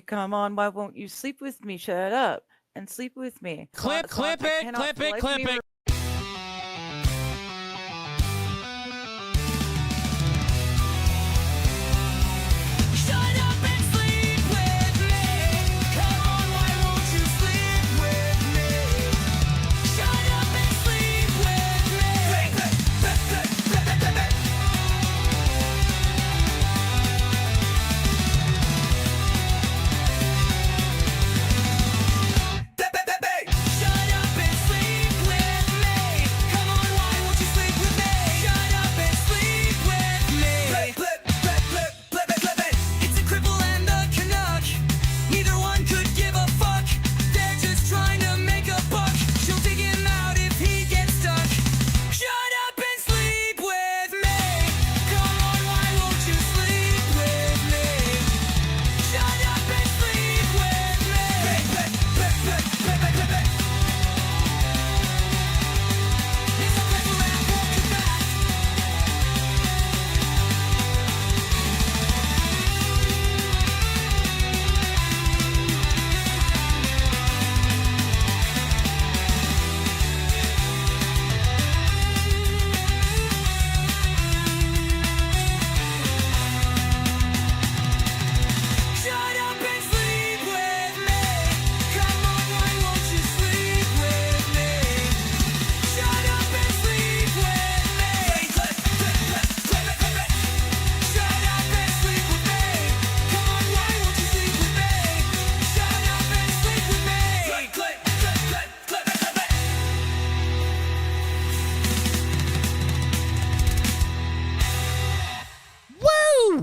Come on, why won't you sleep with me? Shut up and sleep with me. Clip it.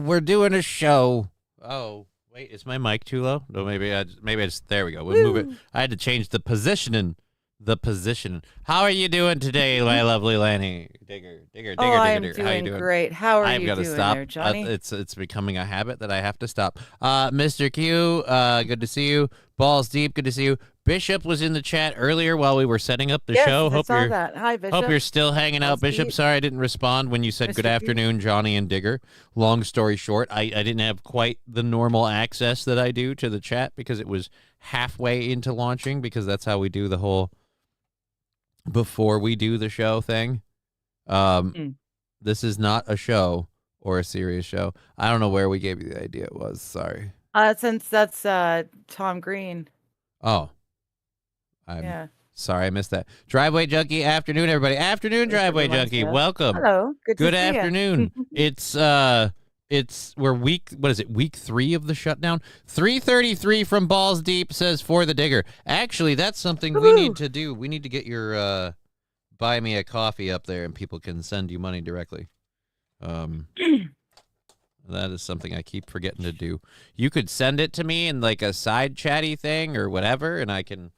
We're doing a show. Oh, wait, is my mic too low? No, maybe I just there we go. We'll move it. I had to change the positioning. How are you doing today, my lovely Lanny? Digger. I am doing How you doing? Great. How are I've you got to doing stop. there, Johnny? It's becoming a habit that I have to stop. Mr. Q, good to see you. Balls Deep, good to see you. Bishop was in the chat earlier while we were setting up the show. I saw that. Hi, Bishop. Hope you're still hanging out, Bishop. Sorry I didn't respond when you said good afternoon, Johnny and Digger. Long story short, I didn't have quite the normal access that I do to the chat because it was halfway into launching, because that's how we do the whole before we do the show thing. This is not a show or a serious show. I don't know where we gave you the idea it was. Sorry. Since that's Tom Green. Oh. I'm sorry I missed that. Driveway Junkie, afternoon, everybody. Afternoon, Driveway Junkie. Welcome. Hello. Good afternoon. It's we're week 3 of the shutdown. 3:33 from Balls Deep says for the Digger. Actually, that's something we need to do. We need to get your buy me a coffee up there and people can send you money directly. That is something I keep forgetting to do. You could send it to me in like a side chatty thing or whatever, and I can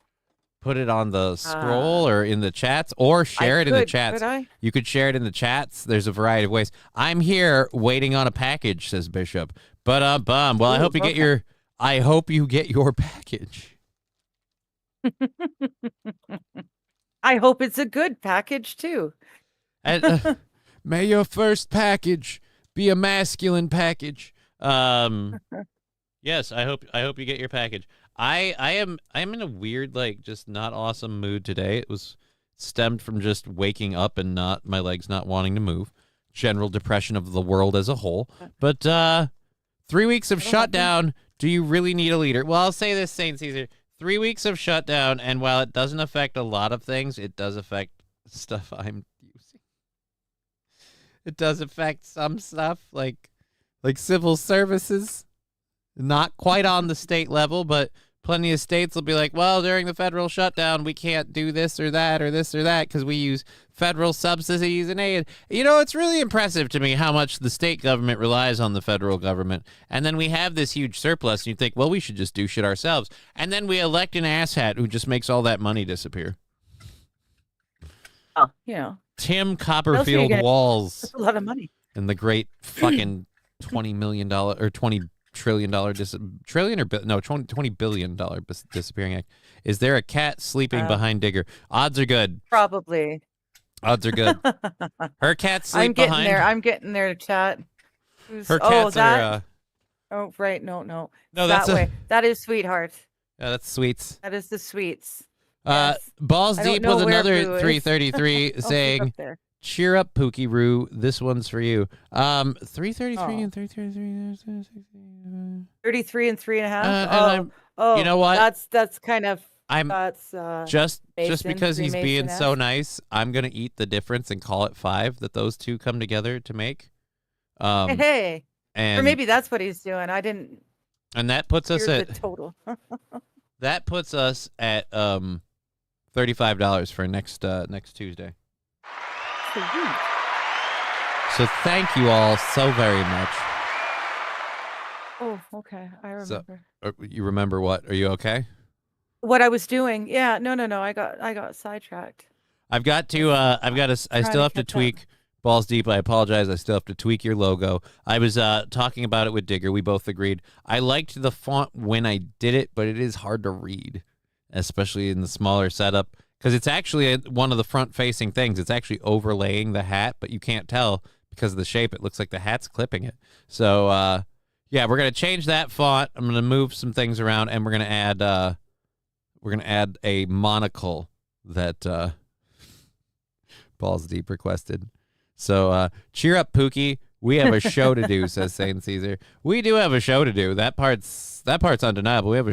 put it on the scroll or in the chats, or share it in the chats. Could I? You could share it in the chats. There's a variety of ways. I'm here waiting on a package, says Bishop. But well, I hope you get your package. I hope it's a good package too. And, may your first package be a masculine package. Yes, I hope you get your package. I'm in a weird, like, just not awesome mood today. It was stemmed from just waking up and my legs not wanting to move. General depression of the world as a whole. But 3 weeks of shutdown. Do you really need a leader? Well, I'll say this, Saint Caesar. 3 weeks of shutdown, and while it doesn't affect a lot of things, it does affect stuff I'm using. It does affect some stuff, like civil services. Not quite on the state level, but plenty of states will be like, well, during the federal shutdown, we can't do this or that because we use federal subsidies and aid. You know, it's really impressive to me how much the state government relies on the federal government. And then we have this huge surplus, and you think, well, we should just do shit ourselves. And then we elect an asshat who just makes all that money disappear. Oh, you know. Tim Copperfield Walls. That's a lot of money. And the great fucking $20 million or $20 trillion $20 billion disappearing act. Is there a cat sleeping behind Digger? Odds are good. Probably. Odds are good. Her cat sleep behind. I'm getting there, chat. Her cats are Oh, right. No, no. It's No, that's that a way. That is sweetheart. yeah, that's sweets. That is the sweets. Yes. Balls I don't deep know with where another Boo is. 333 Oh, he's up saying, there. "Cheer up, Pookie Roo. This one's for you." 333 Oh, and 333. 33 and three and a half. And Oh, you oh, know what? that's kind of I'm that's just Mason, because he's being so Freemason-esque. nice, I'm gonna eat the difference and call it 5 that those two come together to make. Hey, Um, hey. Or and maybe that's what he's doing. I didn't and that puts us hear the at total. $35 for next Tuesday. Sweet. So thank you all so very much. Oh, okay. I So remember. you remember what? Are you okay? What I was doing. Yeah, no. I got sidetracked. I Trying still to have to catch up. tweak Balls Deep. I apologize. I still have to tweak your logo. I was talking about it with Digger. We both agreed. I liked the font when I did it, but it is hard to read, especially in the smaller setup, because it's actually one of the front-facing things. It's actually overlaying the hat, but you can't tell because of the shape. It looks like the hat's clipping it. So yeah, we're gonna change that font. I'm gonna move some things around, and we're gonna add a monocle that Balls Deep requested. So cheer up, Pookie. We have a show to do, says Saint Caesar. We do have a show to do. That part's undeniable. We have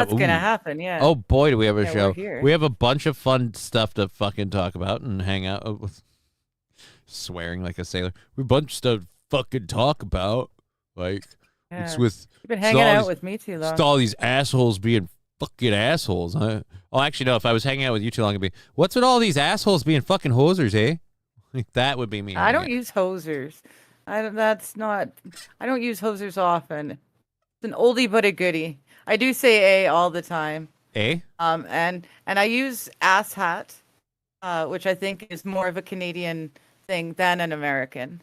That's gonna ooh. happen. Yeah. Oh boy, do we have a Yeah, we're show. here. We have a bunch of fun stuff to fucking talk about and hang out with. Swearing like a sailor. We have a bunch of stuff to fucking talk about. Like it's Yeah. with You've been it's hanging all out these with me too it's long. all these assholes being fucking assholes. Huh? Oh, actually, no. If I was hanging out with you too long, it'd be what's with all these assholes being fucking hosers, eh? Like that would be me I hanging don't out. use hosers. I don't, that's not. I don't use hosers often. It's an oldie but a goodie. I do say a all the time. Eh? And I use asshat, which I think is more of a Canadian thing than an American.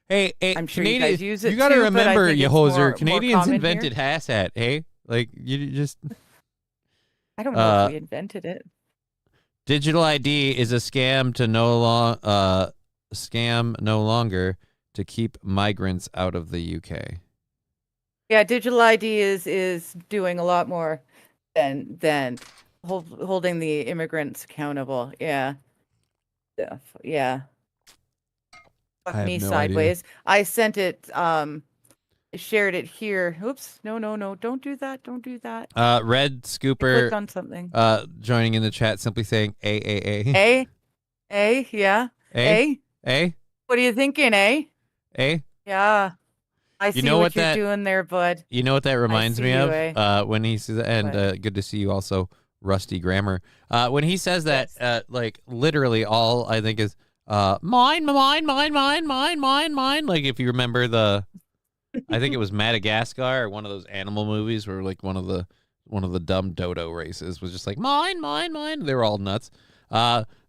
Hey, I'm sure you Canadian, guys use you it gotta too, but I remember, think you it's hoser. more Canadians common here. invented hat, hey? Like you just I don't know if uh we invented it. digital ID is a scam no longer to keep migrants out of the UK. Yeah, digital ID is doing a lot more than holding the immigrants accountable. Yeah. Yeah. I Fuck have me no idea. sideways. I sent it, shared it here. Oops. No. Don't do that. Don't do that. Red I clicked Scooper on something. joining in the chat simply saying A. A, yeah. A? A, A? what are you thinking, eh? A? Yeah. I You see know what what you're that doing there, bud. You know what that I reminds see me you, of? eh? When he says, and What? good to see you also, Rusty Grammar. When he says that, Yes. like literally all I think is mine. Like if you remember I think it was Madagascar or one of those animal movies where like one of the dumb dodo races was just like mine. They were all nuts.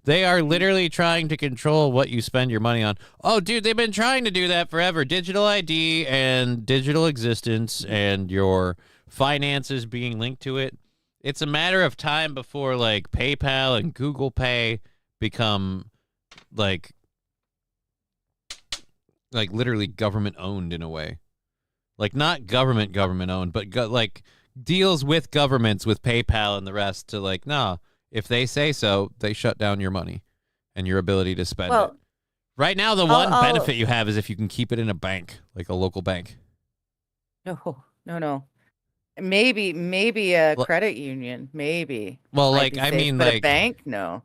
They are literally trying to control what you spend your money on. Oh, dude, they've been trying to do that forever. Digital ID and digital existence and your finances being linked to it. It's a matter of time before like PayPal and Google Pay become like literally government owned in a way. Like not government owned, but like deals with governments with PayPal and the rest to like, nah, if they say so, they shut down your money and your ability to spend it. Well, Right now, the I'll, one benefit I'll, you have is if you can keep it in a bank, like a local bank. no. Maybe a Well, credit union, maybe well, might like be I safe, mean, but a like bank, no.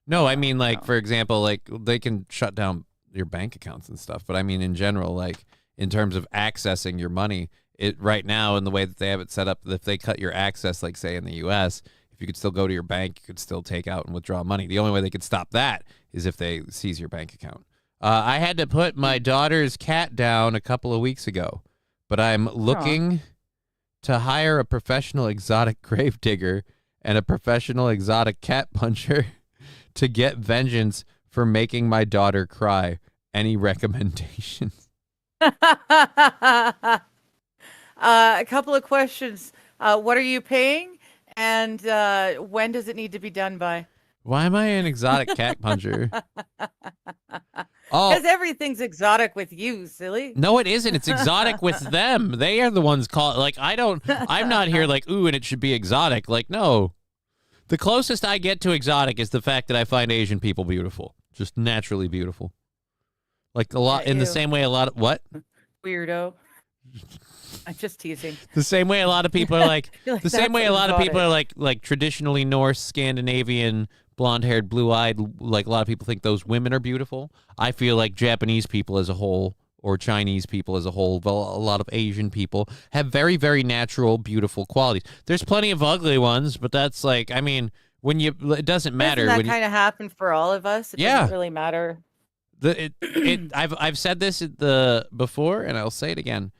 no, I mean, like No. for example, like they can shut down your bank accounts and stuff. But I mean, in general, like in terms of accessing your money, it right now in the way that they have it set up, if they cut your access, like say in the U.S., if you could still go to your bank, you could still take out and withdraw money. The only way they could stop that is if they seize your bank account. I had to put my daughter's cat down a couple of weeks ago, but I'm Oh. looking to hire a professional exotic grave digger and a professional exotic cat puncher to get vengeance for making my daughter cry. Any recommendations? A couple of questions. What are you paying? And when does it need to be done by? Why am I an exotic cat puncher? Oh, Because everything's exotic with you, silly. no, it isn't. It's exotic with them. They are the ones call like I'm not here like, ooh, and it should be exotic. Like, no. The closest I get to exotic is the fact that I find Asian people beautiful. Just naturally beautiful. Like a lot in the Ew. same way a lot of what? Weirdo. I'm just teasing. The same way a lot of people are like You're like, the same "That's way a lot of people are exotic." like traditionally Norse, Scandinavian, blonde-haired, blue-eyed, like a lot of people think those women are beautiful. I feel like Japanese people as a whole or Chinese people as a whole, but a lot of Asian people have very, very natural, beautiful qualities. There's plenty of ugly ones, but that's like, I mean, it doesn't matter Doesn't that when kind of happen for all of us? It yeah, doesn't really matter. I've said this before, and I'll say it again.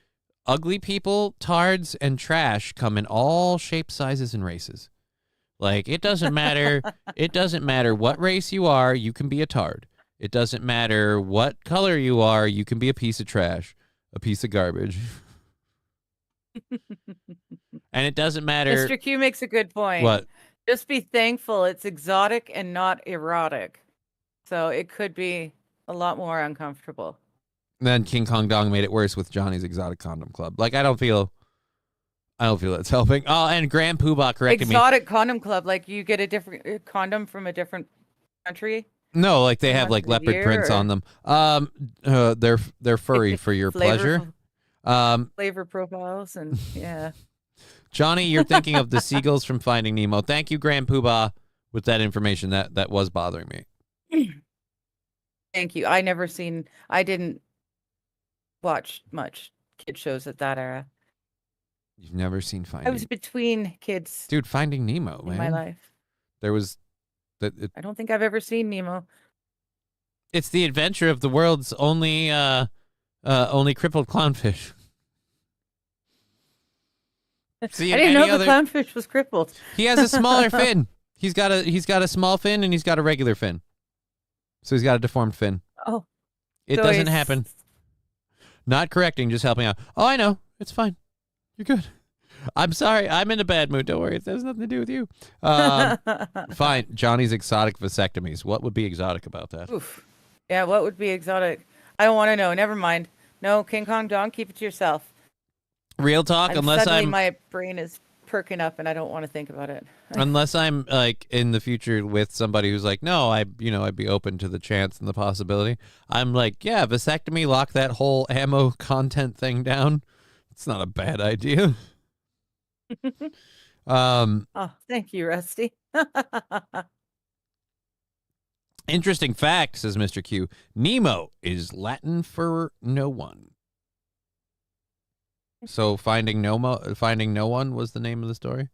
Ugly people, tards, and trash come in all shapes, sizes, and races. Like it doesn't matter. It doesn't matter what race you are. You can be a tard. It doesn't matter what color you are. You can be a piece of trash, a piece of garbage. And it doesn't matter Mr. Q makes a good point. what. Just be thankful it's exotic and not erotic. So it could be a lot more uncomfortable. Then King Kong Dong made it worse with Johnny's Exotic Condom Club. Like I don't feel that's helping. Oh, and Grand Poobah corrected me. Exotic condom club, like you get a different condom from a different country. No, like they have month like of the leopard year, prints or- on them. They're furry for your pleasure. Flavor profiles and yeah. Johnny, you're thinking of the seagulls from Finding Nemo. Thank you, Grand Poobah, with that information. That was bothering me. Thank you. I didn't watch much kid shows at that era. You've never seen I was Finding, between kids dude. Finding Nemo, in man. my life. There was that. I don't think I've ever seen Nemo. It's the adventure of the world's only crippled clownfish. See, I didn't know any the clownfish was crippled. He has a smaller fin. He's got a small fin and he's got a regular fin. So he's got a deformed fin. Oh, It so doesn't he's- happen. Not correcting, just helping out. Oh, I know. It's fine. You're good. I'm sorry. I'm in a bad mood. Don't worry. It has nothing to do with you. Fine. Johnny's exotic vasectomies. What would be exotic about that? Oof. Yeah, what would be exotic? I don't want to know. Never mind. No, King Kong Dong, keep it to yourself. Real talk, Suddenly my brain is perking up and I don't want to think about it. unless I'm like in the future with somebody who's like, no, I'd be open to the chance and the possibility. I'm like, yeah, vasectomy, lock that whole ammo content thing down. It's not a bad idea. Oh, thank you, Rusty. Interesting fact, says Mr. Q. Nemo is Latin for no one. So finding no one was the name of the story.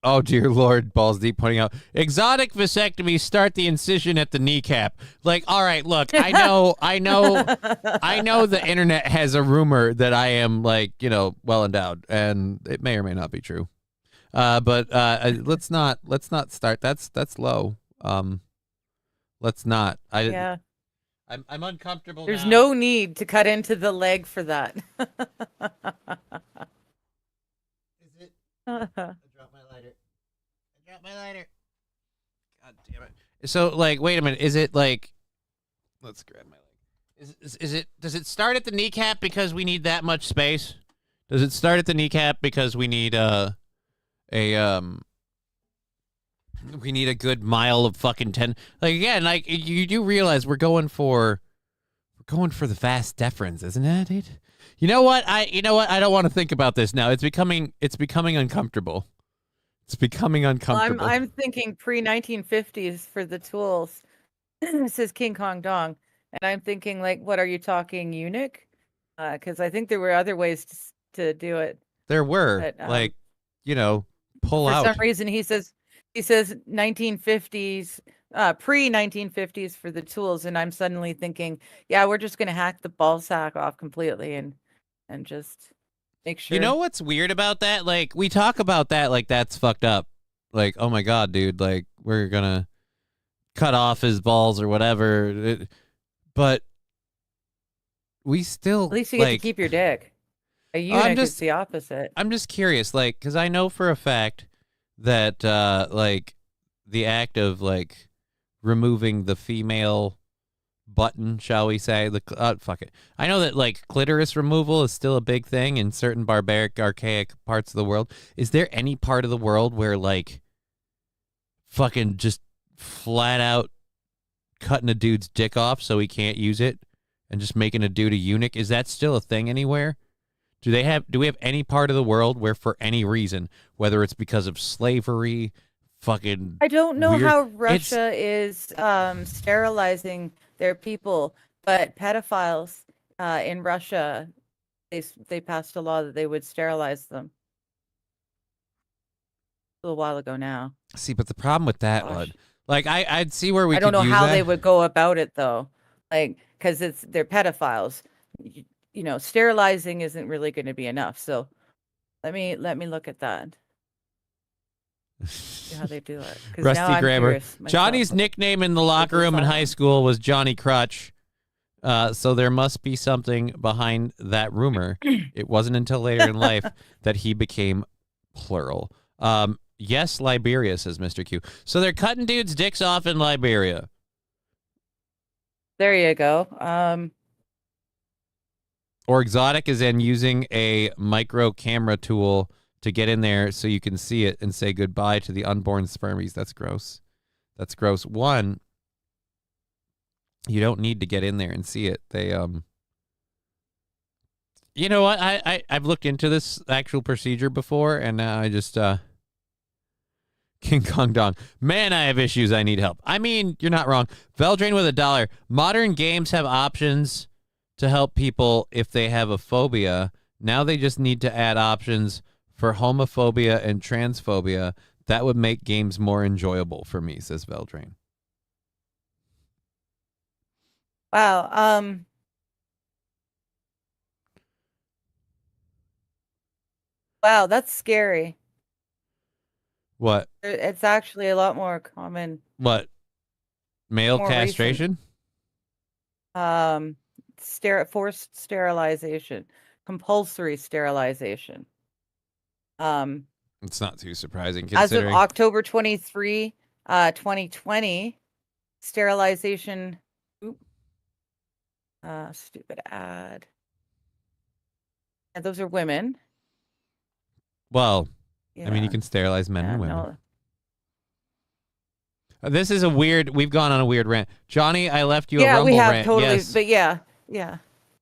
Oh dear Lord, balls deep pointing out exotic vasectomy. Start the incision at the kneecap. Like, all right, look, I know the internet has a rumor that I am like, well endowed, and it may or may not be true. But let's not start. That's low. Let's not. Yeah. I'm uncomfortable. There's now. no need to cut into the leg for that. Is it? I dropped my lighter. God damn it. So, like, wait a minute. Is it like? Let's grab my leg. Is it? Does it start at the kneecap because we need that much space? Does it start at the kneecap because we need we need a good mile of fucking like again, like you do realize we're going for the vas deferens, isn't it? You know what? I don't want to think about this now. It's becoming uncomfortable. It's becoming uncomfortable. Well, I'm thinking pre-1950s for the tools. This is King Kong Dong, and I'm thinking like, what are you talking, eunuch? Because I think there were other ways to do it. There were But, like, pull for out. some reason he says 1950s, pre-1950s for the tools, and I'm suddenly thinking, yeah, we're just gonna hack the ball sack off completely and just make sure. You know what's weird about that? Like, we talk about that like that's fucked up. Like, oh my god, dude, like we're gonna cut off his balls or whatever. But we still at least you get to keep your dick. A eunuch is the opposite. I'm just curious, like, because I know for a fact that like the act of like removing the female button, shall we say? Fuck it. I know that like clitoris removal is still a big thing in certain barbaric, archaic parts of the world. Is there any part of the world where like fucking just flat out cutting a dude's dick off so he can't use it and just making a dude a eunuch? Is that still a thing anywhere? Do we have any part of the world where for any reason, whether it's because of slavery, fucking I don't know weird, how Russia is sterilizing their people, but pedophiles in Russia, they passed a law that they would sterilize them a little while ago now. see, but the problem with that Gosh. one, like I'd see where we I don't could know use how that. they would go about it though, like because they're pedophiles. You know, sterilizing isn't really going to be enough. So let me look at that. See how they do it. 'Cause now Rusty I'm Grammar. curious myself. Johnny's nickname in the locker room in high school was Johnny Crutch. So there must be something behind that rumor. It wasn't until later in life that he became plural. Yes, Liberia, says Mr. Q. So they're cutting dudes' dicks off in Liberia. There you go. Or exotic is in using a micro camera tool to get in there so you can see it and say goodbye to the unborn spermies. That's gross. That's gross. One, you don't need to get in there and see it. They you know what? I've looked into this actual procedure before, and now I just King Kong Dong. Man, I have issues. I need help. I mean, you're not wrong. Veldrain with $1. Modern games have options to help people if they have a phobia. Now they just need to add options for homophobia and transphobia. That would make games more enjoyable for me, says Veldrain. Wow. Wow, that's scary. What? It's actually a lot more common. What? Male More castration? Forced sterilization, compulsory sterilization. It's not too surprising As of considering. October 23, 2020, sterilization. Stupid ad. And those are women. Well, I mean, you Yeah. can sterilize men Yeah, and women. no. This is a weird. We've gone on a weird rant. Johnny, I left you a Yeah, Rumble we have rant. totally, Yes. but yeah,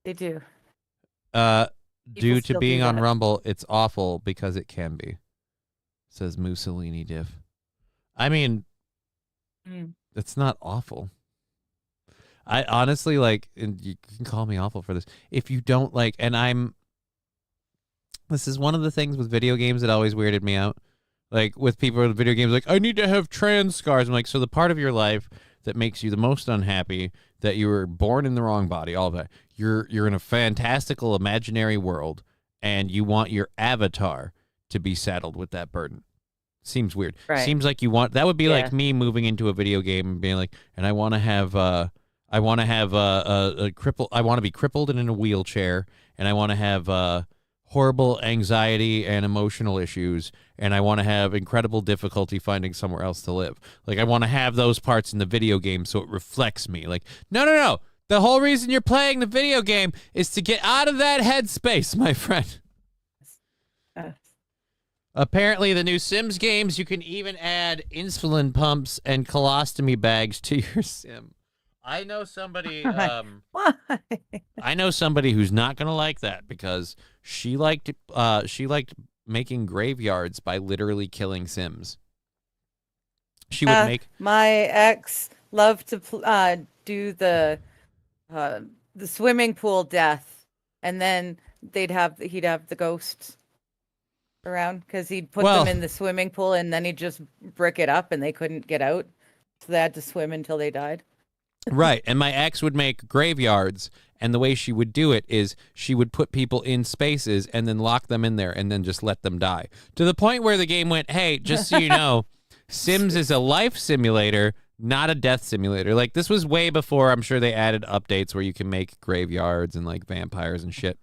they do. Due to still do being on that. Rumble, it's awful because it can be. Says Mussolini Diff. I mean, it's not awful. I honestly like, and you can call me awful for this. If you don't like, this is one of the things with video games that always weirded me out. Like with people with video games, like, I need to have trans scars. I'm like, so the part of your life that makes you the most unhappy, that you were born in the wrong body, all of that. You're in a fantastical imaginary world, and you want your avatar to be saddled with that burden. Seems weird. Right. Seems like you want, that would be like me moving into a video game and being like, and I want to have a cripple. I want to be crippled and in a wheelchair, and I want to have horrible anxiety and emotional issues, and I want to have incredible difficulty finding somewhere else to live. Like, I want to have those parts in the video game so it reflects me. Like, no. The whole reason you're playing the video game is to get out of that headspace, my friend. Apparently, the new Sims games, you can even add insulin pumps and colostomy bags to your sim. I know somebody. Why? I know somebody who's not gonna like that because she liked making graveyards by literally killing Sims. She would make. My ex loved to do the swimming pool death, and then he'd have the ghosts around because he'd put them in the swimming pool, and then he'd just brick it up, and they couldn't get out, so they had to swim until they died. Right, and my ex would make graveyards, and the way she would do it is she would put people in spaces and then lock them in there and then just let them die. To the point where the game went, hey, just so you know, Sims is a life simulator, not a death simulator. Like, this was way before, I'm sure they added updates where you can make graveyards and, like, vampires and shit.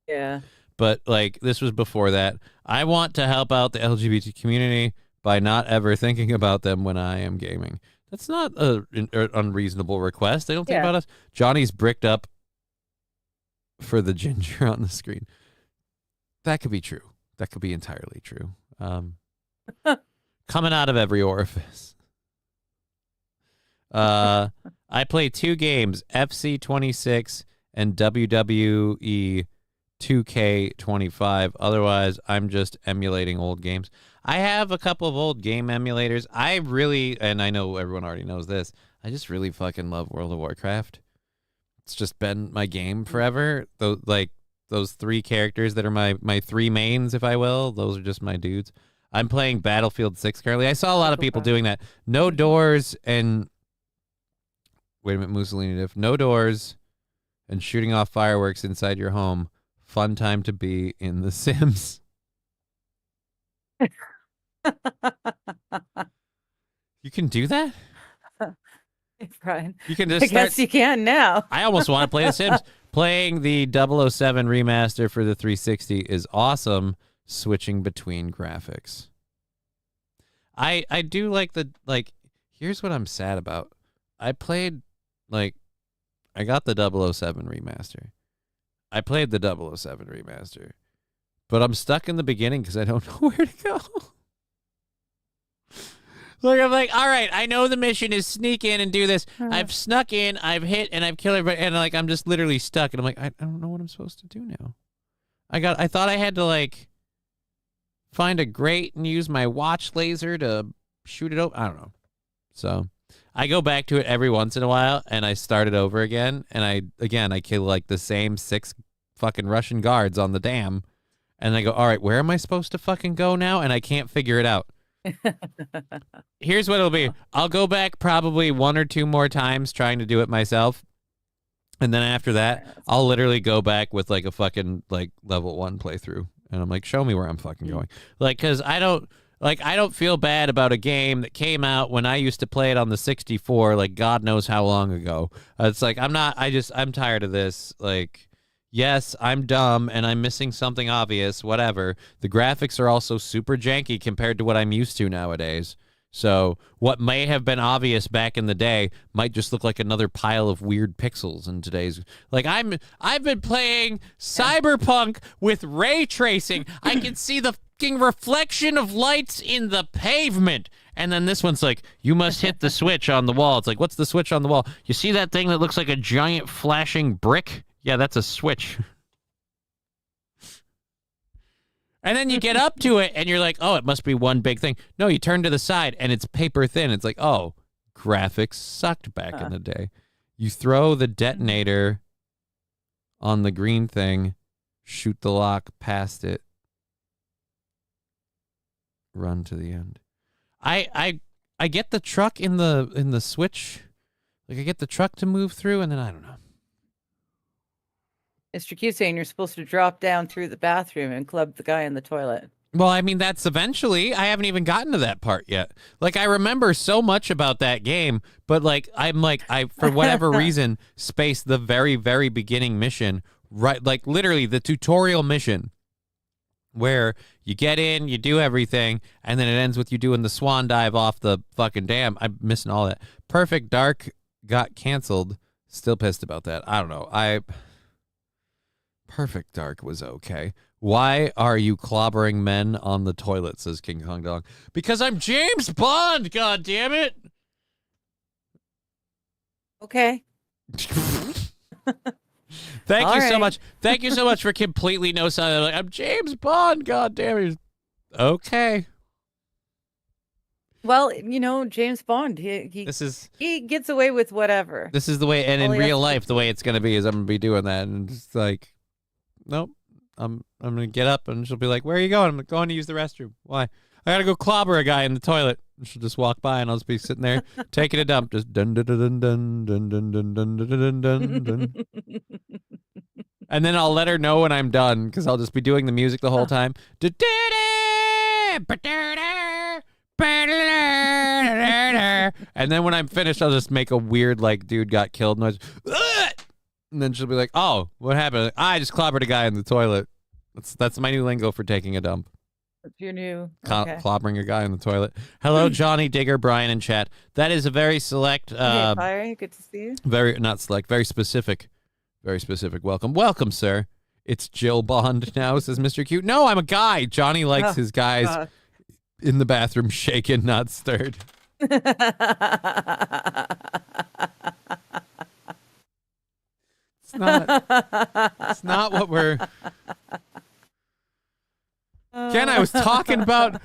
Yeah. But, like, this was before that. I want to help out the LGBT community, by not ever thinking about them when I am gaming. That's not an unreasonable request. They don't think Yeah. about us. Johnny's bricked up for the ginger on the screen. That could be true. That could be entirely true. Coming out of every orifice. I play 2 games, FC 26 and WWE 2K25. Otherwise, I'm just emulating old games. I have a couple of old game emulators. I really, and I know everyone already knows this, I just really fucking love World of Warcraft. It's just been my game forever. Those 3 characters that are my 3 mains, if I will, those are just my dudes. I'm playing Battlefield 6 currently. I saw a lot of people doing that. No doors and... Wait a minute, Mussolini diff. No doors and shooting off fireworks inside your home. Fun time to be in The Sims. You can do that? Hey, Brian. You can just I guess you can now. I almost want to play The Sims. Playing the 007 remaster for the 360 is awesome, switching between graphics. I do like here's what I'm sad about. I played I got the 007 remaster. I played the 007 remaster. But I'm stuck in the beginning because I don't know where to go. I'm like, all right, I know the mission is sneak in and do this. I've snuck in, I've hit, and I've killed everybody, and I'm just literally stuck. And I'm like, I don't know what I'm supposed to do now. I thought I had to find a grate and use my watch laser to shoot it over. I don't know. So I go back to it every once in a while, and I start it over again. And I kill the same 6 fucking Russian guards on the dam. And I go, all right, where am I supposed to fucking go now? And I can't figure it out. Here's what it'll be. I'll go back probably 1 or 2 more times trying to do it myself. And then after that, I'll literally go back with a fucking level 1 playthrough. And I'm like, show me where I'm fucking going. Cause I don't feel bad about a game that came out when I used to play it on the 64, God knows how long ago. It's I'm tired of this. Yes, I'm dumb and I'm missing something obvious, whatever. The graphics are also super janky compared to what I'm used to nowadays. So what may have been obvious back in the day might just look like another pile of weird pixels in today's. I've been playing Cyberpunk with ray tracing. I can see the fucking reflection of lights in the pavement. And then this one's you must hit the switch on the wall. It's what's the switch on the wall? You see that thing that looks like a giant flashing brick? Yeah, that's a switch. And then you get up to it, and you're like, oh, it must be one big thing. No, you turn to the side, and it's paper thin. It's oh, graphics sucked back in the day. You throw the detonator on the green thing, shoot the lock past it, run to the end. I get the truck in the switch. I get the truck to move through, and then I don't know. Mr. Q saying you're supposed to drop down through the bathroom and club the guy in the toilet. Well, I mean, that's eventually. I haven't even gotten to that part yet. I remember so much about that game, but I for whatever reason spaced the very, very beginning mission, right? Literally the tutorial mission where you get in, you do everything, and then it ends with you doing the swan dive off the fucking dam. I'm missing all that. Perfect Dark got canceled. Still pissed about that. I don't know. Perfect Dark was okay. Why are you clobbering men on the toilet, says King Kong Dog. Because I'm James Bond, god damn it. Okay. Thank you so much. Thank you so much for completely no sound. I'm James Bond, god damn it. Okay. Well, James Bond, he gets away with whatever. This is the way, and in real life, the way it's going to be is I'm going to be doing that, and just nope. I'm going to get up, and she'll be like, where are you going? I'm going to use the restroom. Why? I got to go clobber a guy in the toilet. And she'll just walk by, and I'll just be sitting there taking a dump, just dun dun dun dun dun dun dun dun dun dun dun. And then I'll let her know when I'm done, because I'll just be doing the music the whole time. And then when I'm finished, I'll just make a weird dude got killed noise. And then she'll be like, oh, what happened? I just clobbered a guy in the toilet. That's my new lingo for taking a dump. If you're new, okay. Clobbering a guy in the toilet. Hello, Johnny, Digger, Brian, and chat. That is a very select, Hey, Fire, good to see you. very not select, very specific welcome. Welcome, sir. It's Jill Bond now, says Mr. Cute. No, I'm a guy. Johnny likes his guys God. in the bathroom shaken, not stirred. It's not what we're... Ken, I was talking about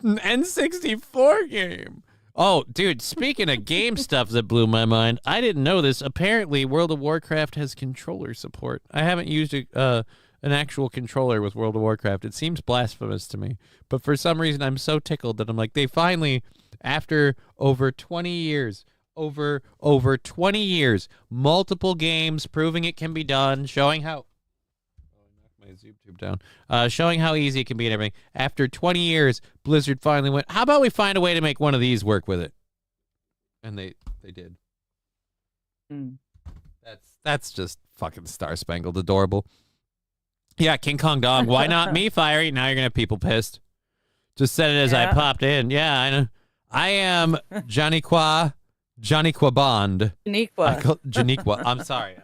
an N64 game. Oh, dude, speaking of game stuff that blew my mind, I didn't know this. Apparently, World of Warcraft has controller support. I haven't used an actual controller with World of Warcraft. It seems blasphemous to me. But for some reason, I'm so tickled that I'm like, they finally, after over 20 years, over 20 years, multiple games proving it can be done, showing how... my YouTube down, showing how easy it can be and everything. After 20 years, Blizzard finally went, how about we find a way to make one of these work with it? And they did. Mm. That's just fucking star-spangled adorable. Yeah, King Kong Dog. Why not me, Fiery? Now you're going to have people pissed. Just said it as I popped in. Yeah, I know. I am Johnny-Qua Bond. Janiqua. I'm sorry.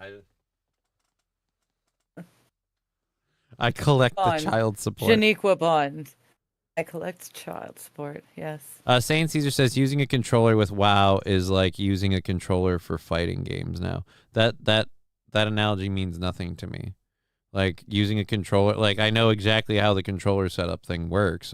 I collect the child support. Janiqua Bond. I collect child support, yes. Saint Caesar says using a controller with WoW is like using a controller for fighting games now. That analogy means nothing to me. Like using a controller, like I know exactly how the controller setup thing works.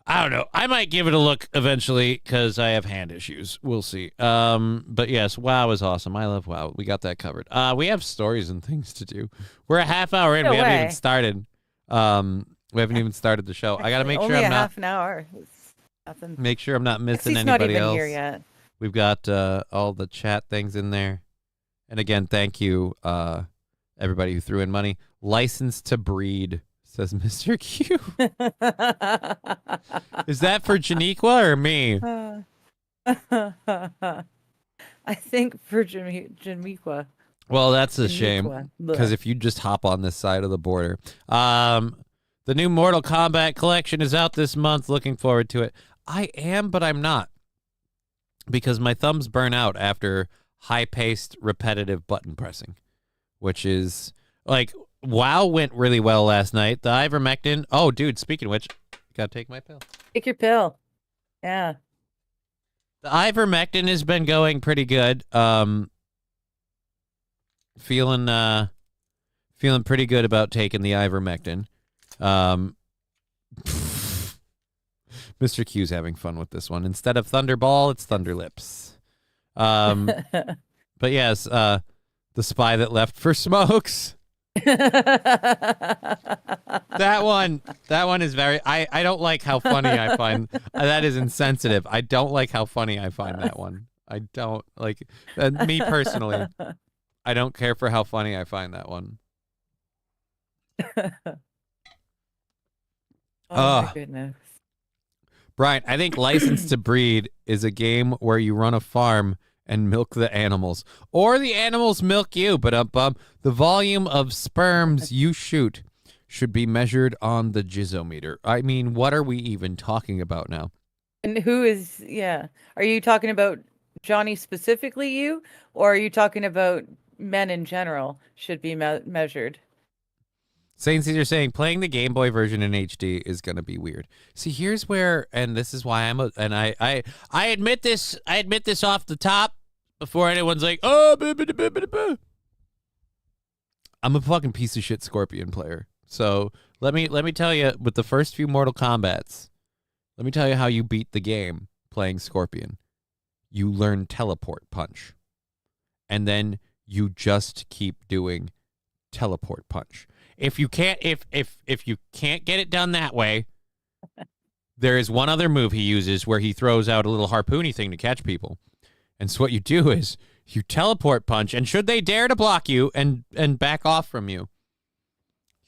I don't know. I might give it a look eventually because I have hand issues. We'll see. But yes, WoW is awesome. I love WoW. We got that covered. We have stories and things to do. We're a half hour in. No we haven't way. even started. We haven't even started the show. I got to make sure Only I'm a not. half an hour. Nothing. Make sure I'm not missing He's not anybody even else. here yet. We've got all the chat things in there. And again, thank you, everybody who threw in money. License to breed, says Mr. Q. Is that for Janiqua or me? I think for Jamiqua. Well, that's a shame. Janiqua. Because if you just hop on this side of the border. The new Mortal Kombat collection is out this month. Looking forward to it. I am, but I'm not. Because my thumbs burn out after high-paced, repetitive button pressing. Which is, like, WoW went really well last night. The ivermectin. Oh, dude, speaking of which, gotta take my pill. Take your pill. Yeah. The ivermectin has been going pretty good. Feeling pretty good about taking the ivermectin. Mr. Q's having fun with this one. Instead of Thunderball, it's Thunderlips. But yes, the spy that left for smokes. That one is very. I don't like how funny I find that is insensitive. I don't like how funny I find that one. I don't like me personally. I don't care for how funny I find that one. Oh my goodness. Brian, I think License to Breed is a game where you run a farm and milk the animals, or the animals milk you. But the volume of sperms you shoot should be measured on the jizzometer. I mean, what are we even talking about now? And who is? Yeah. Are you talking about Johnny specifically, you, or are you talking about men in general should be measured? Saint Caesar saying playing the Game Boy version in HD is gonna be weird. See, here's where, and this is why I admit this. I admit this off the top before anyone's like, oh, I'm a fucking piece of shit Scorpion player. So let me tell you, with the first few Mortal Kombats, let me tell you how you beat the game playing Scorpion. You learn teleport punch, and then you just keep doing teleport punch. If you can't get it done that way, there is one other move he uses where he throws out a little harpoony thing to catch people. And so what you do is you teleport punch, and should they dare to block you and back off from you,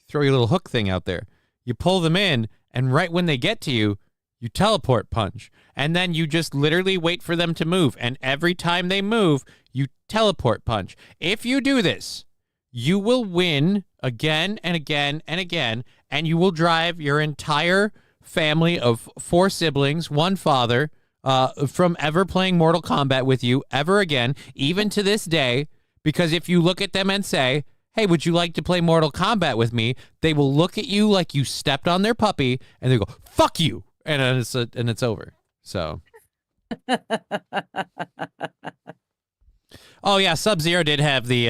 throw your little hook thing out there. You pull them in, and right when they get to you, you teleport punch. And then you just literally wait for them to move. And every time they move, you teleport punch. If you do this, you will win again and again and again, and you will drive your entire family of 4 siblings, 1 father, from ever playing Mortal Kombat with you ever again, even to this day, because if you look at them and say, hey, would you like to play Mortal Kombat with me? They will look at you like you stepped on their puppy, and they go, fuck you, and it's over. So. Oh yeah, Sub-Zero did have the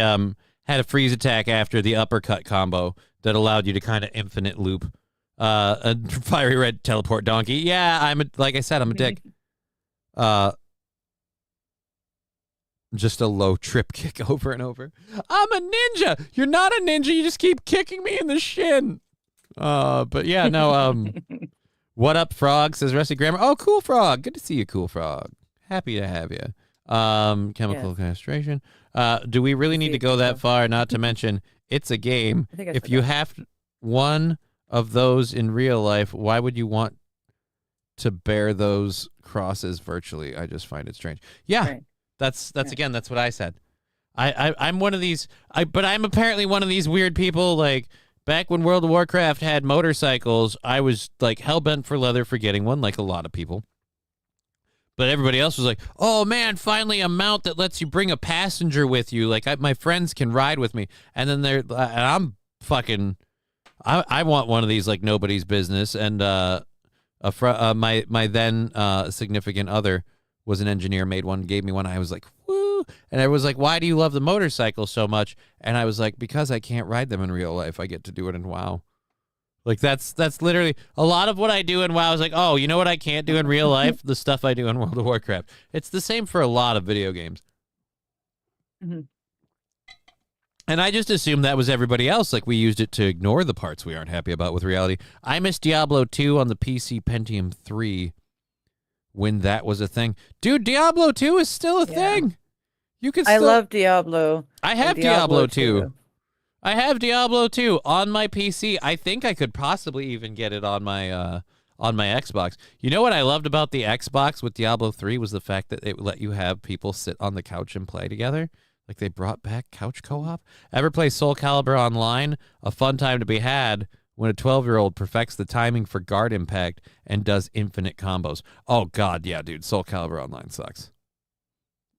had a freeze attack after the uppercut combo that allowed you to kind of infinite loop. A fiery red teleport donkey. Yeah, like I said, I'm a dick. Just a low trip kick over and over. I'm a ninja. You're not a ninja. You just keep kicking me in the shin. But yeah, no. What up, Frog? Says Rusty Grammar. Oh, cool, Frog. Good to see you, cool, Frog. Happy to have you. Chemical castration. Do we really need to go that far? Not to mention, it's a game. If you have one of those in real life, why would you want to bear those crosses virtually? I just find it strange. Yeah, right. That's again, that's what I said. I'm one of these, but I'm apparently one of these weird people. Like back when World of Warcraft had motorcycles, I was like hell-bent for leather for getting one, like a lot of people. But everybody else was like, oh, man, finally a mount that lets you bring a passenger with you. Like, my friends can ride with me. And then I'm fucking, I want one of these like nobody's business. And my then significant other was an engineer, made one, gave me one. I was like, woo. And I was like, why do you love the motorcycle so much? And I was like, because I can't ride them in real life. I get to do it in WoW. Like, that's literally a lot of what I do in WoW. I was like, oh, you know what I can't do in real life? The stuff I do in World of Warcraft. It's the same for a lot of video games. Mm-hmm. And I just assumed that was everybody else. Like, we used it to ignore the parts we aren't happy about with reality. I missed Diablo 2 on the PC Pentium 3 when that was a thing. Dude, Diablo 2 is still a thing. You can. I love Diablo. I have Diablo 2. I have Diablo 2 on my PC. I think I could possibly even get it on my Xbox. You know what I loved about the Xbox with Diablo 3 was the fact that it let you have people sit on the couch and play together. Like they brought back couch co-op. Ever play Soul Calibur Online? A fun time to be had when a 12-year-old perfects the timing for guard impact and does infinite combos. Oh, God, yeah, dude. Soul Calibur Online sucks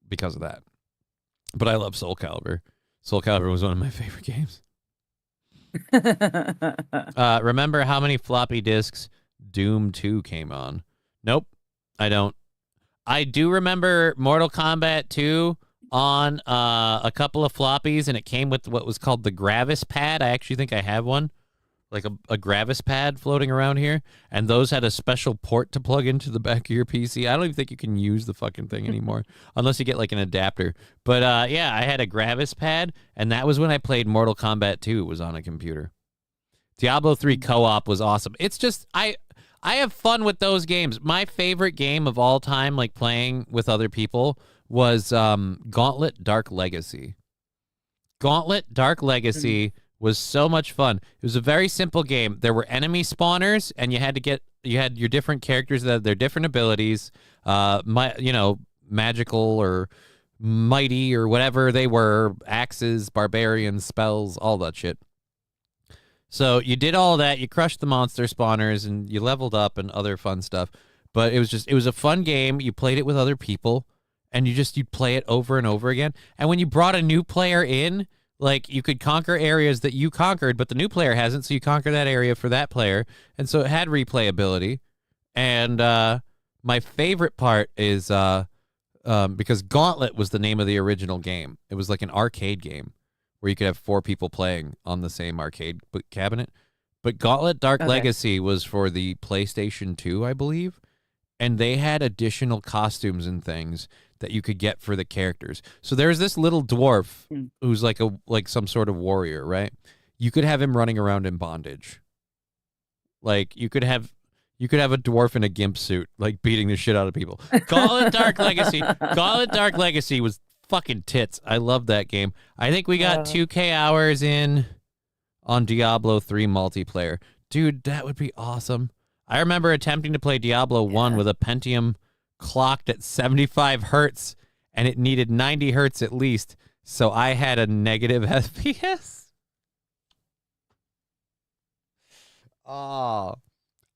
because of that. But I love Soul Calibur. Soul Calibur was one of my favorite games. Remember how many floppy disks Doom 2 came on? Nope, I don't. I do remember Mortal Kombat 2 on a couple of floppies, and it came with what was called the Gravis pad. I actually think I have one, like a Gravis pad floating around here, and those had a special port to plug into the back of your PC. I don't even think you can use the fucking thing anymore unless you get like an adapter. But yeah, I had a Gravis pad, and that was when I played Mortal Kombat 2. It was on a computer. Diablo 3 co-op was awesome. It's just I have fun with those games. My favorite game of all time, like playing with other people, was Gauntlet Dark Legacy. Gauntlet Dark Legacy was so much fun. It was a very simple game. There were enemy spawners, and you had your different characters that had their different abilities, magical or mighty or whatever they were, axes, barbarians, spells, all that shit. So you did all that. You crushed the monster spawners, and you leveled up and other fun stuff. But it was a fun game. You played it with other people, and you'd play it over and over again. And when you brought a new player in, like, you could conquer areas that you conquered, but the new player hasn't, so you conquer that area for that player. And so it had replayability. And my favorite part is because Gauntlet was the name of the original game. It was like an arcade game where you could have 4 people playing on the same arcade cabinet. But Gauntlet Dark Legacy was for the PlayStation 2, I believe. And they had additional costumes and things that you could get for the characters. So there's this little dwarf who's like some sort of warrior, right? You could have him running around in bondage. Like you could have a dwarf in a gimp suit, like beating the shit out of people. Gauntlet Dark Legacy. Gauntlet Dark Legacy was fucking tits. I love that game. I think we got 2K hours in on Diablo 3 multiplayer. Dude, that would be awesome. I remember attempting to play Diablo 1 with a Pentium clocked at 75 hertz, and it needed 90 hertz at least, so I had a negative FPS. Oh,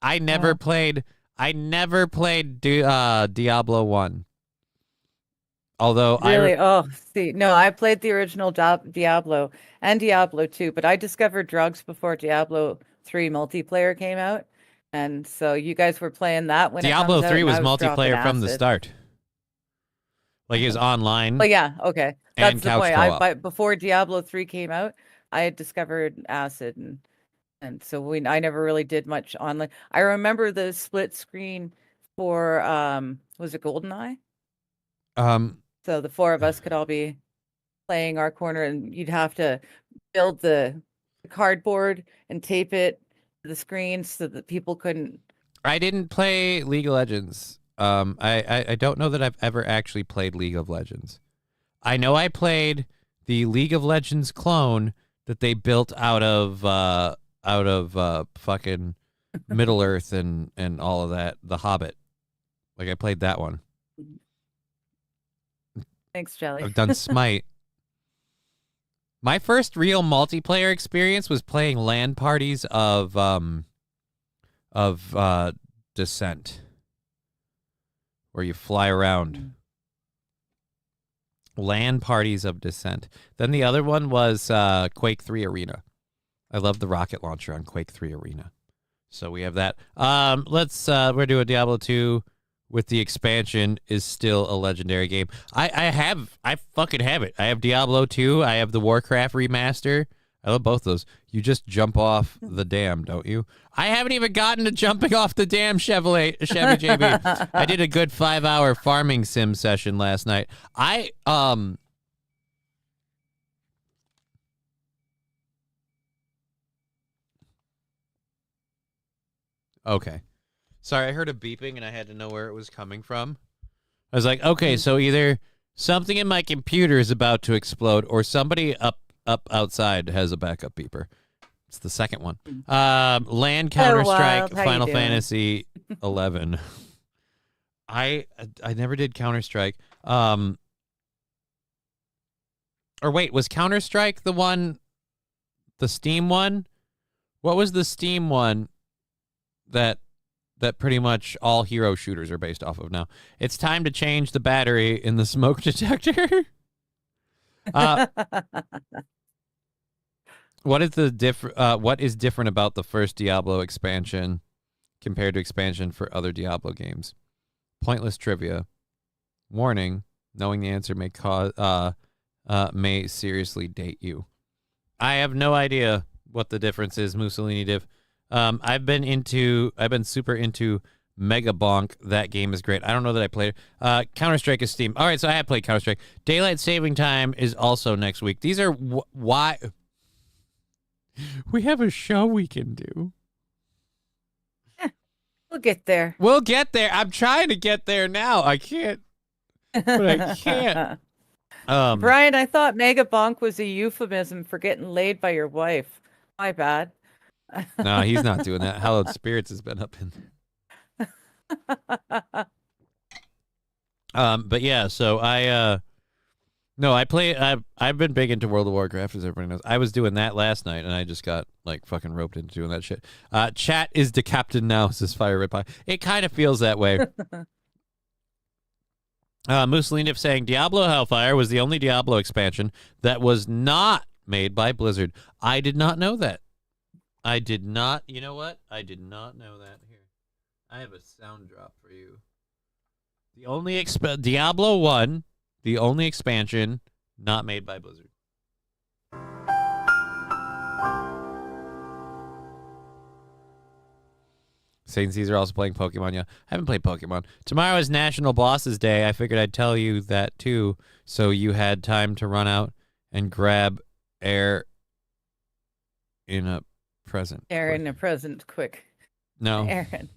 I never played. I never played Diablo 1. Although Really? Oh, see, no, I played the original Diablo and Diablo 2, but I discovered drugs before Diablo 3 multiplayer came out. And so you guys were playing that when it Diablo comes out, 3 and was I was dropping multiplayer from the acid. start. Like it was online Well, yeah, okay. and That's the couch point. co-op. But before Diablo 3 came out, I had discovered acid, and so I never really did much online. I remember the split screen for was it GoldenEye? Um, So the four of us could all be playing our corner, and you'd have to build the cardboard and tape it to the screen so that people couldn't. I didn't play League of Legends. I don't know that I've ever actually played League of Legends. I know I played the League of Legends clone that they built out of fucking Middle Earth and all of that, The Hobbit. Like I played that one. Thanks, Jelly. I've done Smite. My first real multiplayer experience was playing LAN parties of Descent, where you fly around. LAN parties of Descent. Then the other one was Quake 3 Arena. I love the rocket launcher on Quake 3 Arena. So we have that. We're doing Diablo 2 with the expansion is still a legendary game. I fucking have it. I have Diablo 2. I have the Warcraft remaster. I love both those. You just jump off the dam, don't you? I haven't even gotten to jumping off the dam, Chevy JB. I did a good 5-hour farming sim session last night. Okay. Sorry, I heard a beeping and I had to know where it was coming from. I was like, okay, so either something in my computer is about to explode or somebody up outside has a backup beeper. It's the second one. Land Counter-Strike, Wild. How you Final doing? Fantasy 11. I never did Counter-Strike. Or wait, was Counter-Strike the Steam one? What was the Steam one that pretty much all hero shooters are based off of now? It's time to change the battery in the smoke detector. What is different about the first Diablo expansion compared to expansion for other Diablo games? Pointless trivia. Warning: knowing the answer may seriously date you. I have no idea what the difference is, Mussolini Div. I've been super into Mega Bonk. That game is great. I don't know that I played it. Counter-Strike is Steam. All right, so I have played Counter-Strike. Daylight Saving Time is also next week. These are why we have a show we can do. We'll get there. We'll get there. I'm trying to get there now. I can't. But I can't. Brian, I thought Mega Bonk was a euphemism for getting laid by your wife. My bad. No, he's not doing that. Hallowed Spirits has been up in there. But yeah, so I've been big into World of Warcraft, as everybody knows. I was doing that last night, and I just got like fucking roped into doing that shit. Chat is the captain now, says Fire Red Pie. It kind of feels that way. Mussolini saying Diablo Hellfire was the only Diablo expansion that was not made by Blizzard. I did not know that. I did not. You know what? I did not know that. Here, I have a sound drop for you. The only Diablo 1, the only expansion not made by Blizzard. Saint Caesar also playing Pokemon. Yeah, I haven't played Pokemon. Tomorrow is National Bosses Day. I figured I'd tell you that too, so you had time to run out and grab air in a present. Aaron, a present, quick. No. Aaron.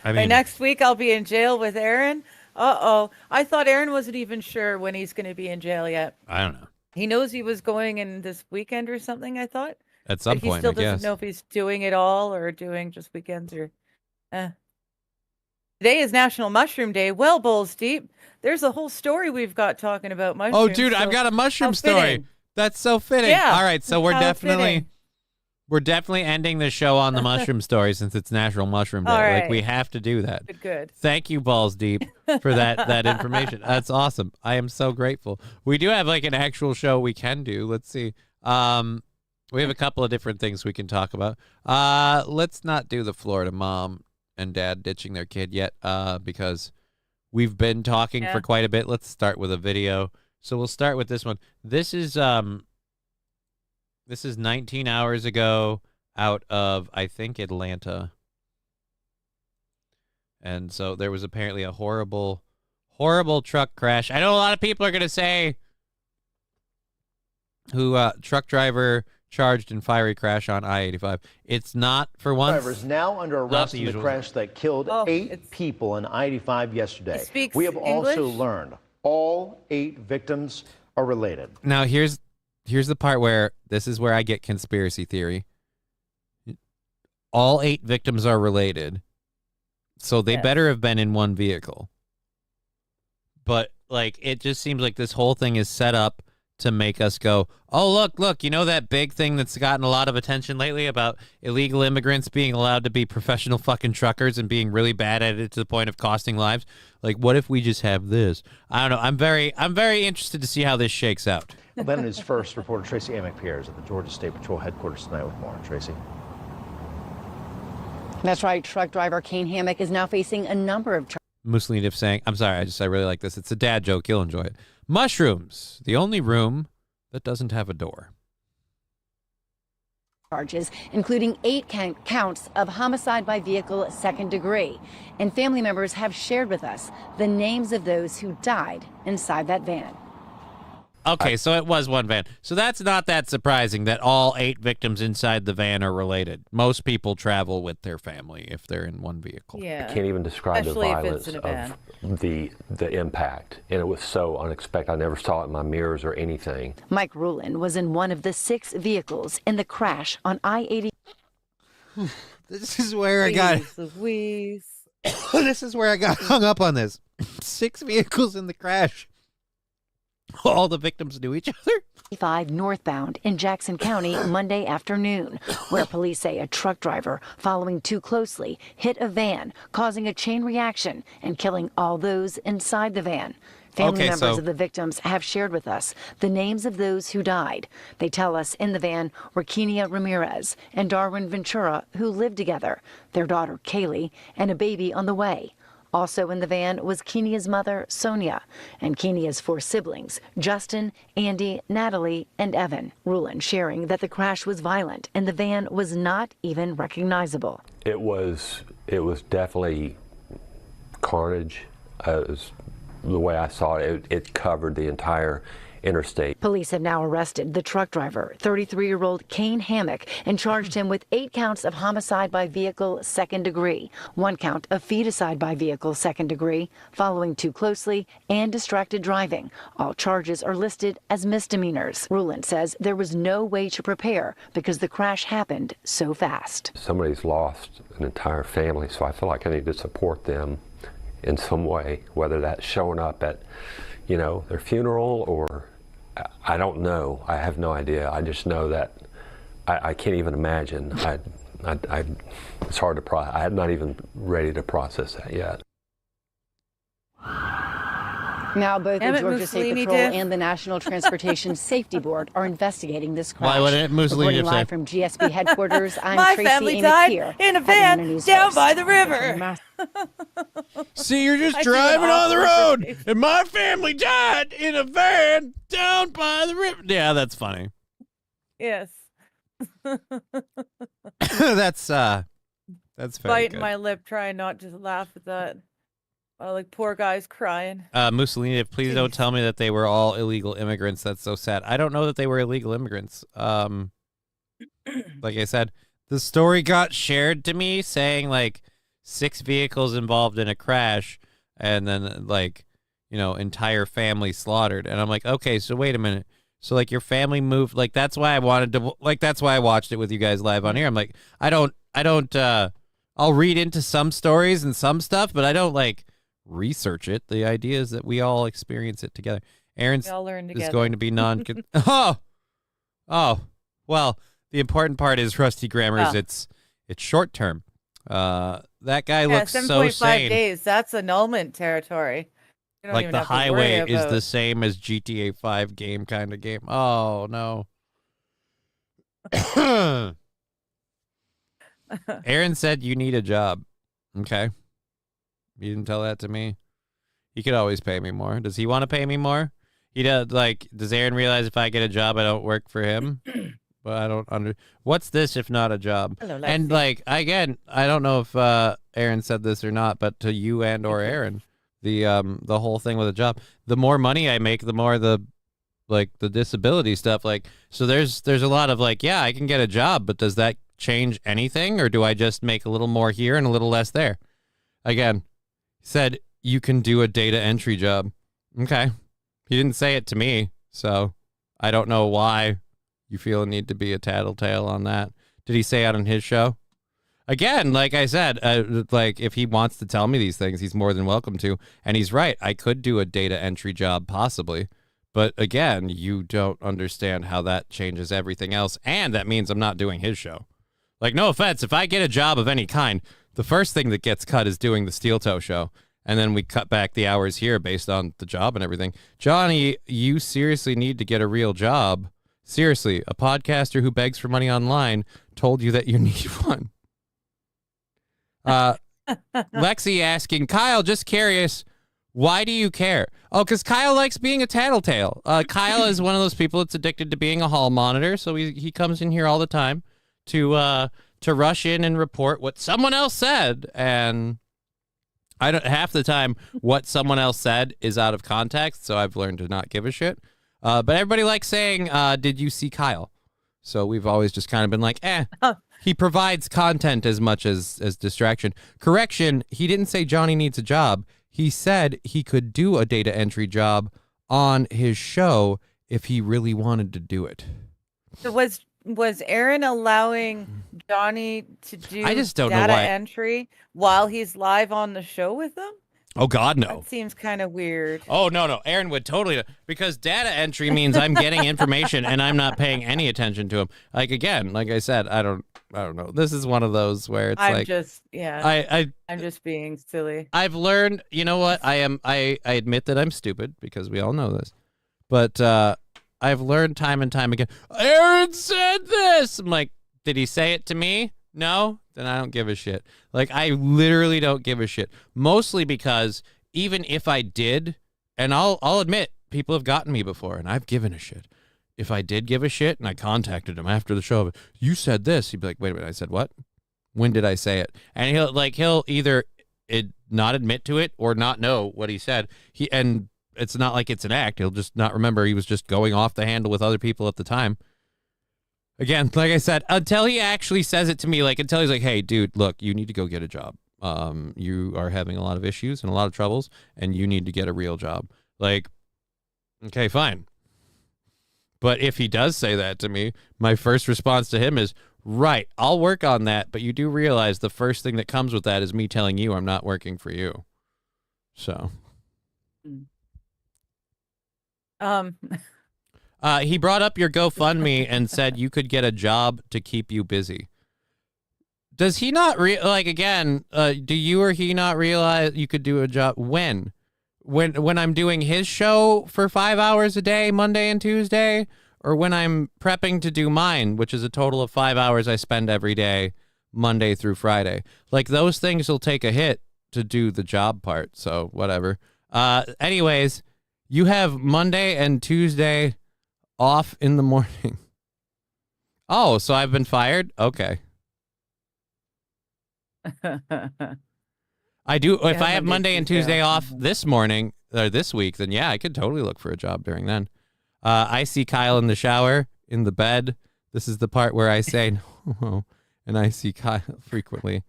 I By mean, next week, I'll be in jail with Aaron. Uh-oh. I thought Aaron wasn't even sure when he's going to be in jail yet. I don't know. He knows he was going in this weekend or something, I thought. At some But he point, still I doesn't guess. know if he's doing it all or doing just weekends or... Today is National Mushroom Day. Well, Bowls Deep, there's a whole story we've got talking about mushrooms. Oh, dude, I've got a mushroom how story. fitting. That's so fitting. Yeah, All right, so how fitting. we're definitely ending the show on the mushroom story since it's National Mushroom Day. All Like we right. have to do that. Good. Thank you, Balls Deep, for that information. That's awesome. I am so grateful. We do have like an actual show we can do. Let's see. We have a couple of different things we can talk about. Let's not do the Florida mom and dad ditching their kid yet, because we've been talking for quite a bit. Let's start with a video. So we'll start with this one. This is 19 hours ago out of, I think, Atlanta. And so there was apparently a horrible, horrible truck crash. I know a lot of people are going to say truck driver charged in fiery crash on I-85. It's not, for once. Drivers now under arrest in the crash that killed 8 people on I-85 yesterday. We have also learned all 8 victims are related. Now, here's the part where this is where I get conspiracy theory. All 8 victims are related, so they better have been in one vehicle. But, like, it just seems like this whole thing is set up to make us go, oh, look, you know that big thing that's gotten a lot of attention lately about illegal immigrants being allowed to be professional fucking truckers and being really bad at it to the point of costing lives? Like, what if we just have this? I don't know. I'm very interested to see how this shakes out. Atlanta News First reporter Tracy Amick-Pierre is at the Georgia State Patrol headquarters tonight with more. Tracy. That's right. Truck driver Kane Hammock is now facing a number of charges. Mussolini saying, I'm sorry, I really like this. It's a dad joke. You'll enjoy it. Mushrooms, the only room that doesn't have a door. Charges, including 8 counts of homicide by vehicle second degree. And family members have shared with us the names of those who died inside that van. Okay, so it was one van. So that's not that surprising that all 8 victims inside the van are related. Most people travel with their family if they're in one vehicle. Yeah. I can't even describe Especially the if violence it's in a van. of the impact. And it was so unexpected. I never saw it in my mirrors or anything. Mike Rulin was in one of the 6 vehicles in the crash on I-80. This is where I got This is where I got hung up on this. 6 vehicles in the crash. All the victims knew each other. 5 northbound in Jackson County Monday afternoon, where police say a truck driver following too closely hit a van, causing a chain reaction and killing all those inside the van. Family members of the victims have shared with us the names of those who died. They tell us in the van were Kenia Ramirez and Darwin Ventura, who lived together, their daughter Kaylee, and a baby on the way. Also in the van was Kenia's mother, Sonia, and Kenia's 4 siblings, Justin, Andy, Natalie, and Evan. Rulin sharing that the crash was violent and the van was not even recognizable. It was definitely carnage. The way I saw it, it covered the entire interstate. Police have now arrested the truck driver, 33-year-old Kane Hammock, and charged him with 8 counts of homicide by vehicle second degree, 1 count of feticide by vehicle second degree, following too closely, and distracted driving. All charges are listed as misdemeanors. Rulin says there was no way to prepare because the crash happened so fast. Somebody's lost an entire family, so I feel like I need to support them in some way, whether that's showing up at, their funeral or I don't know. I have no idea. I just know that I can't even imagine. It's hard to process. I'm not even ready to process that yet. Now, both the Georgia State Patrol and the National Transportation Safety Board are investigating this crash. Why would Mussolini Reporting live from GSB headquarters, I'm My Tracy family Amick died here in a at van Atlanta News down First. by the river. See, you're just I driving do on the all road, and my family died in a van down by the river. Yeah, that's funny. Yes. That's very Biting good. my lip, trying not to laugh at that. Like poor guys crying. Mussolini, please don't tell me that they were all illegal immigrants. That's so sad. I don't know that they were illegal immigrants. Like I said, the story got shared to me saying like 6 vehicles involved in a crash and then entire family slaughtered. And I'm like, okay, so wait a minute. So like your family moved, like that's why I wanted to, like that's why I watched it with you guys live on here. I'm like, I don't I'll read into some stories and some stuff, but I don't like research it. The idea is that we all experience it together. Aaron's We all learn is together. going to be oh, Oh, well, the important part is Rusty Grammar's. It's short term. That guy looks so 7.5 sane. days. That's annulment territory. You don't Like even the have to worry highway is about... the same as GTA 5 game kind of game. Oh, no. Aaron said you need a job. Okay. You didn't tell that to me. He could always pay me more. Does he want to pay me more? He does. Like, does Aaron realize if I get a job, I don't work for him? But I don't what's this if not a job? Hello, Lexi. And like, again, I don't know if Aaron said this or not, but to you and or Aaron, the whole thing with a job, the more money I make, the more the disability stuff. Like, so there's a lot of like, yeah, I can get a job, but does that change anything, or do I just make a little more here and a little less there? Again, he said you can do a data entry job. Okay. He didn't say it to me, so I don't know why you feel a need to be a tattletale on that. Did he say it on his show? Again, like I said, like if he wants to tell me these things, he's more than welcome to. And he's right. I could do a data entry job possibly. But again, you don't understand how that changes everything else. And that means I'm not doing his show. Like, no offense, if I get a job of any kind, the first thing that gets cut is doing the Steel Toe show. And then we cut back the hours here based on the job and everything. Johnny, you seriously need to get a real job. Seriously, a podcaster who begs for money online told you that you need one. Lexi asking, Kyle, just curious, why do you care? Oh, because Kyle likes being a tattletale. Kyle is one of those people that's addicted to being a hall monitor, so he comes in here all the time to rush in and report what someone else said, and half the time what someone else said is out of context, so I've learned to not give a shit. But everybody likes saying, did you see Kyle? So we've always just kind of been like, he provides content as much as distraction. Correction, he didn't say Johnny needs a job. He said he could do a data entry job on his show if he really wanted to do it. So was Aaron allowing Johnny to do I just don't know data why. entry while he's live on the show with them? Oh, God, no. That seems kind of weird. Oh, no. Aaron would totally, because data entry means I'm getting information and I'm not paying any attention to him. Like, again, like I said, I don't know. This is one of those where it's I'm just being silly. I've learned, you know what? I admit that I'm stupid because we all know this. But I've learned time and time again, Aaron said this. I'm like, did he say it to me? No? Then I don't give a shit. Like, I literally don't give a shit. Mostly because even if I did, and I'll admit, people have gotten me before, and I've given a shit. If I did give a shit, and I contacted him after the show, you said this, he'd be like, wait a minute, I said what? When did I say it? And he'll either not admit to it or not know what he said. And it's not like it's an act. He'll just not remember. He was just going off the handle with other people at the time. Again, like I said, until he actually says it to me, like until he's like, hey, dude, look, you need to go get a job. You are having a lot of issues and a lot of troubles, and you need to get a real job. Like, okay, fine. But if he does say that to me, my first response to him is, right, I'll work on that, but you do realize the first thing that comes with that is me telling you I'm not working for you. So. He brought up your GoFundMe and said you could get a job to keep you busy. Does he not do you or he not realize you could do a job when I'm doing his show for 5 hours a day, Monday and Tuesday, or when I'm prepping to do mine, which is a total of 5 hours I spend every day, Monday through Friday? Like, those things will take a hit to do the job part. So whatever. Anyways, you have Monday and Tuesday off in the morning. Oh, so I've been fired? Okay. I do. If I have Monday and Tuesday off this morning or this week, then yeah, I could totally look for a job during then. I see Kyle in the shower, in the bed. This is the part where I say no, and I see Kyle frequently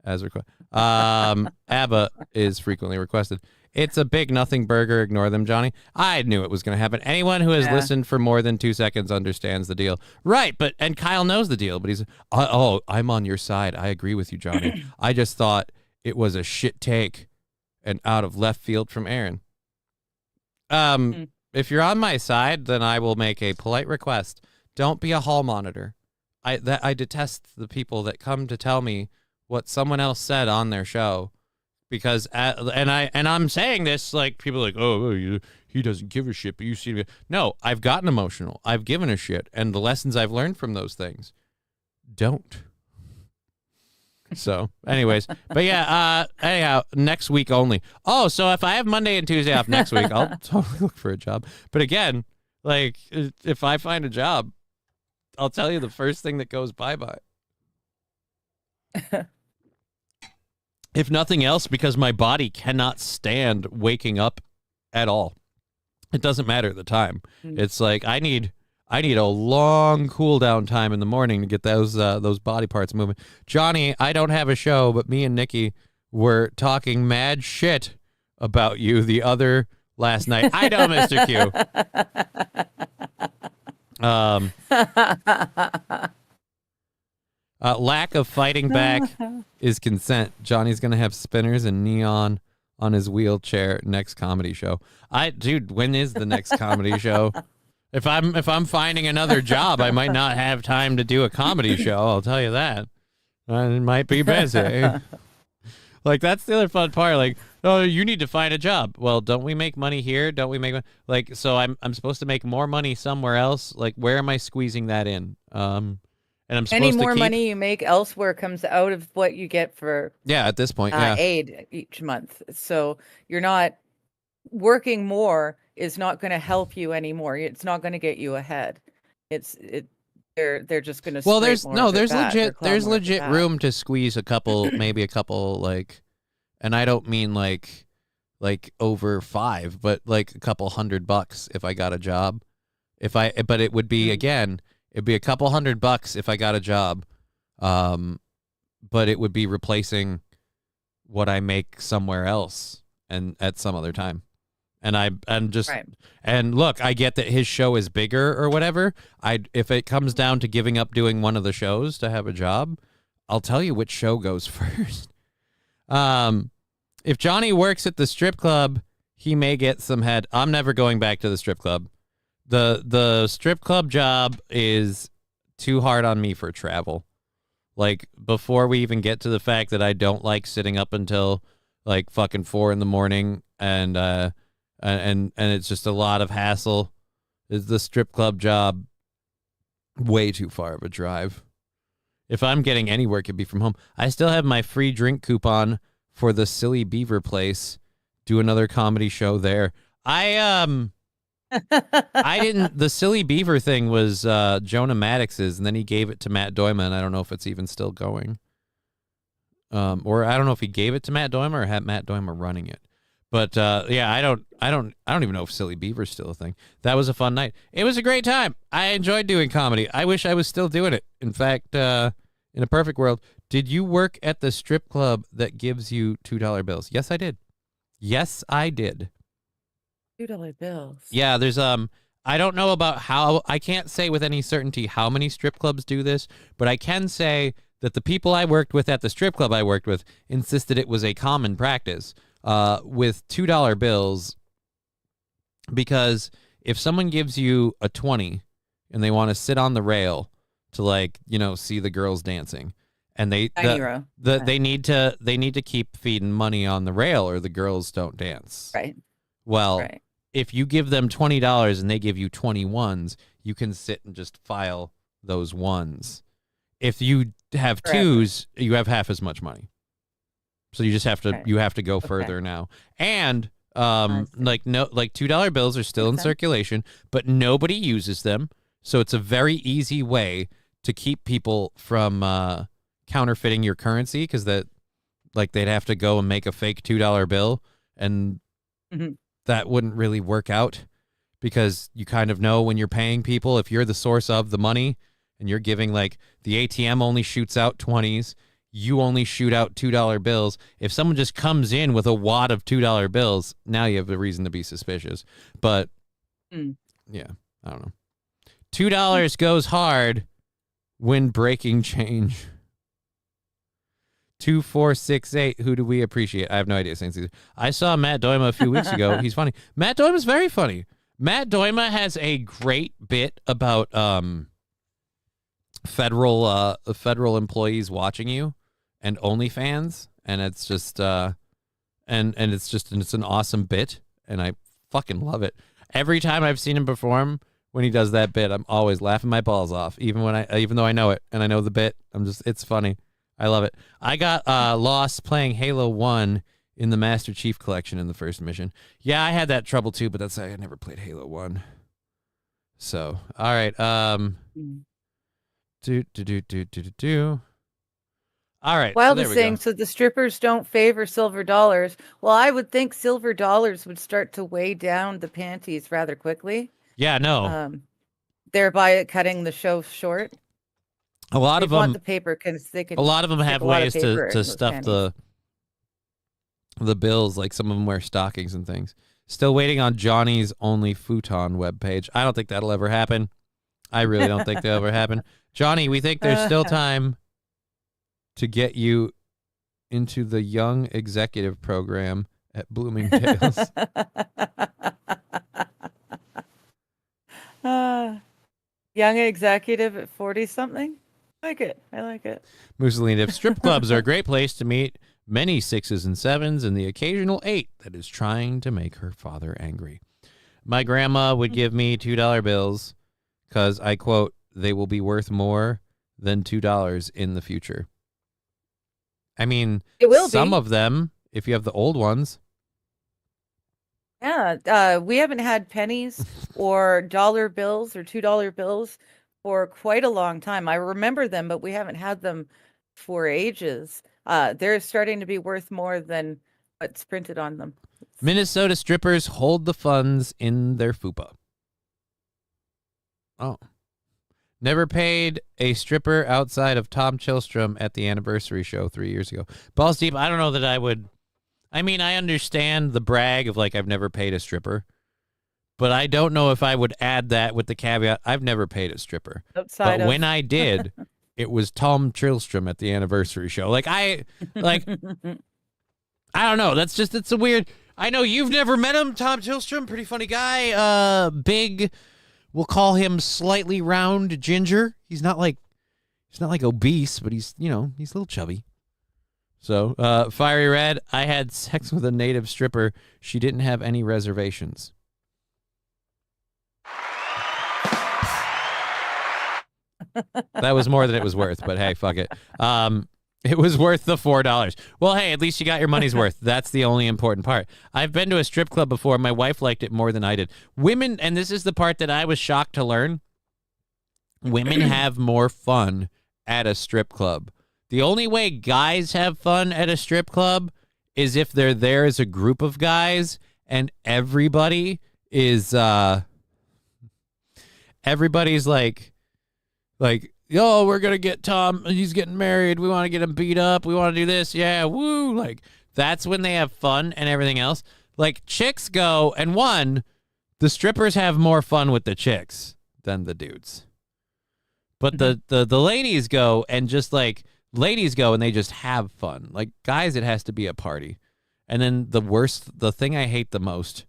as requested. ABBA is frequently requested. It's a big nothing burger. Ignore them, Johnny. I knew it was going to happen. Anyone who has listened for more than 2 seconds understands the deal. Right, and Kyle knows the deal, but he's, I'm on your side. I agree with you, Johnny. I just thought it was a shit take and out of left field from Aaron. If you're on my side, then I will make a polite request Don't be a hall monitor. I detest the people that come to tell me what someone else said on their show, because I'm saying this like people are like, oh, he doesn't give a shit, but you see me. No, I've gotten emotional. I've given a shit, and the lessons I've learned from those things. Don't. So, anyways, but yeah, anyhow, next week only. Oh, so if I have Monday and Tuesday off next week, I'll totally look for a job. But again, like if I find a job, I'll tell you the first thing that goes bye-bye. If nothing else, because my body cannot stand waking up at all. It doesn't matter the time. It's like I need a long cool down time in the morning to get those body parts moving. Johnny, I don't have a show, but me and Nikki were talking mad shit about you the other last night. I know, Mr. Q. Lack of fighting back is consent. Johnny's gonna have spinners and neon on his wheelchair next comedy show. Dude, when is the next comedy show? If I'm finding another job, I might not have time to do a comedy show. I'll tell you that. It might be busy. Like, that's the other fun part. Like, oh, you need to find a job. Well, don't we make money here? Don't we make money? Like, so I'm supposed to make more money somewhere else. Like, where am I squeezing that in? And I'm supposed any to more keep... money you make elsewhere comes out of what you get for at this point, aid each month. So you're not working more is not going to help you anymore. It's not going to get you ahead. They're just going to there's legit room to squeeze a couple, maybe a couple, like, and I don't mean like over 5, but like a couple $100 if I got a job. But it would be again, it'd be a couple $100 if I got a job, but it would be replacing what I make somewhere else and at some other time. And and look, I get that his show is bigger or whatever. If it comes down to giving up doing one of the shows to have a job, I'll tell you which show goes first. If Johnny works at the strip club, he may get some head. I'm never going back to the strip club. The strip club job is too hard on me for travel. Like, before we even get to the fact that I don't like sitting up until like fucking 4 a.m. and it's just a lot of hassle. Is the strip club job way too far of a drive? If I'm getting any work, it'd be from home. I still have my free drink coupon for the Silly Beaver place. Do another comedy show there. I didn't. The Silly Beaver thing was Jonah Maddox's, and then he gave it to Matt Doima, and I don't know if it's even still going. Or I don't know if he gave it to Matt Doima or had Matt Doima running it. But yeah, I don't even know if Silly Beaver's still a thing. That was a fun night. It was a great time. I enjoyed doing comedy. I wish I was still doing it. In fact, in a perfect world, did you work at the strip club that gives you $2 bills? Yes, I did. Yes, I did. $2 bills. Yeah, there's I don't know about how, I can't say with any certainty how many strip clubs do this, but I can say that the people I worked with at the strip club I worked with insisted it was a common practice. With $2 bills, because if someone gives you a 20 and they want to sit on the rail to, like, you know, see the girls dancing, and they need to keep feeding money on the rail or the girls don't dance. Right. Well, if you give them $20 and they give you 21s, you can sit and just file those ones. If you have twos, you have half as much money. So you just have to go further now. And like $2 bills are still in circulation, but nobody uses them. So it's a very easy way to keep people from counterfeiting your currency, because that, like, they'd have to go and make a fake $2 bill, and that wouldn't really work out, because you kind of know when you're paying people, if you're the source of the money and you're giving, like, the ATM only shoots out 20s, you only shoot out $2 bills. If someone just comes in with a wad of $2 bills, now you have a reason to be suspicious. But yeah, I don't know. $2 goes hard when breaking change. 2468. Who do we appreciate? I have no idea. I saw Matt Doima a few weeks ago. He's funny. Matt Doima's very funny. Matt Doima has a great bit about federal employees watching you and OnlyFans, and it's just and it's an awesome bit, and I fucking love it. Every time I've seen him perform, when he does that bit, I'm always laughing my balls off, even though I know it and I know the bit. It's funny. I love it. I got lost playing Halo 1 in the Master Chief Collection in the first mission. Yeah, I had that trouble too, but I never played Halo 1. So, all right. All right. Wild is saying, so the strippers don't favor silver dollars. Well, I would think silver dollars would start to weigh down the panties rather quickly. Yeah, no. Thereby cutting the show short. A lot of them want the paper because they can. A lot of them have ways to stuff panties. the bills. Like some of them wear stockings and things. Still waiting on Johnny's Only Futon webpage. I don't think that'll ever happen. I really don't think that'll ever happen. Johnny, we think there's still time to get you into the Young Executive Program at Bloomingdale's. Young Executive at 40-something? I like it. Mussolini, if strip clubs are a great place to meet many 6s and 7s and the occasional 8 that is trying to make her father angry. My grandma would give me $2 bills because, I quote, they will be worth more than $2 in the future. I mean, it will some of them, if you have the old ones. Yeah, we haven't had pennies or dollar bills or $2 bills for quite a long time. I remember them, but we haven't had them for ages. They're starting to be worth more than what's printed on them. Minnesota strippers hold the funds in their fupa. Oh. Never paid a stripper outside of Tom Chilstrom at the anniversary show 3 years ago. Balls deep, I don't know that I would. I mean, I understand the brag of, like, I've never paid a stripper. But I don't know if I would add that with the caveat, I've never paid a stripper. When I did, it was Tom Chilstrom at the anniversary show. I don't know. It's a weird. I know you've never met him, Tom Chilstrom, pretty funny guy. Big, we'll call him slightly round ginger. He's not like obese, but he's a little chubby. So, Fiery Red, I had sex with a native stripper. She didn't have any reservations. That was more than it was worth, but hey, fuck it. It was worth the $4. Well, hey, at least you got your money's worth. That's the only important part. I've been to a strip club before. My wife liked it more than I did. Women, and this is the part that I was shocked to learn, women have more fun at a strip club. The only way guys have fun at a strip club is if they're there as a group of guys and everybody is everybody's like, yo, we're going to get Tom. He's getting married. We want to get him beat up. We want to do this. Yeah, woo. Like, that's when they have fun and everything else. Like, chicks go, and the strippers have more fun with the chicks than the dudes. But the ladies go and just, like, ladies go and they just have fun. Like, guys, it has to be a party. And then the thing I hate the most,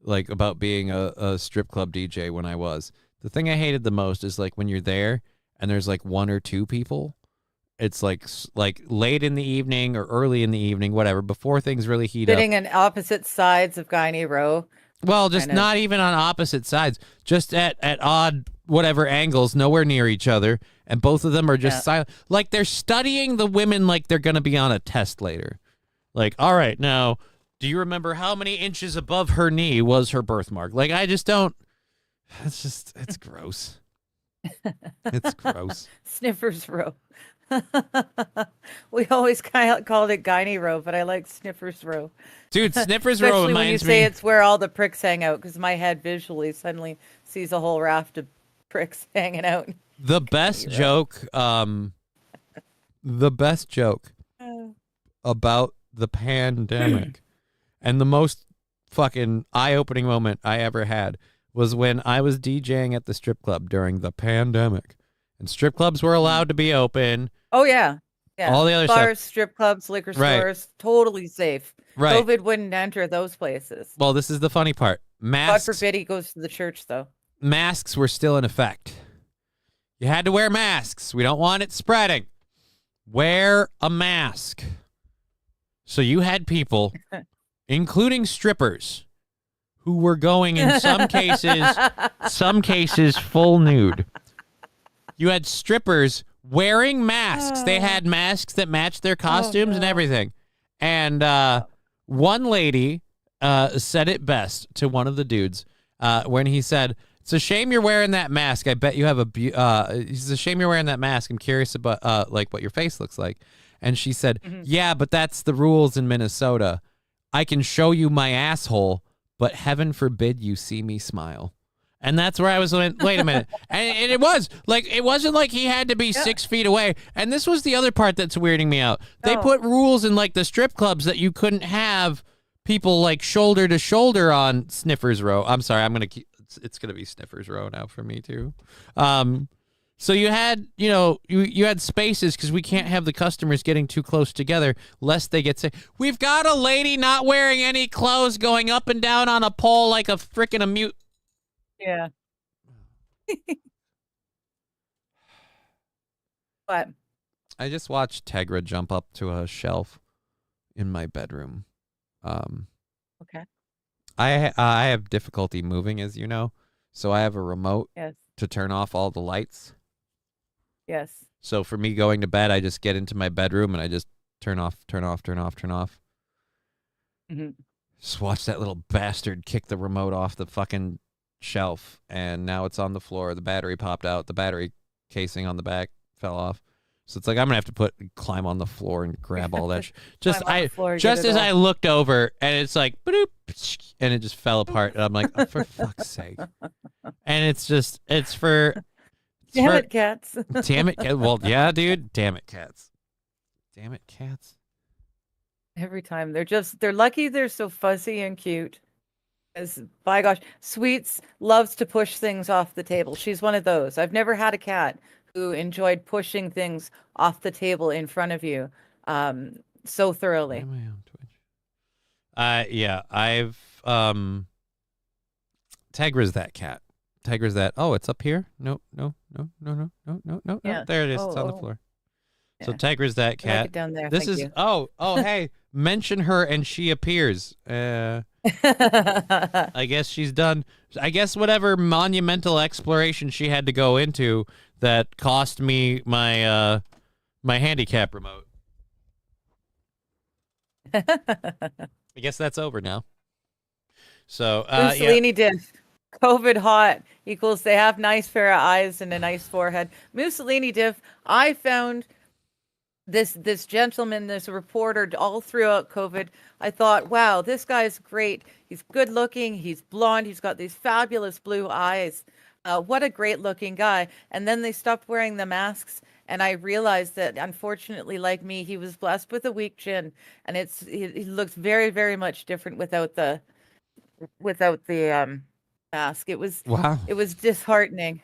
like, about being a strip club DJ when I was, the thing I hated the most is, like, when you're there and there's, like, 1 or 2 people, it's, like late in the evening or early in the evening, whatever, before things really heat up. Sitting on opposite sides of Guiney Row. Well, just not even on opposite sides, just at odd, whatever angles, nowhere near each other, and both of them are just silent. Like, they're studying the women like they're going to be on a test later. Like, all right, now, do you remember how many inches above her knee was her birthmark? Like, I just don't. It's gross. It's gross. Sniffers Row. We always kind of called it Guiney Row, but I like Sniffers Row. Dude, Sniffers Row reminds me. Especially when you say it's where all the pricks hang out, because my head visually suddenly sees a whole raft of pricks hanging out. The best joke, about the pandemic and the most fucking eye-opening moment I ever had was when I was DJing at the strip club during the pandemic, and strip clubs were allowed to be open. Oh yeah. All the other bars, stuff. strip clubs, liquor stores, totally safe. Right. COVID wouldn't enter those places. Well, this is the funny part. Masks. God forbid he goes to the church, though. Masks were still in effect. You had to wear masks. We don't want it spreading. Wear a mask. So you had people, including strippers, who were going in some cases full nude. You had strippers wearing masks. They had masks that matched their costumes and everything. And one lady said it best to one of the dudes when he said, "It's a shame you're wearing that mask. I bet you have it's a shame you're wearing that mask. I'm curious about like what your face looks like." And she said, "Yeah, but that's the rules in Minnesota. I can show you my asshole, but heaven forbid you see me smile." And that's where I was like, wait a minute. And it was like, it wasn't like he had to be 6 feet away. And this was the other part that's weirding me out. They put rules in like the strip clubs that you couldn't have people like shoulder to shoulder on Sniffers Row. I'm sorry. It's going to be Sniffers Row now for me too. So you had, you had spaces because we can't have the customers getting too close together lest they get sick. We've got a lady not wearing any clothes going up and down on a pole like a freaking mute. Yeah. What? I just watched Tegra jump up to a shelf in my bedroom. Okay. I have difficulty moving, as you know, so I have a remote to turn off all the lights. Yes. So for me going to bed, I just get into my bedroom and I just turn off. Mm-hmm. Just watch that little bastard kick the remote off the fucking shelf, and now it's on the floor. The battery popped out. The battery casing on the back fell off. So it's like I'm gonna have to climb on the floor and grab all that. I looked over, and it's like, boop, and it just fell apart. And I'm like, oh, for fuck's sake! And it's for. Damn it, cats. Damn it. Well, yeah, dude. Damn it, cats. Damn it, cats. Every time they're lucky they're so fuzzy and cute. As by gosh, Sweets loves to push things off the table. She's one of those. I've never had a cat who enjoyed pushing things off the table in front of you so thoroughly. Why am I on Twitch? Yeah, I've Tegra's that cat. Tegra's that. Oh, it's up here? No. Yeah. There it is. It's on the floor. Yeah. So Tegra's that cat. Like it down there. This Thank is you. Hey, mention her and she appears. I guess she's done. I guess whatever monumental exploration she had to go into that cost me my my handicap remote. I guess that's over now. So Mussolini diff. COVID hot equals they have nice pair of eyes and a nice forehead. Mussolini diff. I found this gentleman, this reporter, all throughout COVID. I thought, wow, this guy's great. He's good looking. He's blonde. He's got these fabulous blue eyes. What a great looking guy. And then they stopped wearing the masks. And I realized that, unfortunately, like me, he was blessed with a weak chin. And he looks very, very much different without the mask. It was disheartening.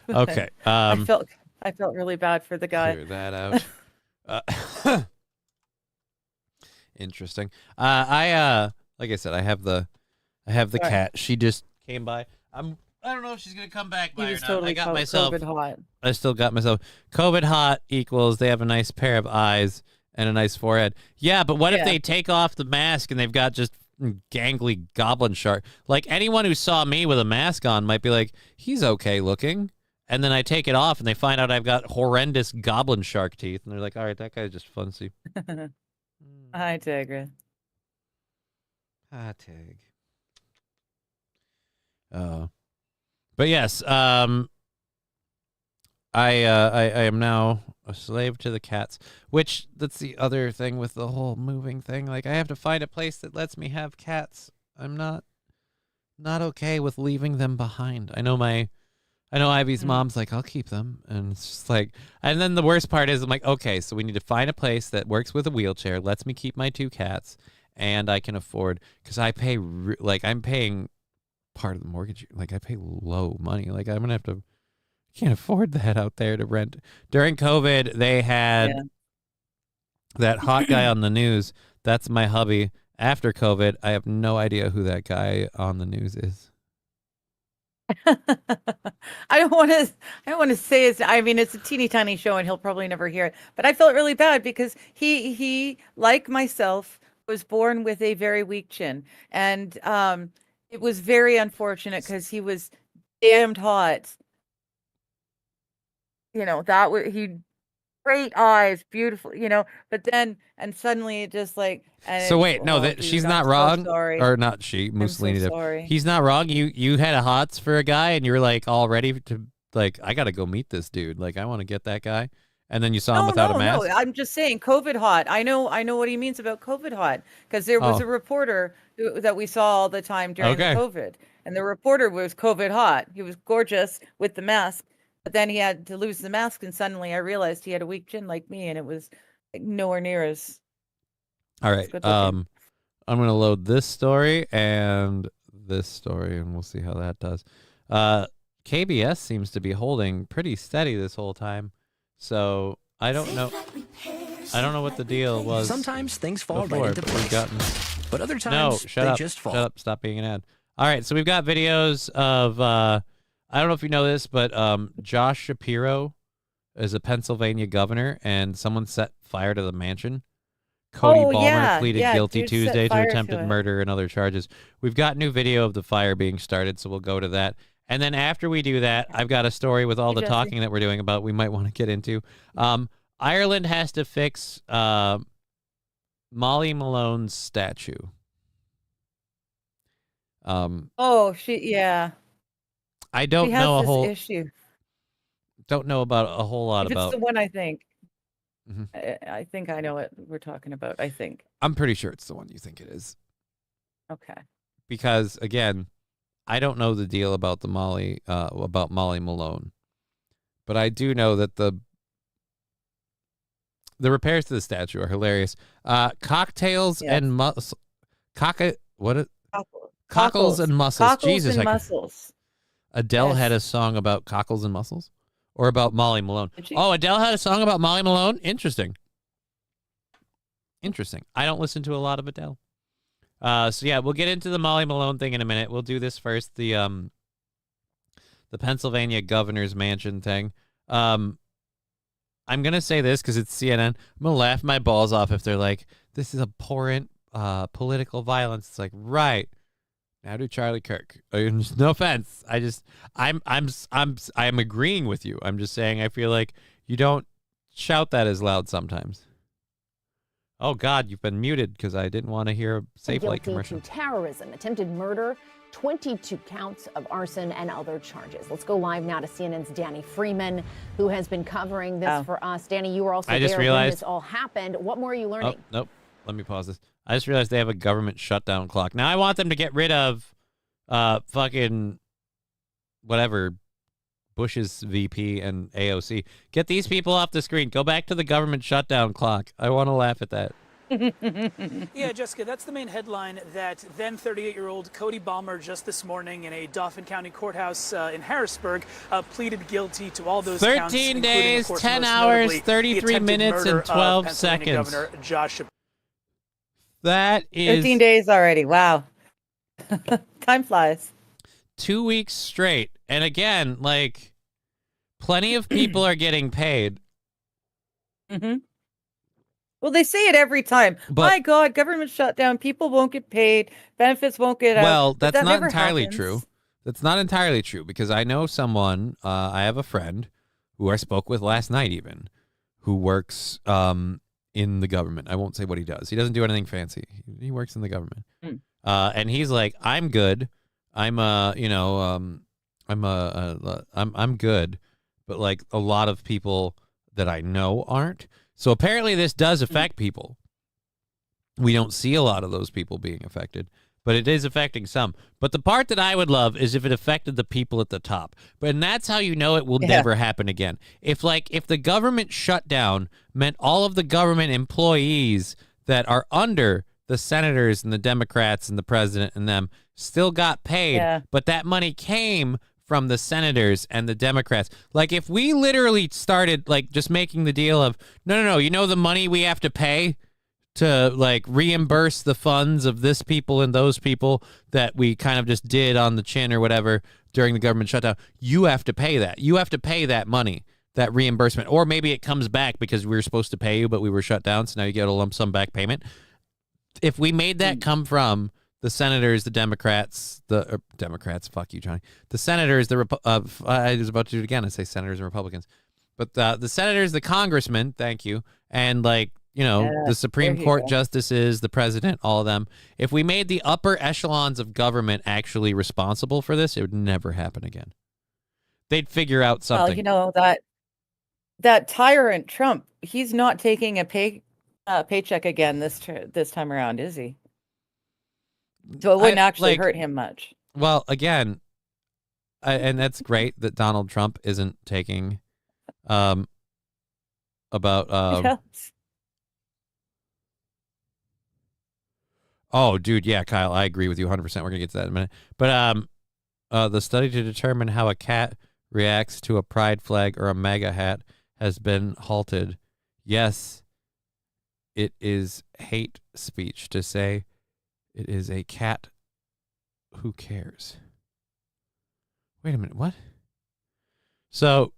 Okay. I felt really bad for the guy. Clear that out. Interesting. Like I said, I have the cat. She just came by. I don't know if she's gonna come back by or not. Totally COVID hot. I still got myself. COVID hot equals they have a nice pair of eyes and a nice forehead. Yeah, but what if they take off the mask and they've got just gangly goblin shark? Like anyone who saw me with a mask on might be like, he's okay looking. And then I take it off and they find out I've got horrendous goblin shark teeth. And they're like, all right, that guy's just funcy. Hi, Tegra. Hi, Tig. But yes, I am now a slave to the cats, which that's the other thing with the whole moving thing. Like I have to find a place that lets me have cats. I'm not okay with leaving them behind. I know Ivy's mom's like, I'll keep them. And it's just like, and then the worst part is I'm like, okay, so we need to find a place that works with a wheelchair, lets me keep my 2 cats, and I can afford, because I pay, I'm paying part of the mortgage. Like I pay low money. Like I'm going to can't afford that out there to rent. During COVID, they had that hot guy on the news. That's my hubby. After COVID, I have no idea who that guy on the news is. I don't want to. I don't want to say it's. I mean, it's a teeny tiny show, and he'll probably never hear it. But I felt really bad because he like myself was born with a very weak chin, and it was very unfortunate because he was damned hot. You know, that was he great eyes, beautiful, you know, but then and suddenly it just like so wait, no, that dude, she's I'm not so wrong, sorry. or not she, Mussolini. I'm so sorry. He's not wrong. You had a hots for a guy, and you were like all ready to like, I gotta go meet this dude. Like, I want to get that guy, and then you saw him without a mask. No, I'm just saying COVID hot. I know what he means about COVID hot because there was a reporter that we saw all the time during COVID, and the reporter was COVID hot. He was gorgeous with the mask. But then he had to lose the mask, and suddenly I realized he had a weak chin like me, and it was like nowhere near as. All right. I'm gonna load this story and this story, and we'll see how that does. KBS seems to be holding pretty steady this whole time, so I don't know. I don't know what the deal was. Sometimes things fall right into place, but other times just fall. Shut up! Stop being an ad. All right, so we've got videos of. I don't know if you know this, but Josh Shapiro is a Pennsylvania governor, and someone set fire to the mansion. Cody Balmer pleaded guilty Tuesday to attempted murder and other charges. We've got new video of the fire being started, so we'll go to that. And then after we do that, I've got a story with all the talking that we're doing about we might want to get into. Ireland has to fix Molly Malone's statue. I don't know a whole issue. Don't know about a whole lot about. It's the one I think. Mm-hmm. I think I know what we're talking about. I think. I'm pretty sure it's the one you think it is. Okay. Because again, I don't know the deal about the Molly Malone, but I do know that the repairs to the statue are hilarious. Cocktails and cockles and mussels. Cockles Jesus, and mussels. Adele had a song about cockles and mussels, or about Molly Malone. Oh, Adele had a song about Molly Malone. Interesting. I don't listen to a lot of Adele. So yeah, we'll get into the Molly Malone thing in a minute. We'll do this first. The Pennsylvania governor's mansion thing. I'm gonna say this because it's CNN. I'm gonna laugh my balls off if they're like, "This is abhorrent political violence." It's like, right. How do Charlie Kirk? No offense. I'm agreeing with you. I'm just saying I feel like you don't shout that as loud sometimes. Oh God, you've been muted because I didn't want to hear a Safe Light commercial. To terrorism, attempted murder, 22 counts of arson and other charges. Let's go live now to CNN's Danny Freeman, who has been covering this for us. Danny, you were also there when this all happened. What more are you learning? Oh, nope. Let me pause this. I just realized they have a government shutdown clock. Now I want them to get rid of fucking whatever, Bush's VP and AOC. Get these people off the screen. Go back to the government shutdown clock. I want to laugh at that. Yeah, Jessica, that's the main headline that then 38-year-old Cody Balmer just this morning in a Dauphin County courthouse in Harrisburg pleaded guilty to all those 13 counts. 13 days, 10 hours, 33 minutes, and 12 seconds. Governor Josh. That is 13 days already. Wow. Time flies. 2 weeks straight. And again, like, plenty of people are getting paid. Mm-hmm. Well, they say it every time. But, my God, government shutdown. People won't get paid. Benefits won't get out. Well, that's not entirely true. That's not entirely true because I know someone, I have a friend who I spoke with last night even, who works in the government. I won't say what he does. He doesn't do anything fancy. He works in the government. And he's like, I'm good. I'm good. But like a lot of people that I know aren't. So apparently this does affect people. We don't see a lot of those people being affected, but it is affecting some. But the part that I would love is if it affected the people at the top. And that's how you know it will never happen again. If the government shutdown meant all of the government employees that are under the senators and the Democrats and the president and them still got paid, but that money came from the senators and the Democrats. Like, if we literally started, like, just making the deal of, no, you know the money we have to pay to, like, reimburse the funds of this people and those people that we kind of just did on the chin or whatever during the government shutdown, you have to pay that. You have to pay that money, that reimbursement. Or maybe it comes back because we were supposed to pay you, but we were shut down, so now you get a lump sum back payment. If we made that come from the senators, the Democrats, Democrats, fuck you, Johnny. The senators, I was about to do it again. I say senators and Republicans. But the senators, the congressmen, thank you, and the Supreme Court justices, the president, all of them. If we made the upper echelons of government actually responsible for this, it would never happen again. They'd figure out something. Well, that tyrant Trump, he's not taking a paycheck again this time around, is he? So it wouldn't actually hurt him much. Well, again, and that's great that Donald Trump isn't taking about Oh, dude, yeah, Kyle, I agree with you 100%. We're going to get to that in a minute. But the study to determine how a cat reacts to a pride flag or a MAGA hat has been halted. Yes, it is hate speech to say it is a cat. Who cares? Wait a minute, what? So,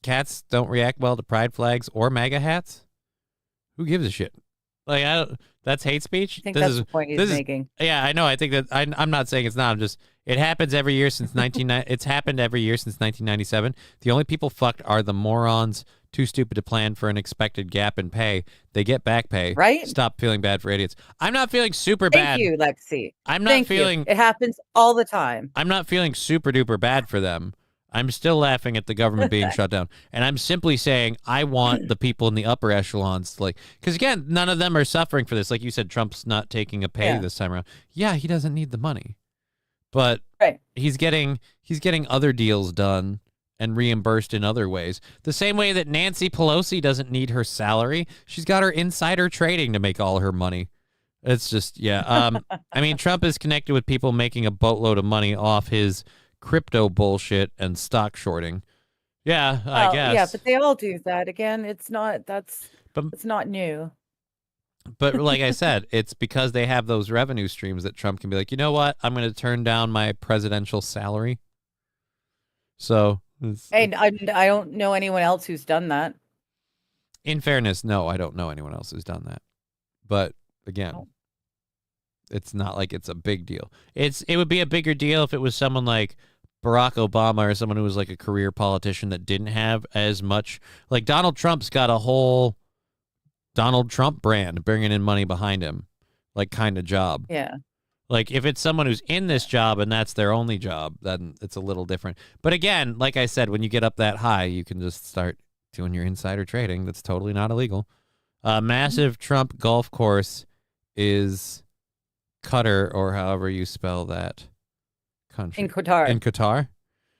cats don't react well to pride flags or MAGA hats? Who gives a shit? That's hate speech. I think that's the point he's making. Yeah, I know. I think that I'm not saying it's not. I'm just. It happens every year since It's happened every year since 1997. The only people fucked are the morons too stupid to plan for an expected gap in pay. They get back pay. Right. Stop feeling bad for idiots. I'm not feeling super bad. Thank you, Lexi. I'm not feeling. It happens all the time. I'm not feeling super duper bad for them. I'm still laughing at the government being shut down. And I'm simply saying I want the people in the upper echelons because again, none of them are suffering for this. Like you said, Trump's not taking a pay this time around. Yeah, he doesn't need the money. But he's getting other deals done and reimbursed in other ways. The same way that Nancy Pelosi doesn't need her salary. She's got her insider trading to make all her money. It's just, I mean, Trump is connected with people making a boatload of money off his crypto bullshit and stock shorting. Yeah, I guess. Yeah, but they all do that. Again, it's not new. But like I said, it's because they have those revenue streams that Trump can be like, you know what? I'm going to turn down my presidential salary. So, I don't know anyone else who's done that. In fairness, no, I don't know anyone else who's done that. But again, it's not like it's a big deal. It would be a bigger deal if it was someone like Barack Obama or someone who was like a career politician that didn't have as much. Like Donald Trump's got a whole Donald Trump brand bringing in money behind him, like kind of job. Yeah. Like if it's someone who's in this job and that's their only job, then it's a little different. But again, like I said, when you get up that high, you can just start doing your insider trading. That's totally not illegal. Massive Trump golf course is Qatar, or however you spell that country. In Qatar. In Qatar?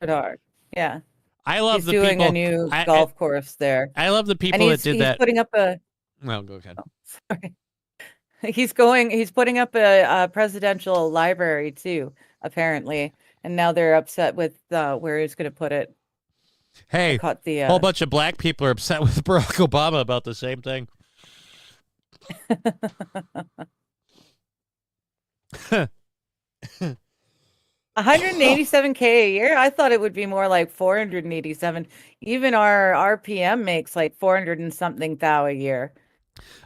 Qatar, yeah. I love he's the doing people. A new golf course there. I love the people that did that. He's putting up a... Well, go ahead. Oh, sorry. He's putting up a presidential library too, apparently. And now they're upset with where he's going to put it. Hey, a whole bunch of black people are upset with Barack Obama about the same thing. 187K a year. I thought it would be more like 487. Even our PM makes like 400 and something thou a year.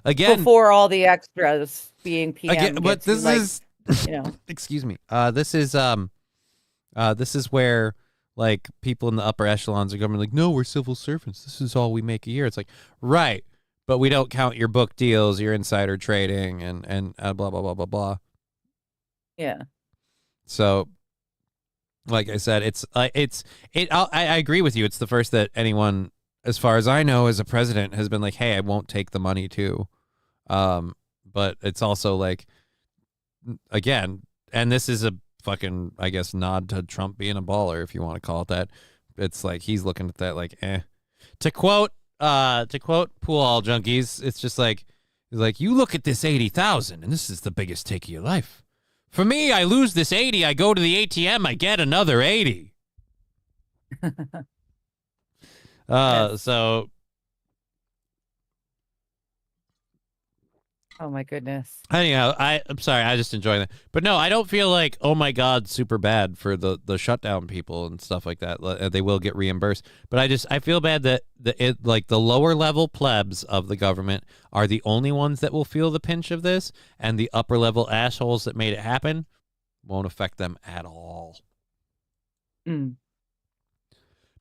Again, before all the extras being PM. Again, but this is, you know, excuse me. This is where like people in the upper echelons of government like, no, we're civil servants. This is all we make a year. It's like, right, but we don't count your book deals, your insider trading, and blah blah blah blah blah. Yeah. So, like I said, I agree with you. It's the first that anyone, as far as I know, as a president, has been like, hey, I won't take the money too. But it's also like, again, and this is a fucking, I guess, nod to Trump being a baller, if you want to call it that. It's like he's looking at that like, eh. To quote Pool All Junkies, it's just like, he's like, you look at this 80,000, and this is the biggest take of your life. For me, I lose this 80, I go to the ATM, I get another 80. So Oh my goodness. Anyhow, I'm sorry, I just enjoy that. But no, I don't feel like, oh my God, super bad for the shutdown people and stuff like that. They will get reimbursed. But I feel bad that the lower level plebs of the government are the only ones that will feel the pinch of this, and the upper level assholes that made it happen won't affect them at all. Mm.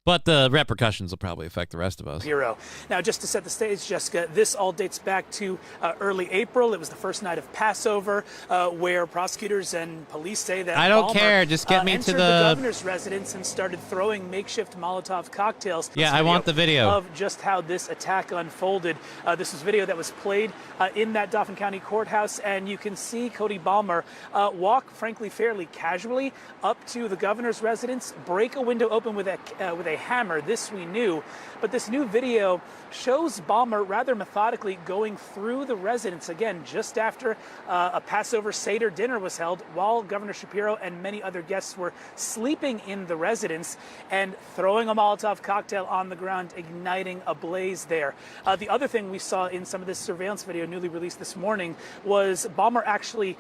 But the repercussions will probably affect the rest of us. Bureau. Now, just to set the stage, Jessica, this all dates back to early April. It was the first night of Passover, where prosecutors and police say that I don't Balmer, care. Just get me to the governor's residence and started throwing makeshift Molotov cocktails. Yeah, I want the video of just how this attack unfolded. This was video that was played in that Dauphin County courthouse, and you can see Cody Balmer walk, frankly, fairly casually up to the governor's residence, break a window open with a hammer. This we knew, but this new video shows Balmer rather methodically going through the residence again just after a Passover Seder dinner was held, while Governor Shapiro and many other guests were sleeping in the residence, and throwing a Molotov cocktail on the ground, igniting a blaze there. The other thing we saw in some of this surveillance video newly released this morning was Balmer actually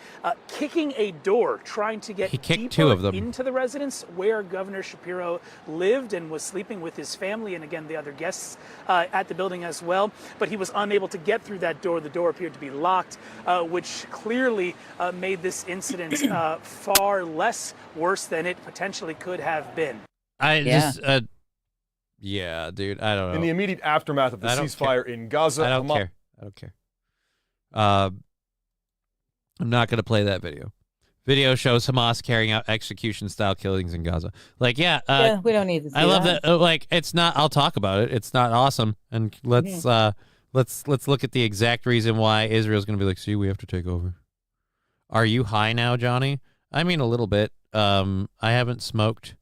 kicking a door, trying to get deeper into the residence where Governor Shapiro lived and was sleeping with his family, and again the other guests at the building as well. But he was unable to get through that door. The door appeared to be locked, which clearly made this incident far less worse than it potentially could have been. Yeah, dude, I don't know. In the immediate aftermath of the ceasefire in Gaza, I don't care. I'm not going to play that video. Video shows Hamas carrying out execution-style killings in Gaza. Like, yeah, we don't need to see I love that. Like, it's not. I'll talk about it. It's not awesome. And let's look at the exact reason why Israel's going to be like, see, we have to take over. Are you high now, Johnny? I mean, a little bit. I haven't smoked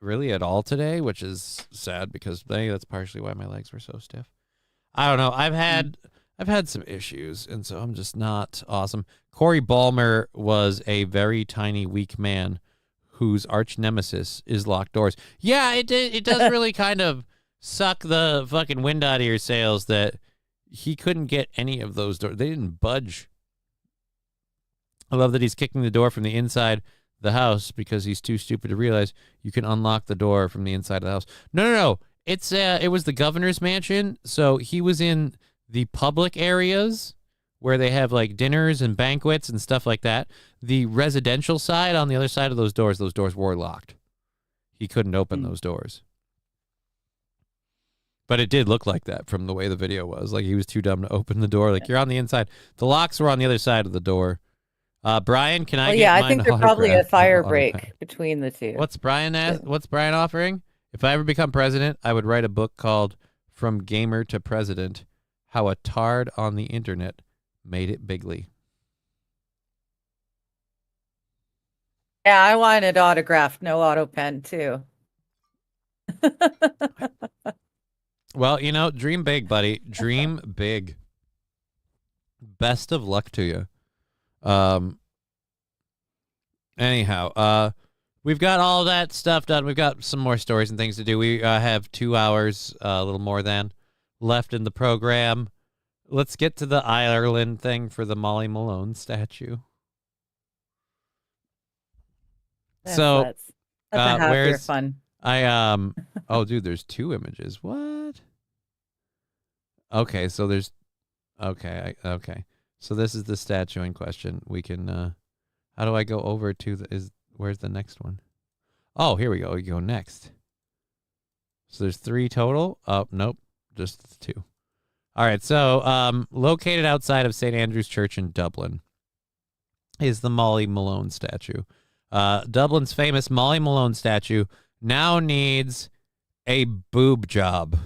really at all today, which is sad because that's partially why my legs were so stiff. I don't know. I've had some issues, and so I'm just not awesome. Corey Balmer was a very tiny, weak man whose arch nemesis is locked doors. Yeah, it does really kind of suck the fucking wind out of your sails that he couldn't get any of those doors. They didn't budge. I love that he's kicking the door from the inside the house because he's too stupid to realize you can unlock the door from the inside of the house. No. It was the governor's mansion, so he was in the public areas where they have like dinners and banquets and stuff like that. The residential side, on the other side of those doors were locked. He couldn't open those doors. But it did look like that from the way the video was. Like he was too dumb to open the door. Like you're on the inside. The locks were on the other side of the door. Brian, can I get mine I think there's probably a fire break between the two. What's Brian offering? If I ever become president, I would write a book called From Gamer to President: How a Tard on the Internet Made It Bigly. Yeah, I want it autographed, no auto pen too. Well, dream big, buddy. Dream big. Best of luck to you. Anyhow, we've got all that stuff done. We've got some more stories and things to do. We have 2 hours, a little more than, left in the program. Let's get to the Ireland thing for the Molly Malone statue. That's a happier fun. Oh, dude, there's 2 images. What? Okay, so there's. Okay. So this is the statue in question. We can. How do I go over to where's the next one? Oh, here we go. We go next. So there's 3 total. Oh, nope, just 2. All right. So, located outside of St. Andrew's Church in Dublin is the Molly Malone statue. Dublin's famous Molly Malone statue now needs a boob job.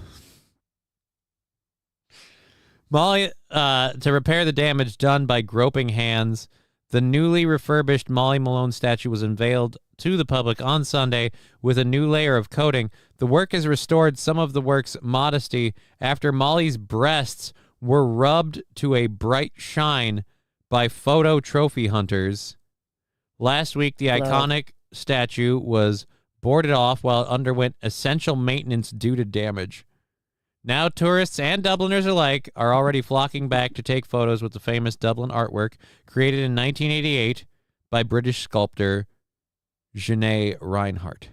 Molly, to repair the damage done by groping hands, the newly refurbished Molly Malone statue was unveiled to the public on Sunday with a new layer of coating. The work has restored some of the work's modesty after Molly's breasts were rubbed to a bright shine by photo trophy hunters. Last week, the iconic statue was boarded off while it underwent essential maintenance due to damage. Now tourists and Dubliners alike are already flocking back to take photos with the famous Dublin artwork created in 1988 by British sculptor Johnny Reinhardt.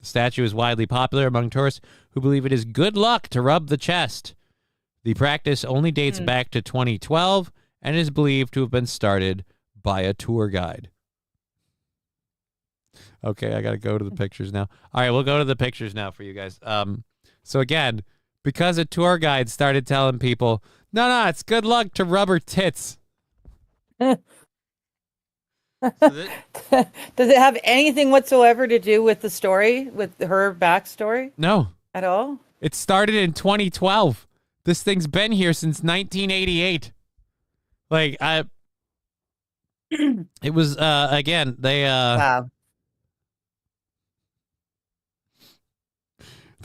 The statue is widely popular among tourists who believe it is good luck to rub the chest. The practice only dates back to 2012 and is believed to have been started by a tour guide. Okay, I got to go to the pictures now. All right, we'll go to the pictures now for you guys. So again, because a tour guide started telling people, no, it's good luck to rub her tits. Does it have anything whatsoever to do with the story, with her backstory? No. At all? It started in 2012. This thing's been here since 1988. Like, it was, again, they, wow.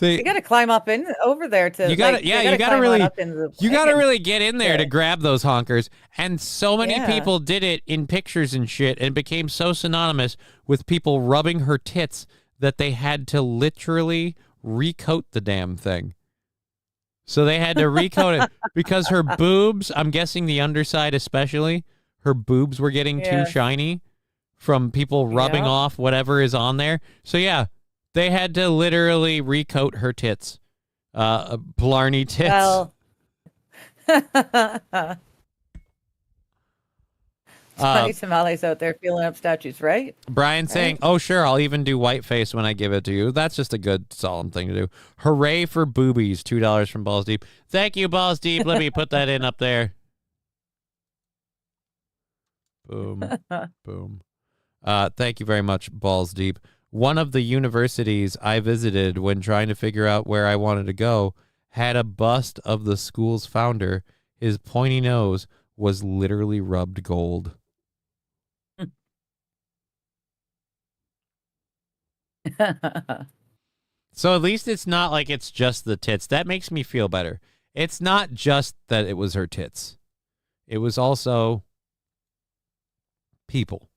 You got to climb up over there to. You got to, you got to really get in there to grab those honkers. And so many people did it in pictures and shit, and became so synonymous with people rubbing her tits that they had to literally recoat the damn thing. So they had to recoat it because her boobs, I'm guessing the underside especially, her boobs were getting too shiny from people rubbing off whatever is on there. So yeah. They had to literally recoat her tits. Blarney tits. Well. Johnny Tamales out there feeling up statues, right? Brian saying, oh, sure, I'll even do whiteface when I give it to you. That's just a good, solemn thing to do. Hooray for boobies. $2 from Balls Deep. Thank you, Balls Deep. Let me put that in up there. Boom. Boom. Thank you very much, Balls Deep. One of the universities I visited when trying to figure out where I wanted to go had a bust of the school's founder. His pointy nose was literally rubbed gold. So at least it's not like it's just the tits. That makes me feel better. It's not just that it was her tits. It was also people.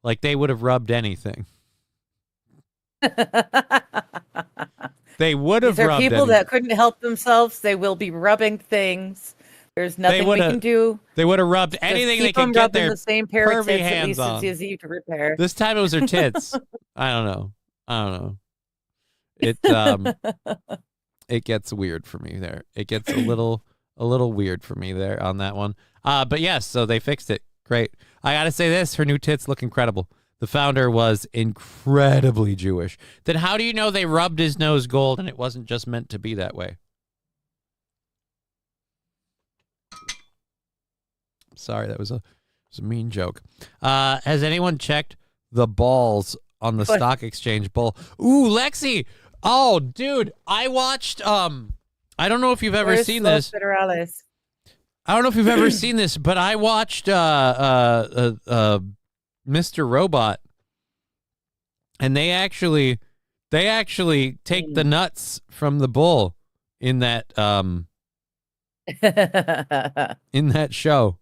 Like they would have rubbed anything. They would have rubbed people anything. That couldn't help themselves. They will be rubbing things. There's nothing we can do. They would have rubbed anything they could get their the same pair of tits, hands at least on. It's easy to repair. This time it was her tits. I don't know. It it gets weird for me there. It gets a little weird for me there on that one. But yes, so they fixed it. Great. I gotta say this: her new tits look incredible. The founder was incredibly Jewish. Then how do you know they rubbed his nose gold and it wasn't just meant to be that way? Sorry, that was a mean joke. Has anyone checked the balls on the stock exchange bull? Ooh, Lexi. Oh, dude, I watched I don't know if you've ever seen this. Federales? I don't know if you've ever seen this, but I watched Mr. Robot, and they actually take the nuts from the bull in that in that show.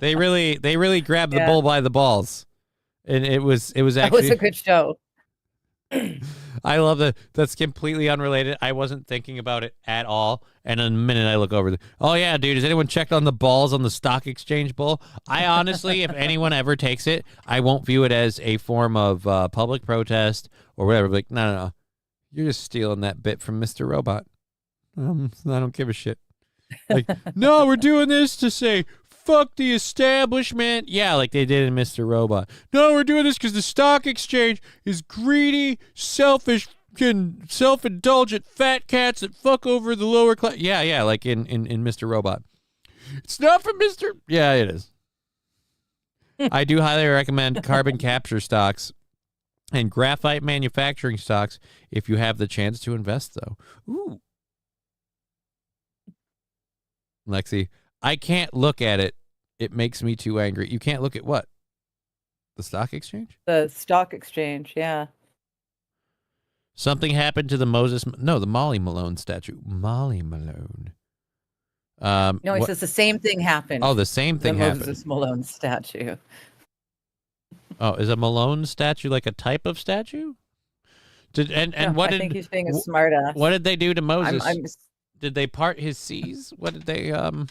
They really grabbed the bull by the balls, and it was actually that was a good show. I love that. That's completely unrelated. I wasn't thinking about it at all. And in a minute, I look over. Oh, yeah, dude. Has anyone checked on the balls on the stock exchange bull? I honestly, if anyone ever takes it, I won't view it as a form of public protest or whatever. Like, no. You're just stealing that bit from Mr. Robot. I don't give a shit. Like, no, we're doing this to say, fuck the establishment. Yeah, like they did in Mr. Robot. No, we're doing this because the stock exchange is greedy, selfish, self-indulgent fat cats that fuck over the lower class. Yeah, like in Mr. Robot. It's not for Mr. Yeah, it is. I do highly recommend carbon capture stocks and graphite manufacturing stocks if you have the chance to invest, though. Ooh. Lexi, I can't look at it. It makes me too angry. You can't look at what? The stock exchange? The stock exchange, yeah. Something happened to the Molly Malone statue. Molly Malone. No, he says the same thing happened. Oh, the same thing happened. Moses Malone statue. Oh, is a Malone statue like a type of statue? What I think he's being a smartass. What did they do to Moses? Did they part his seas? What did they All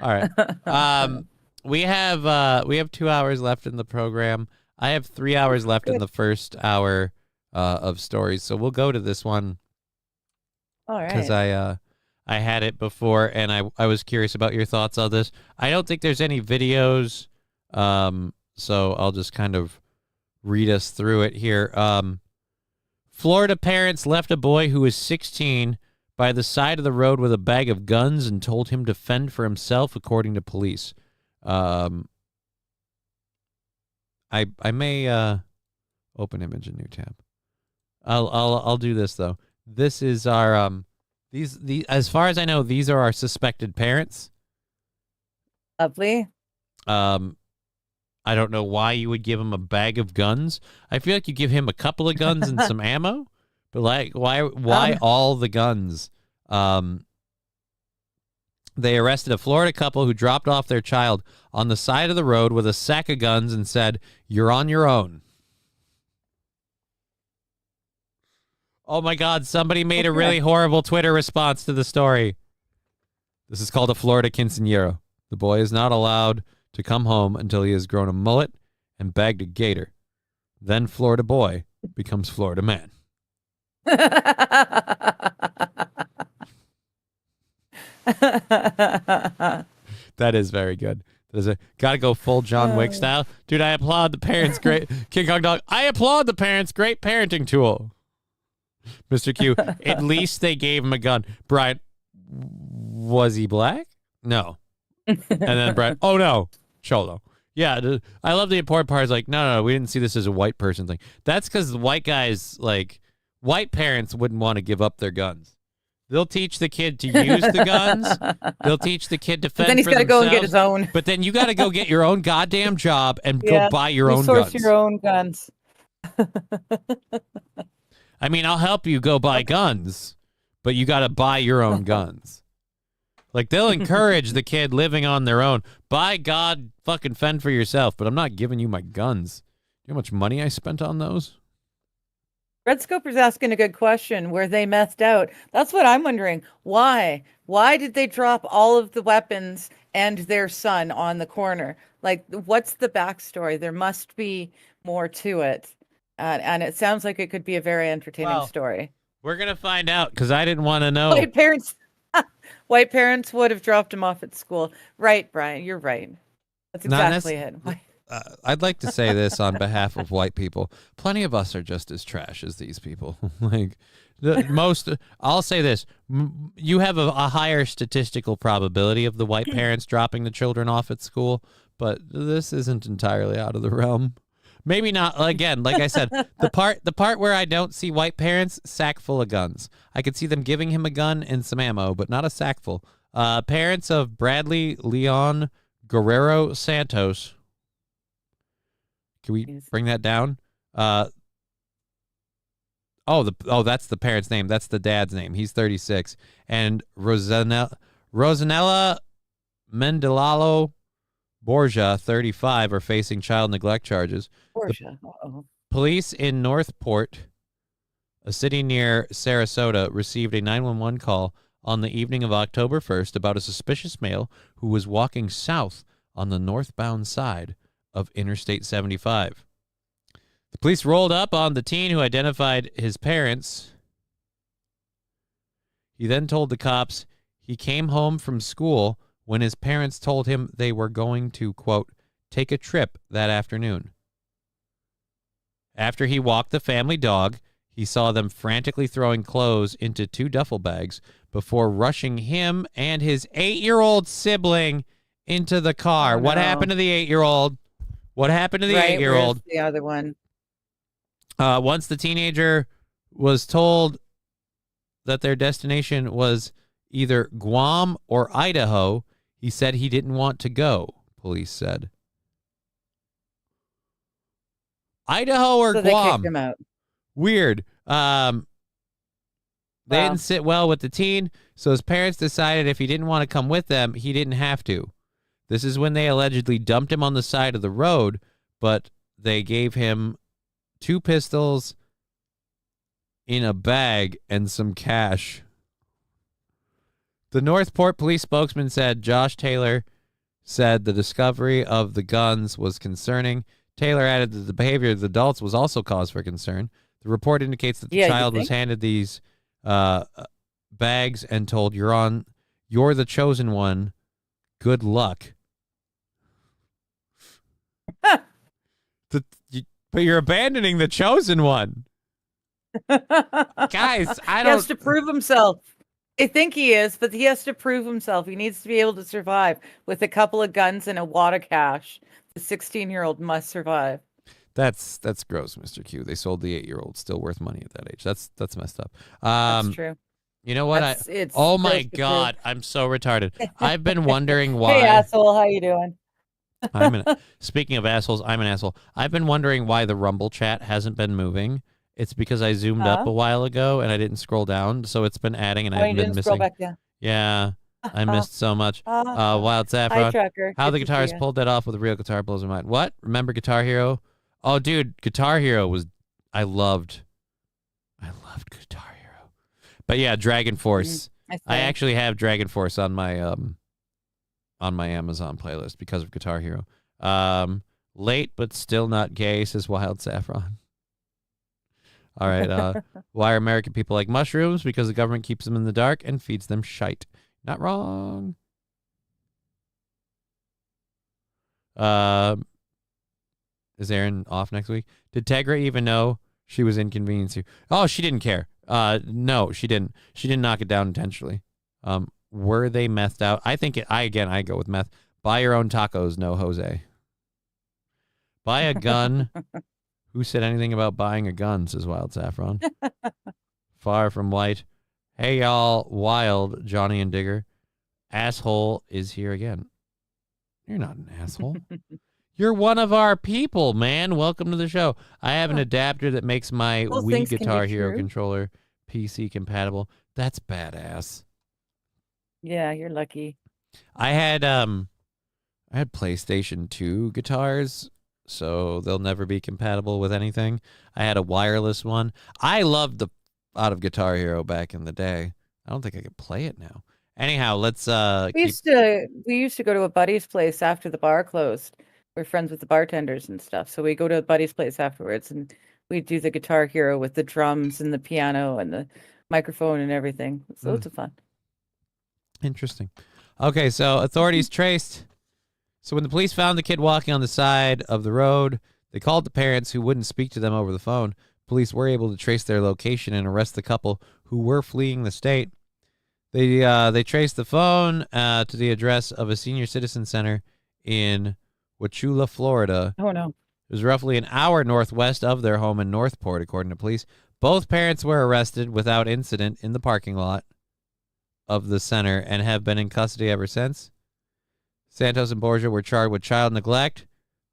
right. We have 2 hours left in the program. I have 3 hours left in the first hour of stories, so we'll go to this one. All right. Because I had it before, and I was curious about your thoughts on this. I don't think there's any videos, so I'll just kind of read us through it here. Florida parents left a boy who was 16 by the side of the road with a bag of guns and told him to fend for himself, according to police. I may open image in new tab. I'll do this though. This is our these as far as I know, these are our suspected parents. Lovely. I don't know why you would give him a bag of guns. I feel like you give him a couple of guns and some ammo, but like why all the guns? They arrested a Florida couple who dropped off their child on the side of the road with a sack of guns and said, "You're on your own." Oh my God, somebody made a really horrible Twitter response to the story. This is called a Florida quinceañero. The boy is not allowed to come home until he has grown a mullet and bagged a gator. Then Florida boy becomes Florida man. That is very good. Gotta go full John Wick style. Dude, I applaud the parents' great King Kong dog. I applaud the parents' great parenting tool. Mr. Q, at least they gave him a gun. Brian, was he black? No. And then Brian, oh no, Cholo. Yeah, I love the important part is like, no, we didn't see this as a white person thing. That's because the white guys, like, white parents wouldn't want to give up their guns. They'll teach the kid to use the guns. They'll teach the kid to fend for themselves. Then he's got to go and get his own. But then you got to go get your own goddamn job and go buy your own guns. Source your own guns. I mean, I'll help you go buy guns, but you got to buy your own guns. Like, they'll encourage the kid living on their own. By God, fucking fend for yourself, but I'm not giving you my guns. You know how much money I spent on those? Red Scoper's asking a good question. Were they messed out? That's what I'm wondering. Why? Why did they drop all of the weapons and their son on the corner? Like, what's the backstory? There must be more to it. And it sounds like it could be a very entertaining story. We're going to find out because I didn't want to know. White parents would have dropped him off at school. Right, Brian. You're right. That's exactly it. I'd like to say this on behalf of white people. Plenty of us are just as trash as these people. Like, I'll say this. You have a higher statistical probability of the white parents dropping the children off at school, but this isn't entirely out of the realm. Maybe not. Again, like I said, the part where I don't see white parents, sack full of guns. I could see them giving him a gun and some ammo, but not a sack full. Parents of Bradley Leon Guerrero Santos. Can we bring that down? That's the parent's name. That's the dad's name. He's 36. And Rosanella Mendelalo Borgia, 35, are facing child neglect charges. Borgia. Police in Northport, a city near Sarasota, received a 911 call on the evening of October 1st about a suspicious male who was walking south on the northbound side of Interstate 75. The police rolled up on the teen who identified his parents. He then told the cops he came home from school when his parents told him they were going to, quote, take a trip that afternoon. After he walked the family dog, he saw them frantically throwing clothes into 2 duffel bags before rushing him and his 8-year-old sibling into the car. Oh, no. What happened to the 8-year-old? What happened to the 8-year-old? The other one. Once the teenager was told that their destination was either Guam or Idaho, he said he didn't want to go, police said. Idaho or so Guam? They kicked him out. Weird. They didn't sit well with the teen, so his parents decided if he didn't want to come with them, he didn't have to. This is when they allegedly dumped him on the side of the road, but they gave him 2 pistols in a bag and some cash. The Northport police spokesman said Josh Taylor said the discovery of the guns was concerning. Taylor added that the behavior of the adults was also cause for concern. The report indicates that the child was handed these bags and told, you're the chosen one. Good luck. But you're abandoning the chosen one. Guys, I don't... He has to prove himself. I think he is, but he has to prove himself. He needs to be able to survive with a couple of guns and a wad of cash. The 16-year-old must survive. That's gross, Mr. Q. They sold the 8-year-old, still worth money at that age. That's messed up. That's true. You know what? Oh my God, I'm so retarded. I've been wondering why. Hey, asshole, how you doing? Speaking of assholes, I'm an asshole. I've been wondering why the Rumble chat hasn't been moving. It's because I zoomed up a while ago and I didn't scroll down, so it's been adding and I've been missing. Scroll back down. Yeah, I missed so much. Wild Saffron. How the guitarist pulled that off with a real guitar blows my mind. What? Remember Guitar Hero? Oh, dude, Guitar Hero was... I loved Guitar Hero. But yeah, Dragon Force. I actually have Dragon Force on my Amazon playlist because of Guitar Hero. Late but still not gay, says Wild Saffron. All right. Why are American people like mushrooms? Because the government keeps them in the dark and feeds them shite. Not wrong. Is Aaron off next week? Did Tegra even know she was inconvenienced you? Oh, she didn't care. No, she didn't. She didn't knock it down intentionally. Were they methed out? I think I go with meth. Buy your own tacos, no Jose. Buy a gun. Who said anything about buying a gun, says Wild Saffron. Far from white. Hey, y'all. Wild, Johnny and Digger. Asshole is here again. You're not an asshole. You're one of our people, man. Welcome to the show. I have an adapter that makes my Wii Guitar Hero controller PC compatible. That's badass. Yeah, you're lucky. I had PlayStation 2 guitars, so they'll never be compatible with anything. I had a wireless one. I loved the out of Guitar Hero back in the day. I don't think I could play it now. Anyhow, let's we used to go to a buddy's place after the bar closed. We're friends with the bartenders and stuff, so we go to a buddy's place afterwards and we do the Guitar Hero with the drums and the piano and the microphone and everything. It's loads of fun. Interesting. Okay, so authorities traced. So when the police found the kid walking on the side of the road, they called the parents who wouldn't speak to them over the phone. Police were able to trace their location and arrest the couple who were fleeing the state. They traced the phone to the address of a senior citizen center in Wauchula, Florida. Oh, no. It was roughly an hour northwest of their home in Northport, according to police. Both parents were arrested without incident in the parking lot of the center and have been in custody ever since. Santos and Borgia were charged with child neglect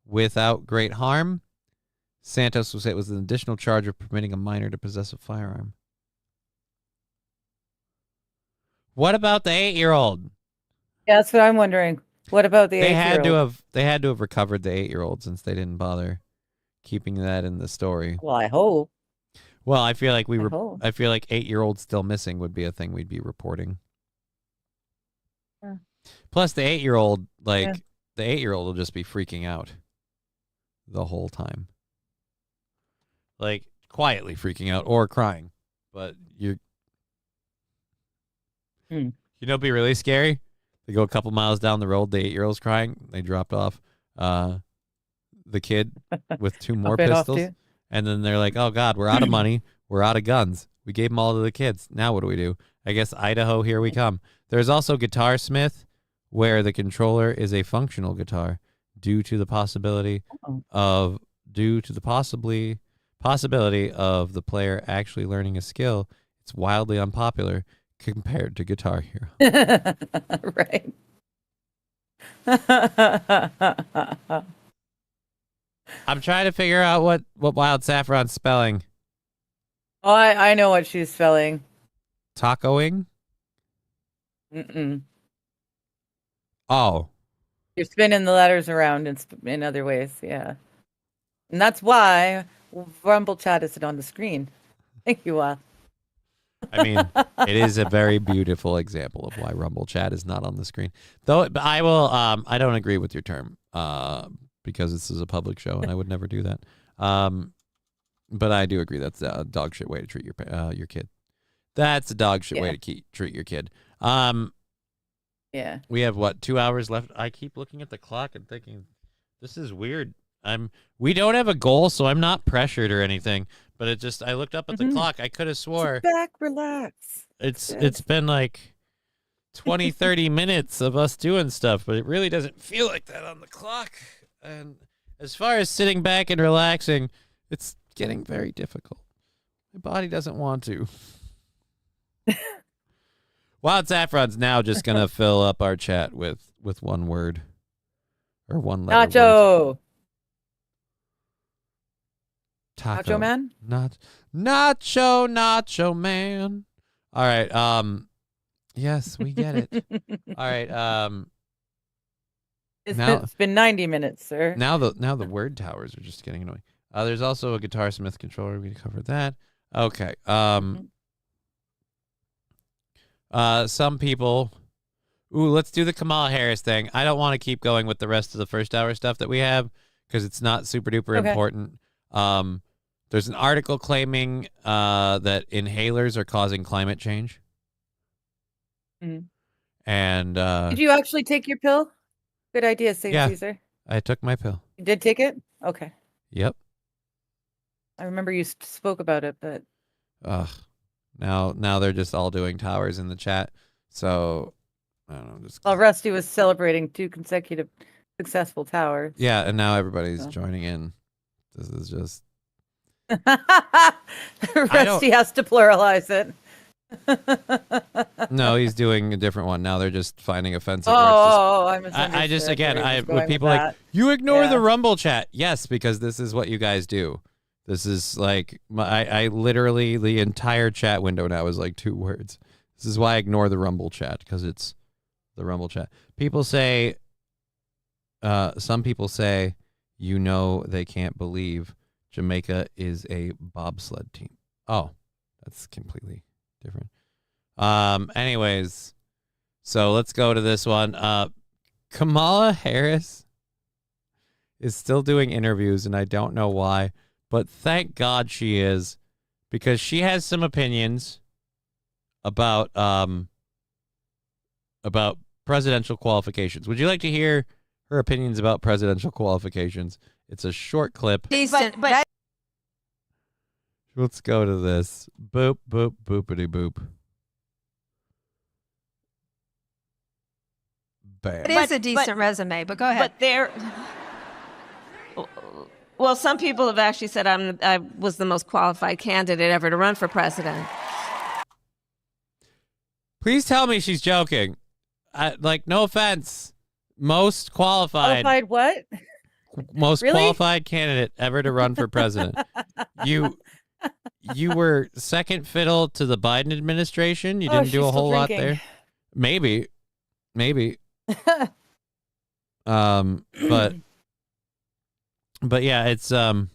without great harm. Santos was hit with an additional charge of permitting a minor to possess a firearm. What about the 8-year-old? Yeah, that's what I'm wondering. What about the 8-year-old? They had to have recovered the 8-year-old since they didn't bother keeping that in the story. Well, I hope. Well, I feel like I feel like 8-year-old still missing would be a thing we'd be reporting. Yeah. Plus, the 8-year-old, the 8-year-old will just be freaking out the whole time, like quietly freaking out or crying. But you know, it'd be really scary. They go a couple miles down the road. The 8-year-old's crying. They dropped off the kid with 2 more pistols. And then they're like, oh, God, we're out of money. We're out of guns. We gave them all to the kids. Now what do? I guess Idaho, here we come. There's also Guitarsmith, where the controller is a functional guitar due to the possibility of the player actually learning a skill. It's wildly unpopular compared to Guitar Hero. Right. I'm trying to figure out what Wild Saffron's spelling. Oh, I know what she's spelling. Tacoing? Mm-mm. Oh. You're spinning the letters around in other ways, yeah. And that's why Rumble chat isn't on the screen. Thank you, I mean, it is a very beautiful example of why Rumble chat is not on the screen. Though I will, I don't agree with your term, because this is a public show and I would never do that. But I do agree that's a dog shit way to treat your kid. That's a dog shit way to treat your kid. Yeah. We have what, 2 hours left? I keep looking at the clock and thinking, this is weird. We don't have a goal, so I'm not pressured or anything. But it just, I looked up at the clock. I could have swore. Sit back, relax. It's been like 20, 30 minutes of us doing stuff, but it really doesn't feel like that on the clock. And as far as sitting back and relaxing, it's getting very difficult. My body doesn't want to. Wild Saffron's now just going to fill up our chat with one word or one letter. Nacho. Words. Taco. Nacho Man? Nacho Man. All right. Yes, we get it. All right. It's been 90 minutes, sir. Now the word towers are just getting annoying. There's also a Guitar Smith controller. We covered that. Okay. Some people. Ooh, let's do the Kamala Harris thing. I don't want to keep going with the rest of the first hour stuff that we have because it's not super duper important. There's an article claiming that inhalers are causing climate change. Mm. And did you actually take your pill? Good idea, St. Caesar. I took my pill. You did take it? Okay. Yep. I remember you spoke about it, but now they're just all doing towers in the chat. So I don't know. Well, Rusty was celebrating 2 consecutive successful towers. Yeah, and now everybody's joining in. This is just Rusty has to pluralize it. No, he's doing a different one. Now they're just finding offensive. I just with people like, you ignore the Rumble chat. Yes, because this is what you guys do. This is like, I literally, the entire chat window now is like 2 words. This is why I ignore the Rumble chat, because it's the Rumble chat. People say, some people say, they can't believe Jamaica is a bobsled team. Oh, that's completely different. Anyways, so let's go to this one. Kamala Harris is still doing interviews, and I don't know why, but thank God she is, because she has some opinions about presidential qualifications. Would you like to hear her opinions about presidential qualifications? It's a short clip. But Let's go to this. Boop, boop, boopity boop. Bam. it is a decent resume, but go ahead. Well, some people have actually said I was the most qualified candidate ever to run for president. Please tell me she's joking. No offense. Most qualified. Qualified what? Most Really? qualified candidate ever to run for president. You were second fiddle to the Biden administration. You didn't do a whole lot there. Maybe. But yeah, it's some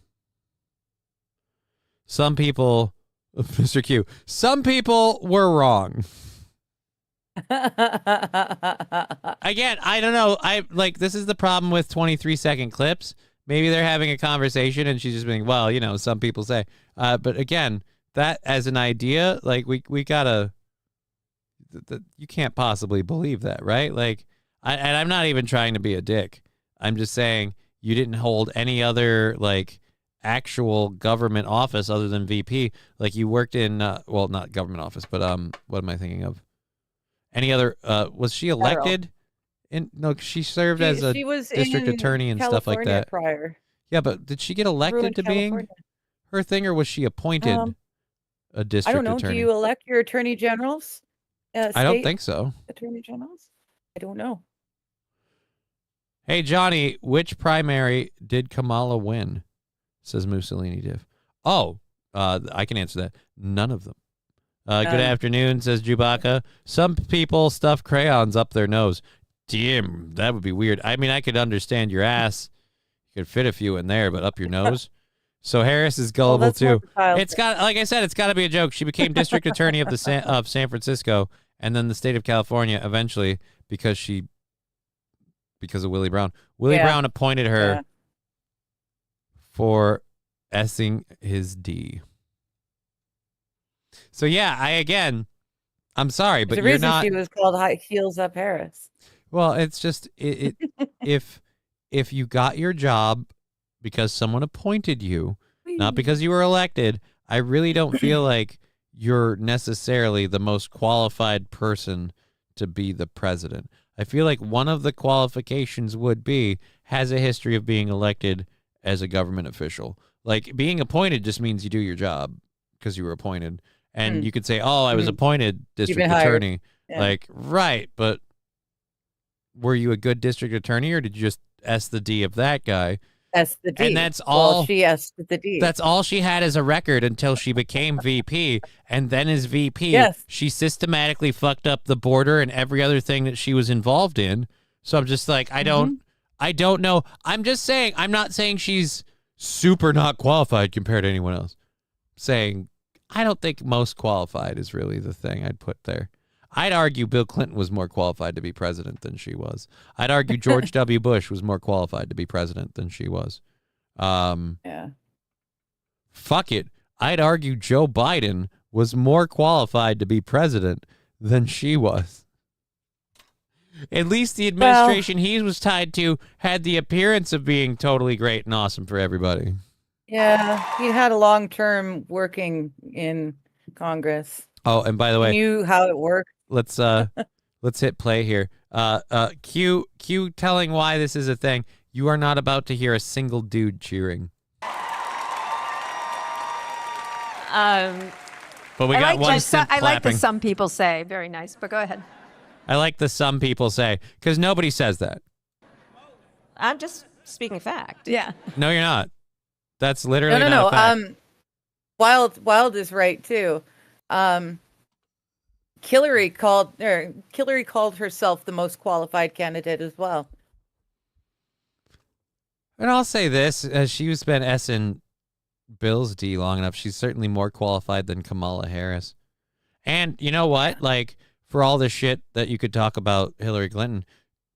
people, Mr. Q, some people were wrong. Again, I don't know. This is the problem with 23-second clips. Maybe they're having a conversation and she's just being, well, some people say. But again, that as an idea, we gotta, you can't possibly believe that, right? And I'm not even trying to be a dick. I'm just saying you didn't hold any other actual government office other than VP. You worked in, not government office, but what am I thinking of? Any other? Was she elected? No, she served as a district attorney and stuff like that. Prior. Yeah, but did she get elected to being her thing, or was she appointed a district attorney? I don't know. Do you elect your attorney generals? I don't think so. Attorney generals? I don't know. Hey, Johnny, which primary did Kamala win? Says Mussolini Div. Oh, I can answer that. None of them. Good afternoon, says Chewbacca. Some people stuff crayons up their nose. Damn, that would be weird. I mean, I could understand your ass. You could fit a few in there, but up your nose? So Harris is gullible too. It's got, like I said, it's got to be a joke. She became district attorney of San Francisco, and then the state of California eventually because of Willie Brown. Willie Brown appointed her for essing his D. So I'm sorry, but you're not. The reason she was called High Heels Up Harris. Well, it's just if you got your job because someone appointed you, not because you were elected, I really don't feel like you're necessarily the most qualified person to be the president. I feel like one of the qualifications would be has a history of being elected as a government official. Like being appointed just means you do your job because you were appointed. And you could say, oh, I was appointed district attorney. Yeah. Like, right, but were you a good district attorney or did you just S the D of that guy? S the D. And that's all. Well, she S the D. That's all she had as a record until she became VP. And then as VP, she systematically fucked up the border and every other thing that she was involved in. So I'm just like, I don't know. I'm just saying, I'm not saying she's super not qualified compared to anyone else. I'm saying I don't think most qualified is really the thing I'd put there. I'd argue Bill Clinton was more qualified to be president than she was. I'd argue George W. Bush was more qualified to be president than she was. Fuck it. I'd argue Joe Biden was more qualified to be president than she was. At least the administration he was tied to had the appearance of being totally great and awesome for everybody. Yeah, he had a long term working in Congress. Oh, and by the way, he knew how it worked. Let's hit play here. Q telling why this is a thing. You are not about to hear a single dude cheering. But we got one simp I like the clapping. some people say. Very nice, but go ahead. I like the some people say because nobody says that. I'm just speaking fact. Yeah. No, you're not. That's literally not no. a fact. Wild is right too. Hillary called herself the most qualified candidate as well. And I'll say this, as she's been S-ing Bill's D long enough, she's certainly more qualified than Kamala Harris. And you know what? Like, for all the shit that you could talk about Hillary Clinton,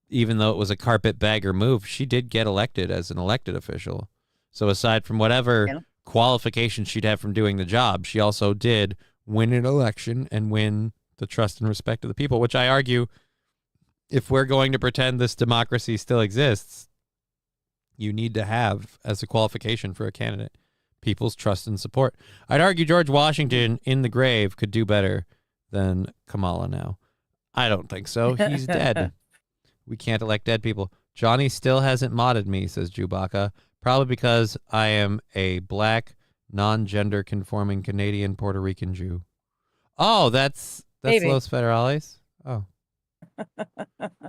even though it was a carpetbagger move, she did get elected as an elected official. So aside from whatever qualifications she'd have from doing the job, she also did win an election and win the trust and respect of the people, which I argue, if we're going to pretend this democracy still exists, you need to have as a qualification for a candidate people's trust and support. I'd argue George Washington in the grave could do better than Kamala now. I don't think so. He's dead. We can't elect dead people. Johnny still hasn't modded me, says Chewbacca. Probably because I am a black, non-gender conforming Canadian Puerto Rican Jew. Oh, that's Los Federales? Oh.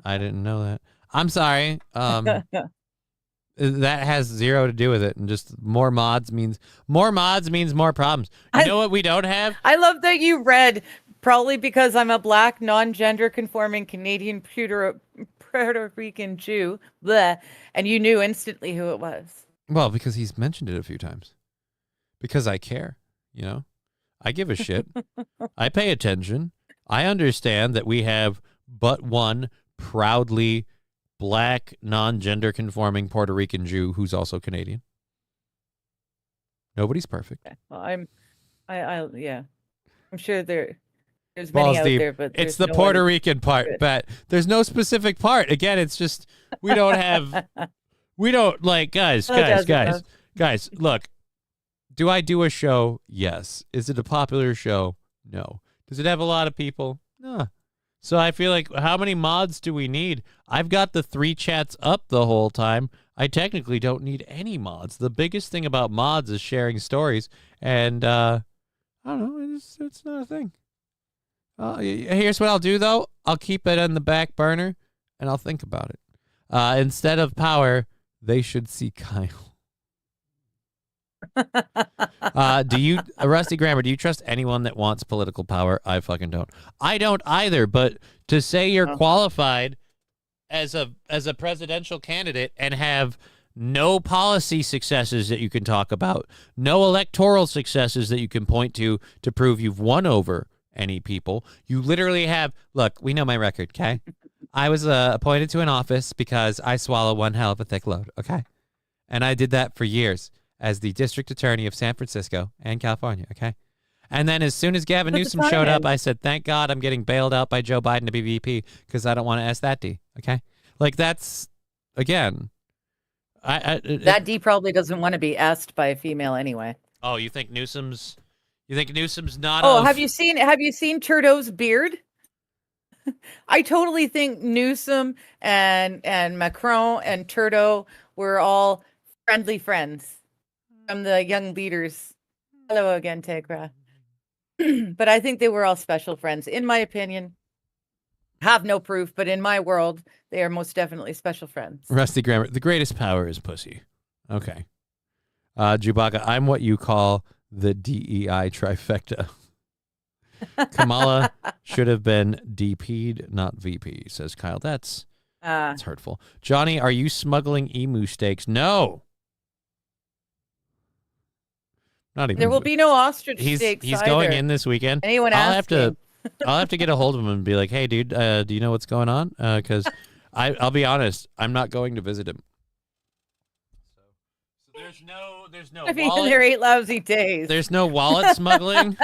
I didn't know that. I'm sorry. That has zero to do with it, and just more mods means more problems. You know what we don't have? I love that you read, probably because I'm a black, non-gender conforming Canadian Puerto Rican Jew, bleh, and you knew instantly who it was. Well, because he's mentioned it a few times. Because I care, you know? I give a shit. I pay attention. I understand that we have but one proudly black, non-gender conforming Puerto Rican Jew who's also Canadian. Nobody's perfect. Okay. Well, I'm sure there's Balls many out deep. there, but it's the Puerto Rican part, but there's no specific part. Again, it's just we don't have. We don't like guys. Look, do I do a show? Yes. Is it a popular show? No. Does it have a lot of people? No. So I feel like, how many mods do we need? I've got the 3 chats up the whole time. I technically don't need any mods. The biggest thing about mods is sharing stories, and I don't know. It's not a thing. Here's what I'll do though. I'll keep it on the back burner, and I'll think about it. Instead of power, they should see Kyle. Do you, Rusty Grammar, do you trust anyone that wants political power? I fucking don't. I don't either, but to say you're qualified as a presidential candidate and have no policy successes that you can talk about, no electoral successes that you can point to prove you've won over any people. You literally have, look, we know my record, okay? I was appointed to an office because I swallow one hell of a thick load, okay? And I did that for years as the district attorney of San Francisco and California, okay? And then as soon as Gavin Newsom showed up, I said, thank God I'm getting bailed out by Joe Biden to be VP because I don't want to ask that D, okay? Like, that's, again... that D probably doesn't want to be asked by a female anyway. Oh, you think Newsom's not... Oh, have you seen Trudeau's beard? I totally think Newsom and Macron and Trudeau were all friendly friends from the young leaders. Hello again, Tegra. But I think they were all special friends, in my opinion. Have no proof, but in my world, they are most definitely special friends. Rusty Grammar. The greatest power is pussy. Okay. Chewbacca, I'm what you call the DEI trifecta. Kamala should have been DP'd, not VP, says Kyle. That's hurtful. Johnny, are you smuggling emu steaks? No. Not even. There will be no ostrich steaks. He's going in this weekend. Anyone asking? I'll have to get a hold of him and be like, hey, dude, do you know what's going on? Because I'll be honest, I'm not going to visit him. So there's no. I mean, there 8 lousy days. There's no wallet smuggling.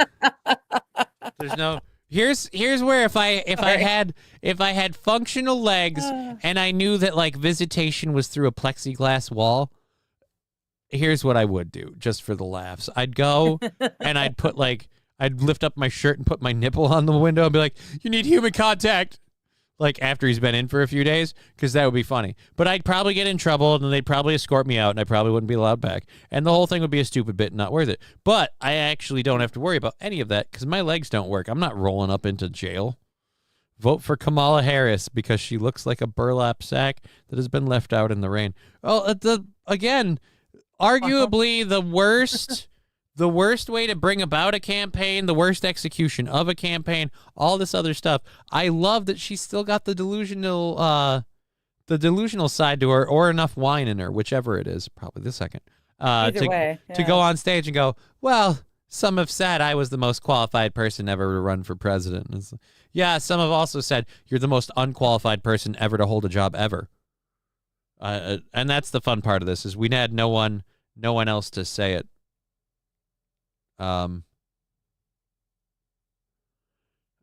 There's no. Here's where if I had functional legs and I knew that like visitation was through a plexiglass wall, here's what I would do just for the laughs. I'd go and I'd lift up my shirt and put my nipple on the window and be like, you need human contact. Like after he's been in for a few days, because that would be funny. But I'd probably get in trouble and then they'd probably escort me out and I probably wouldn't be allowed back. And the whole thing would be a stupid bit and not worth it. But I actually don't have to worry about any of that because my legs don't work. I'm not rolling up into jail. Vote for Kamala Harris because she looks like a burlap sack that has been left out in the rain. Oh, again, arguably the worst way to bring about a campaign, the worst execution of a campaign, all this other stuff. I love that she's still got the delusional side to her, or enough wine in her, whichever it is, probably the second. Either way, yeah. To go on stage and go, well, some have said I was the most qualified person ever to run for president. Yeah, some have also said you're the most unqualified person ever to hold a job ever. And that's the fun part of this is we had no one else to say it. I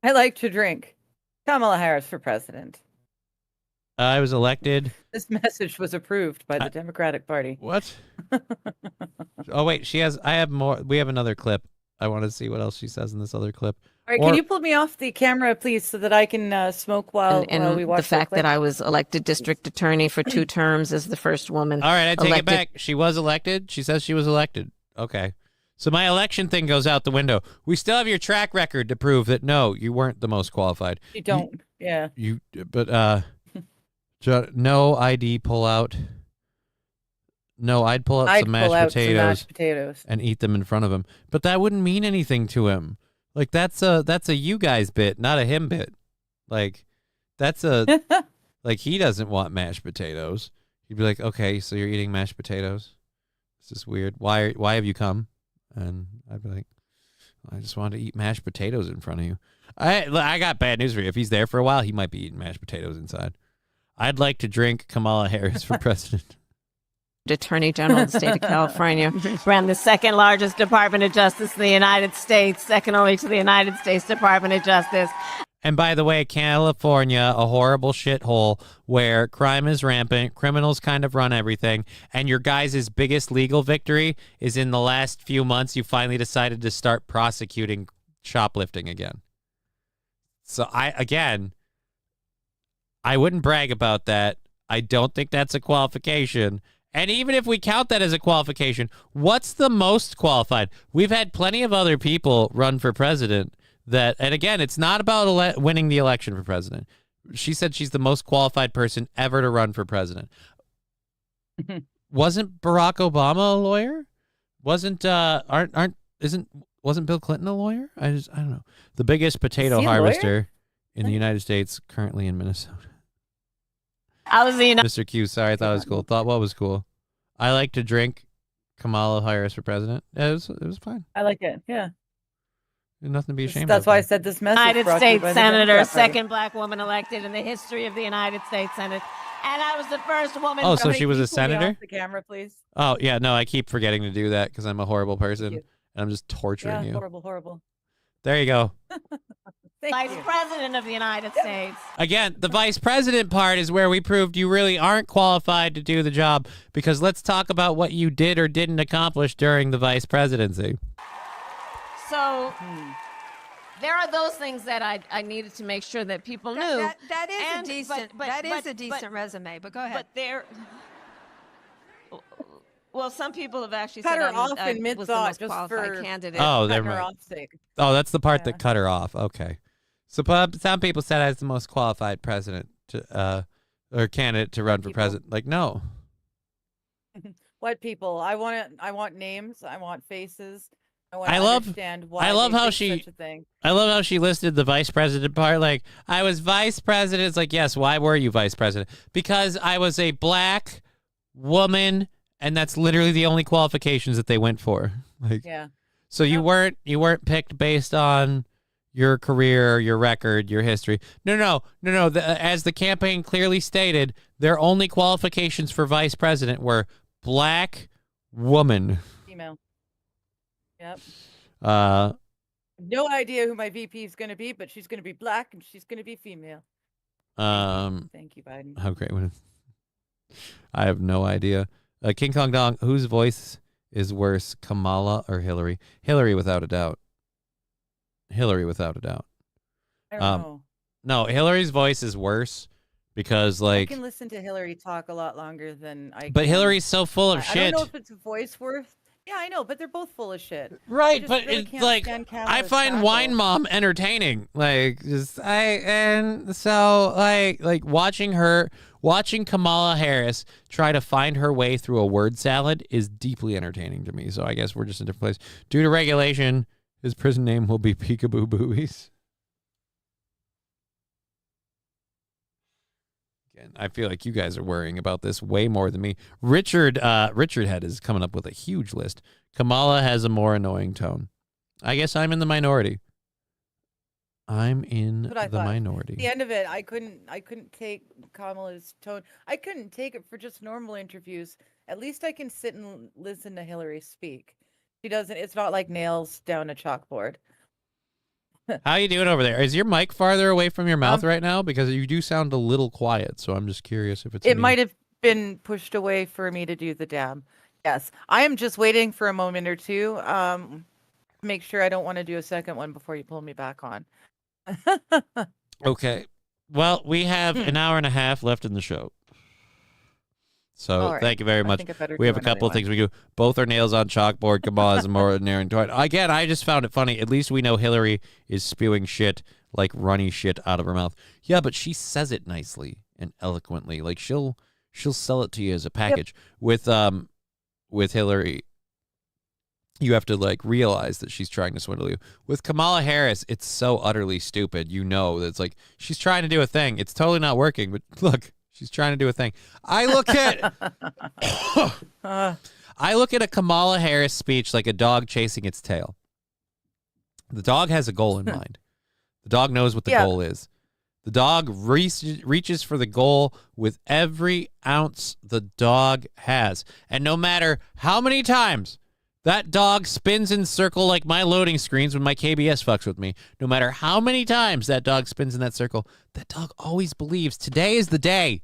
like to drink. Kamala Harris for president. I was elected. This message was approved by the Democratic Party. What? Oh wait, I have more. We have another clip. I want to see what else she says in this other clip. All right, can you pull me off the camera, please, so that I can smoke while we watch the fact that I was elected district attorney for 2 terms as the first woman. All right, I take it back. She was elected. She says she was elected. Okay. So my election thing goes out the window. We still have your track record to prove that, no, you weren't the most qualified. You don't. Yeah. But no ID pull out. No, I'd pull out some mashed potatoes and eat them in front of him. But that wouldn't mean anything to him. Like, that's a you guys bit, not a him bit. Like, that's like, he doesn't want mashed potatoes. He'd be like, okay, so you're eating mashed potatoes? This is weird. Why have you come? And I'd be like, I just wanted to eat mashed potatoes in front of you. I got bad news for you. If he's there for a while, he might be eating mashed potatoes inside. I'd like to drink Kamala Harris for president. Attorney General of the state of California ran the second largest Department of Justice in the United States, second only to the United States Department of Justice. And by the way, California, a horrible shithole where crime is rampant, criminals kind of run everything, and your guys' biggest legal victory is in the last few months you finally decided to start prosecuting shoplifting again. So I wouldn't brag about that. I don't think that's a qualification. And even if we count that as a qualification, what's the most qualified? We've had plenty of other people run for president and again, it's not about winning the election for president. She said she's the most qualified person ever to run for president. Wasn't Barack Obama a lawyer? Wasn't Bill Clinton a lawyer? I don't know. The biggest potato harvester in the United States, currently in Minnesota. I was Mr. Q, sorry, I thought it was cool. Thought what was cool? I like to drink Kamala Harris for president. It was fine. I like it. Yeah. Nothing to be ashamed of. That's why I said this message. United brought to you States by the Senator, Democrat Party. second black woman elected in the history of the United States Senate. And I was the first woman. Oh, so Hey, she was can a you pull me senator? off the camera, please. Oh, yeah. No, I keep forgetting to do that because I'm a horrible person. you. And I'm just torturing you. Horrible, horrible. There you go. Vice President of the United States. Again, the vice president part is where we proved you really aren't qualified to do the job, because let's talk about what you did or didn't accomplish during the vice presidency. So there are those things that I needed to make sure that people knew. That is And- a decent. but- that is but- a decent resume. But go ahead. But there. Well, some people have actually Cut said her I off was in the mid-thought most just qualified for candidate. Oh, cutting there her might. off sake. Oh, that's the part Yeah. that cut her off. Okay. So some people said I was the most qualified president to or candidate to run for president. Like, no. What people? I want names. I want faces. I want I to love- understand why I love they how think she- such a thing. I love how she listed the vice president part. Like, I was vice president. It's like, yes, why were you vice president? Because I was a black woman, and that's literally the only qualifications that they went for. Like, Yeah. so you weren't picked based on your career, your record, your history. No. As the campaign clearly stated, their only qualifications for vice president were black woman. Female. Yep. Uh, No idea who my VP is going to be, but she's going to be black and she's going to be female. Thank you, Biden. How great would it? I have no idea. King Kong Dong, whose voice is worse, Kamala or Hillary? Hillary, without a doubt. Hillary, without a doubt. I don't know. No, Hillary's voice is worse because, I like, can listen to Hillary talk a lot longer than I but can. Hillary's so full of I shit. don't know if it's a voice worth. Yeah, I know, but they're both full of shit. I Right, just but really it's can't like stand I Kamala's find cackle. Wine Mom entertaining. Like and so like watching Kamala Harris try to find her way through a word salad is deeply entertaining to me. So I guess we're just in a different place. Due to regulation, his prison name will be Peekaboo Boobies. Again, I feel like you guys are worrying about this way more than me. Richard Head is coming up with a huge list. Kamala has a more annoying tone. I guess I'm in the minority. I'm in the minority. At the end of it, I couldn't take Kamala's tone. I couldn't take it for just normal interviews. At least I can sit and listen to Hillary speak. She doesn't. It's not like nails down a chalkboard. How you doing over there? Is your mic farther away from your mouth right now? Because you do sound a little quiet, so I'm just curious if it's It me. might have been pushed away for me to do the dab. Yes, I am just waiting for a moment or two. Make sure I don't want to do a second one before you pull me back on. Okay. Well, we have an hour and a half left in the show. So All right. thank you very I much. think I better We have do a couple of another things we do. Both are nails on chalkboard. Kamala is a more ordinary toy. Again, I just found it funny. At least we know Hillary is spewing shit, like runny shit out of her mouth. Yeah, but she says it nicely and eloquently. Like she'll sell it to you as a package. Yep. With Hillary, you have to like realize that she's trying to swindle you. With Kamala Harris, it's so utterly stupid. You know that it's like she's trying to do a thing. It's totally not working, but look, she's trying to do a thing. I look at a Kamala Harris speech like a dog chasing its tail. The dog has a goal in mind. The dog knows what the goal is. The dog reaches for the goal with every ounce the dog has. And no matter how many times that dog spins in circle like my loading screens when my KBS fucks with me, no matter how many times that dog spins in that circle, that dog always believes today is the day.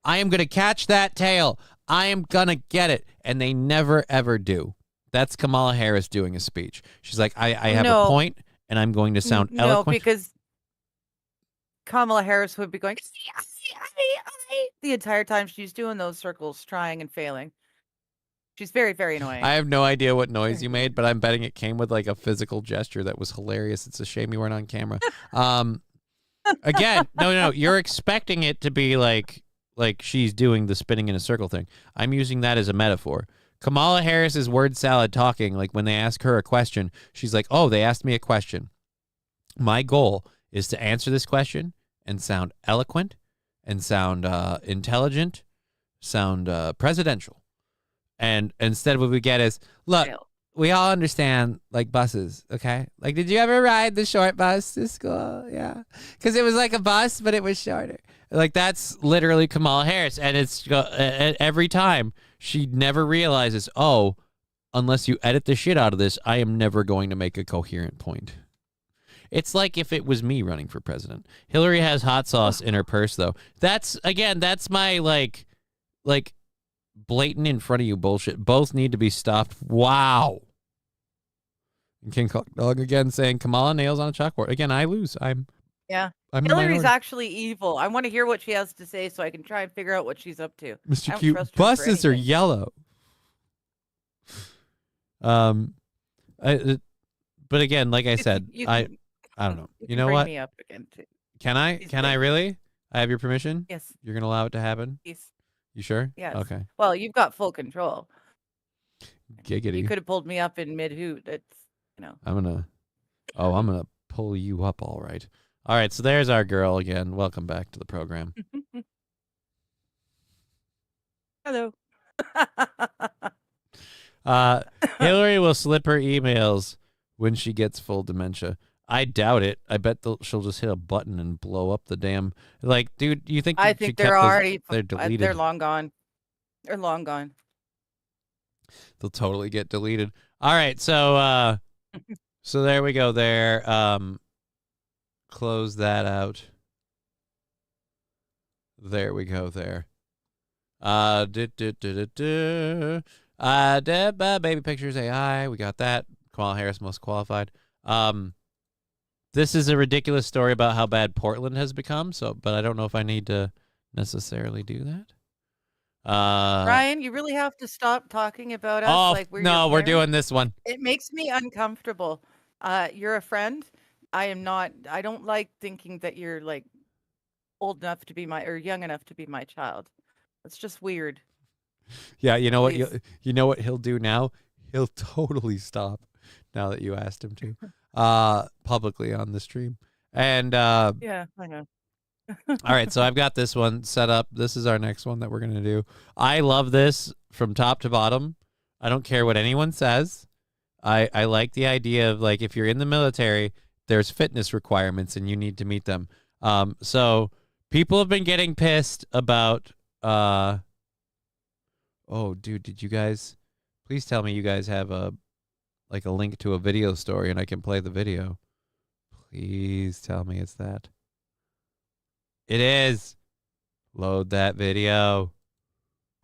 I am going to catch that tail. I am going to get it. And they never, ever do. That's Kamala Harris doing a speech. She's like, I have a point, and I'm going to sound eloquent. No, because Kamala Harris would be going the entire time she's doing those circles, trying and failing. She's very, very annoying. I have no idea what noise you made, but I'm betting it came with like a physical gesture that was hilarious. It's a shame you weren't on camera. Again, no, you're expecting it to be like she's doing the spinning in a circle thing. I'm using that as a metaphor. Kamala Harris's word salad talking, like when they ask her a question, she's like, oh, they asked me a question. My goal is to answer this question and sound eloquent and sound intelligent, sound presidential. And instead what we get is, look, we all understand, like, buses, okay? Like, did you ever ride the short bus to school? Yeah. Because it was like a bus, but it was shorter. Like, that's literally Kamala Harris. And it's every time she never realizes, oh, unless you edit the shit out of this, I am never going to make a coherent point. It's like if it was me running for president. Hillary has hot sauce in her purse, though. That's my, like blatant in front of you bullshit. Both need to be stopped. Wow. And King Dog again saying Kamala nails on a chalkboard. Again, I lose. I'm Hillary's actually evil. I want to hear what she has to say so I can try and figure out what she's up to. Mr. Cute, buses are yellow. But again, like I said, I don't know. You know bring what? Me up again too. Can I? Can I really? I have your permission? Yes. You're gonna allow it to happen? Yes. You sure? Yes. Okay. Well, you've got full control. Giggity. You could have pulled me up in mid-hoot. It's, I'm gonna pull you up, all right. All right, so there's our girl again. Welcome back to the program. Hello. Hillary will slip her emails when she gets full dementia. I doubt it. I bet she'll just hit a button and blow up the damn. Like, dude, you think? I think they're already. They're deleted. They're long gone. They're long gone. They'll totally get deleted. All right, so so there we go. There, close that out. There we go. There. Baby pictures AI. We got that. Kamala Harris most qualified. This is a ridiculous story about how bad Portland has become. But I don't know if I need to necessarily do that. Ryan, you really have to stop talking about us like we're no, we're doing this one. It makes me uncomfortable. You're a friend. I am not. I don't like thinking that you're like old enough to be or young enough to be my child. It's just weird. Yeah, you know what? You know what he'll do now? He'll totally stop now that you asked him to, publicly on the stream. And yeah, I know. All right, so I've got this one set up. This is our next one that we're gonna do. I love this from top to bottom. I don't care what anyone says. I like the idea of, like, if you're in the military, there's fitness requirements and you need to meet them. So people have been getting pissed about. Oh, dude, did you guys? Please tell me you guys have a link to a video story and I can play the video. Please tell me it's that. It is. Load that video.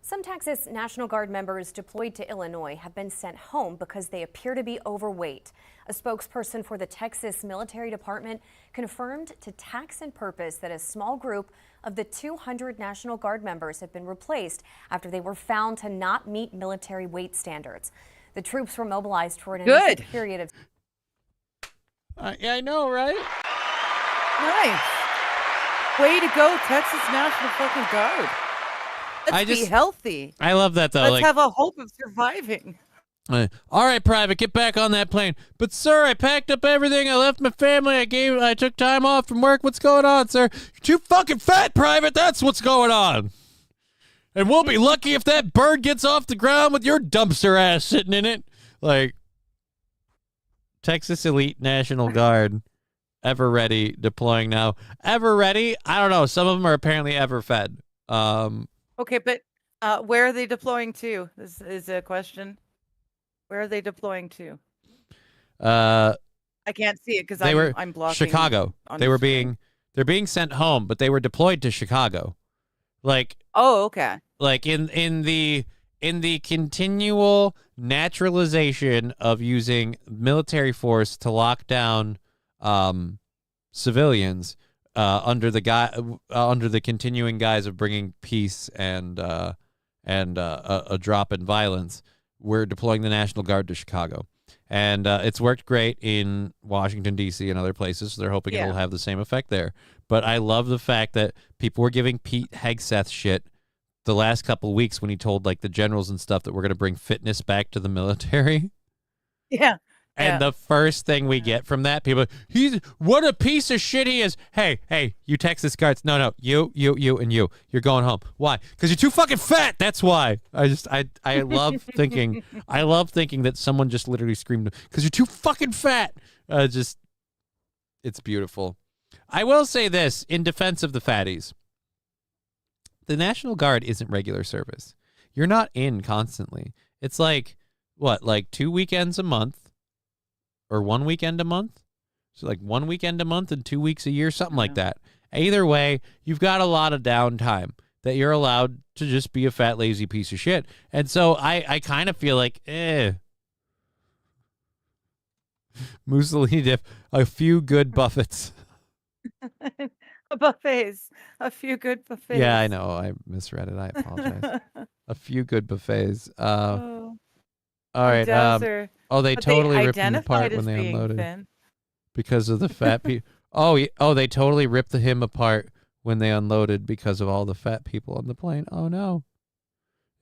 Some Texas National Guard members deployed to Illinois have been sent home because they appear to be overweight. A spokesperson for the Texas Military Department confirmed to Tax and Purpose that a small group of the 200 National Guard members have been replaced after they were found to not meet military weight standards. The troops were mobilized for an initial period of... Yeah, I know, right? Nice. Way to go, Texas National fucking Guard. Let's be healthy. I love that, though. Let's have a hope of surviving. All right, Private, get back on that plane. But, sir, I packed up everything. I left my family. I took time off from work. What's going on, sir? You're too fucking fat, Private. That's what's going on. And we'll be lucky if that bird gets off the ground with your dumpster ass sitting in it. Like, Texas Elite National Guard. Ever ready, deploying now. Ever ready? I don't know. Some of them are apparently ever fed. Okay, but where are they deploying to? This is a question. Where are they deploying to? I can't see it because I'm blocking. Chicago. They're being sent home, but they were deployed to Chicago. Like, oh, okay. Like in the continual naturalization of using military force to lock down civilians under the continuing guise of bringing peace and a drop in violence, we're deploying the National Guard to Chicago, and it's worked great in Washington D.C. and other places. So they're hoping it'll have the same effect there. But I love the fact that people were giving Pete Hegseth shit the last couple of weeks when he told like the generals and stuff that we're going to bring fitness back to the military. Yeah. And the first thing we get from that, people, what a piece of shit he is. Hey, you Texas guards. No, you, and you. You're going home. Why? Because you're too fucking fat. That's why. I love thinking that someone just literally screamed, because you're too fucking fat. It's beautiful. I will say this in defense of the fatties. The National Guard isn't regular service. You're not in constantly. It's like, what, like 2 weekends a month? Or 1 weekend a month? So like 1 weekend a month and 2 weeks a year, something like that. Either way, you've got a lot of downtime that you're allowed to just be a fat, lazy piece of shit. And so I kind of feel like, Mussolini dip, a few good buffets. Buffets. A few good buffets. Yeah, I know. I misread it. I apologize. A few good buffets. All right. They totally ripped him apart when they unloaded. Thin. Because of the fat people. They totally ripped him apart when they unloaded because of all the fat people on the plane. Oh, no.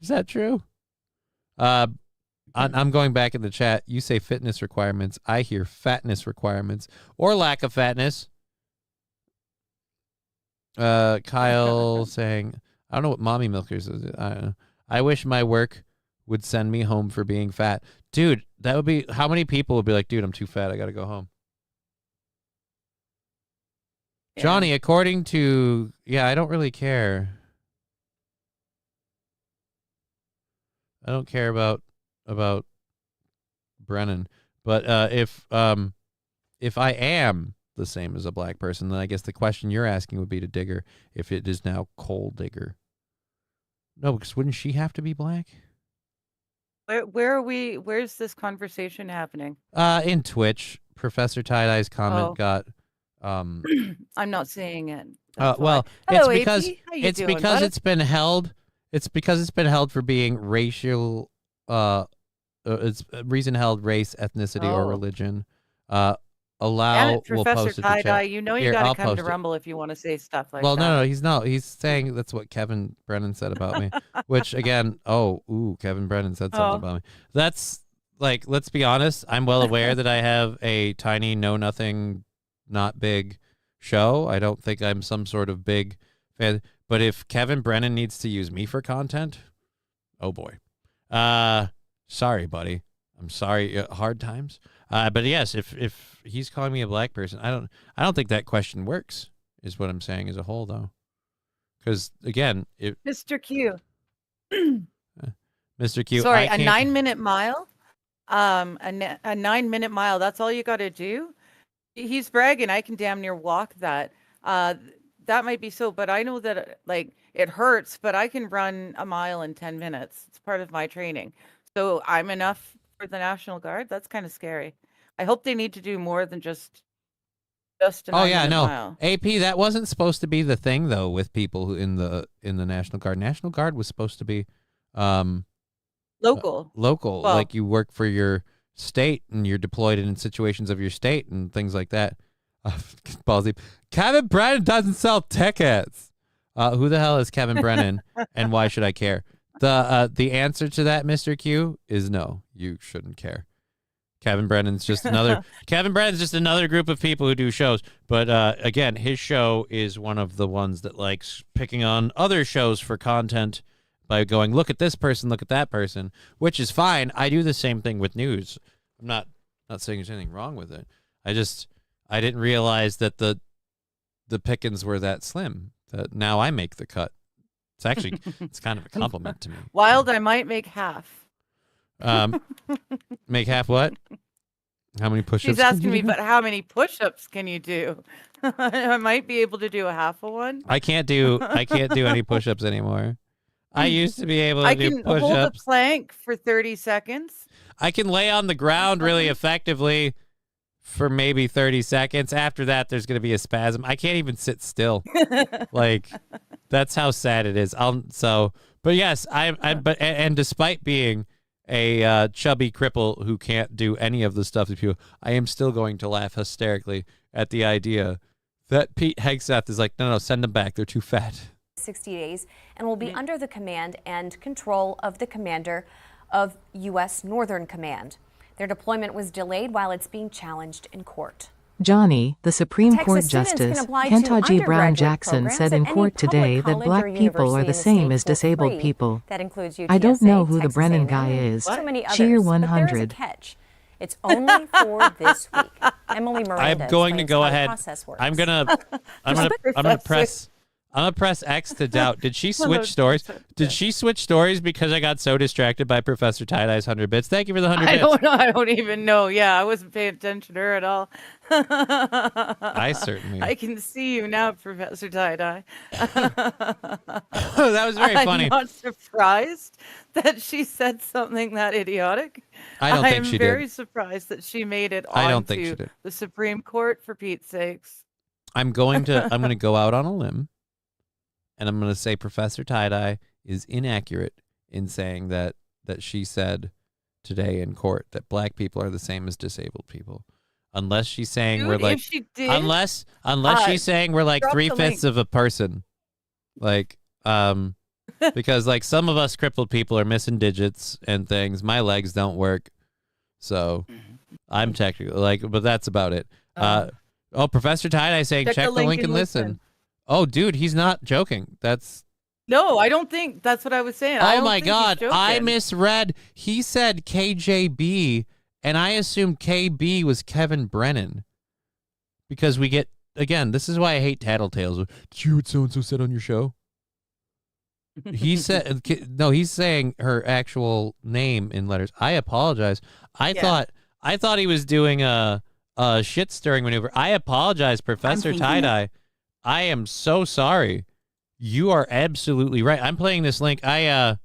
Is that true? I'm going back in the chat. You say fitness requirements. I hear fatness requirements or lack of fatness. Kyle saying, I don't know what mommy milkers is. I wish my work would send me home for being fat. Dude, that would be, how many people would be like, dude, I'm too fat. I got to go home. Yeah. Johnny, according to, I don't really care. I don't care about Brennan, but if I am the same as a black person, then I guess the question you're asking would be to Digger if it is now Cole Digger. No, because wouldn't she have to be black? Where are we? Where's this conversation happening? In Twitch, Professor Tie-Dye's comment got. I'm not seeing it. Well, hello, it's because it's been held. It's because it's been held for being racial. It's reason held race, ethnicity, or religion. Professor Tie-Dye, you know you got to come to Rumble if you want to say stuff like that. Well, no, he's not. He's saying that's what Kevin Brennan said about me, which again, Kevin Brennan said something about me. That's like, let's be honest. I'm well aware that I have a tiny, know-nothing, not big show. I don't think I'm some sort of big fan. But if Kevin Brennan needs to use me for content, oh boy. Sorry, buddy. I'm sorry. Hard times. But yes, if he's calling me a black person, I don't think that question works, is what I'm saying as a whole, though. Because again, Mr. Q. Mr. Q. Sorry, a 9-minute mile. A 9-minute mile. That's all you got to do. He's bragging. I can damn near walk that. That might be so, but I know that it hurts, but I can run a mile in 10 minutes. It's part of my training. So I'm enough for the National Guard. That's kind of scary. I hope they need to do more than just a 9-minute mile. AP, that wasn't supposed to be the thing though with people who in the National Guard. National Guard was supposed to be local. Well, like you work for your state and you're deployed in situations of your state and things like that. Ballsy. Kevin Brennan doesn't sell tickets. Who the hell is Kevin Brennan and why should I care? The answer to that, Mr. Q, is no. You shouldn't care. Kevin Brennan's just another group of people who do shows. But again, his show is one of the ones that likes picking on other shows for content by going, look at this person, look at that person, which is fine. I do the same thing with news. I'm not saying there's anything wrong with it. I didn't realize that the pickings were that slim. That now I make the cut. It's actually it's kind of a compliment to me. Wild, I might make half. Make half what? How many push-ups? She's asking me, but how many push-ups can you do? I might be able to do a half of one. I can't do any push-ups anymore. I used to be able to do push-ups. I can hold a plank for 30 seconds. I can lay on the ground really effectively for maybe 30 seconds. After that, there's going to be a spasm. I can't even sit still. Like, that's how sad it is. But yes, and despite being a chubby cripple who can't do any of the stuff that people, I am still going to laugh hysterically at the idea that Pete Hegseth is like, no, send them back. They're too fat. 60 days and will be under the command and control of the commander of U.S. Northern Command. Their deployment was delayed while it's being challenged in court. Johnny, the Supreme Texas Court students can Justice, apply to Ketanji Brown undergraduate Jackson, programs said at in any court public today that college or black people are university the in same the as state for disabled free. people. That includes UTSA, I don't know who the Texas Brennan A&M, guy and is. so many others. Cheer But there is a 100. catch. It's only for this week. Emily Miranda I'm going to explains go how the ahead. process works. I'm gonna press X to doubt. Did she switch stories? Did she switch stories because I got so distracted by Professor Tie-Dye's 100 bits? Thank you for the 100 bits. I don't know. I don't even know. Yeah, I wasn't paying attention to her at all. I certainly. I can see you now, Professor Tie-Dye. That was very funny. I'm not surprised that she said something that idiotic. I don't think she did. I'm very surprised that she made it I don't think she onto did. the Supreme Court, for Pete's sakes. I'm going to go out on a limb, and I'm going to say Professor Tie-Dye is inaccurate in saying that she said today in court that black people are the same as disabled people. Unless she's saying we're like, unless she's saying we're like 3/5 of a person, like, because like some of us crippled people are missing digits and things. My legs don't work, so I'm technically like, but that's about it. Professor Tie-Dye saying check the link and listen. Oh, dude, he's not joking. No, I don't think that's what I was saying. Oh my God, I misread. He said KJB. And I assumed KB was Kevin Brennan, because we get, again, this is why I hate tattletales. Did you hear what so-and-so said on your show? He said, no, he's saying her actual name in letters. I apologize. I thought he was doing a shit stirring maneuver. I apologize, Professor Tie-Dye. I am so sorry. You are absolutely right. I'm playing this link. I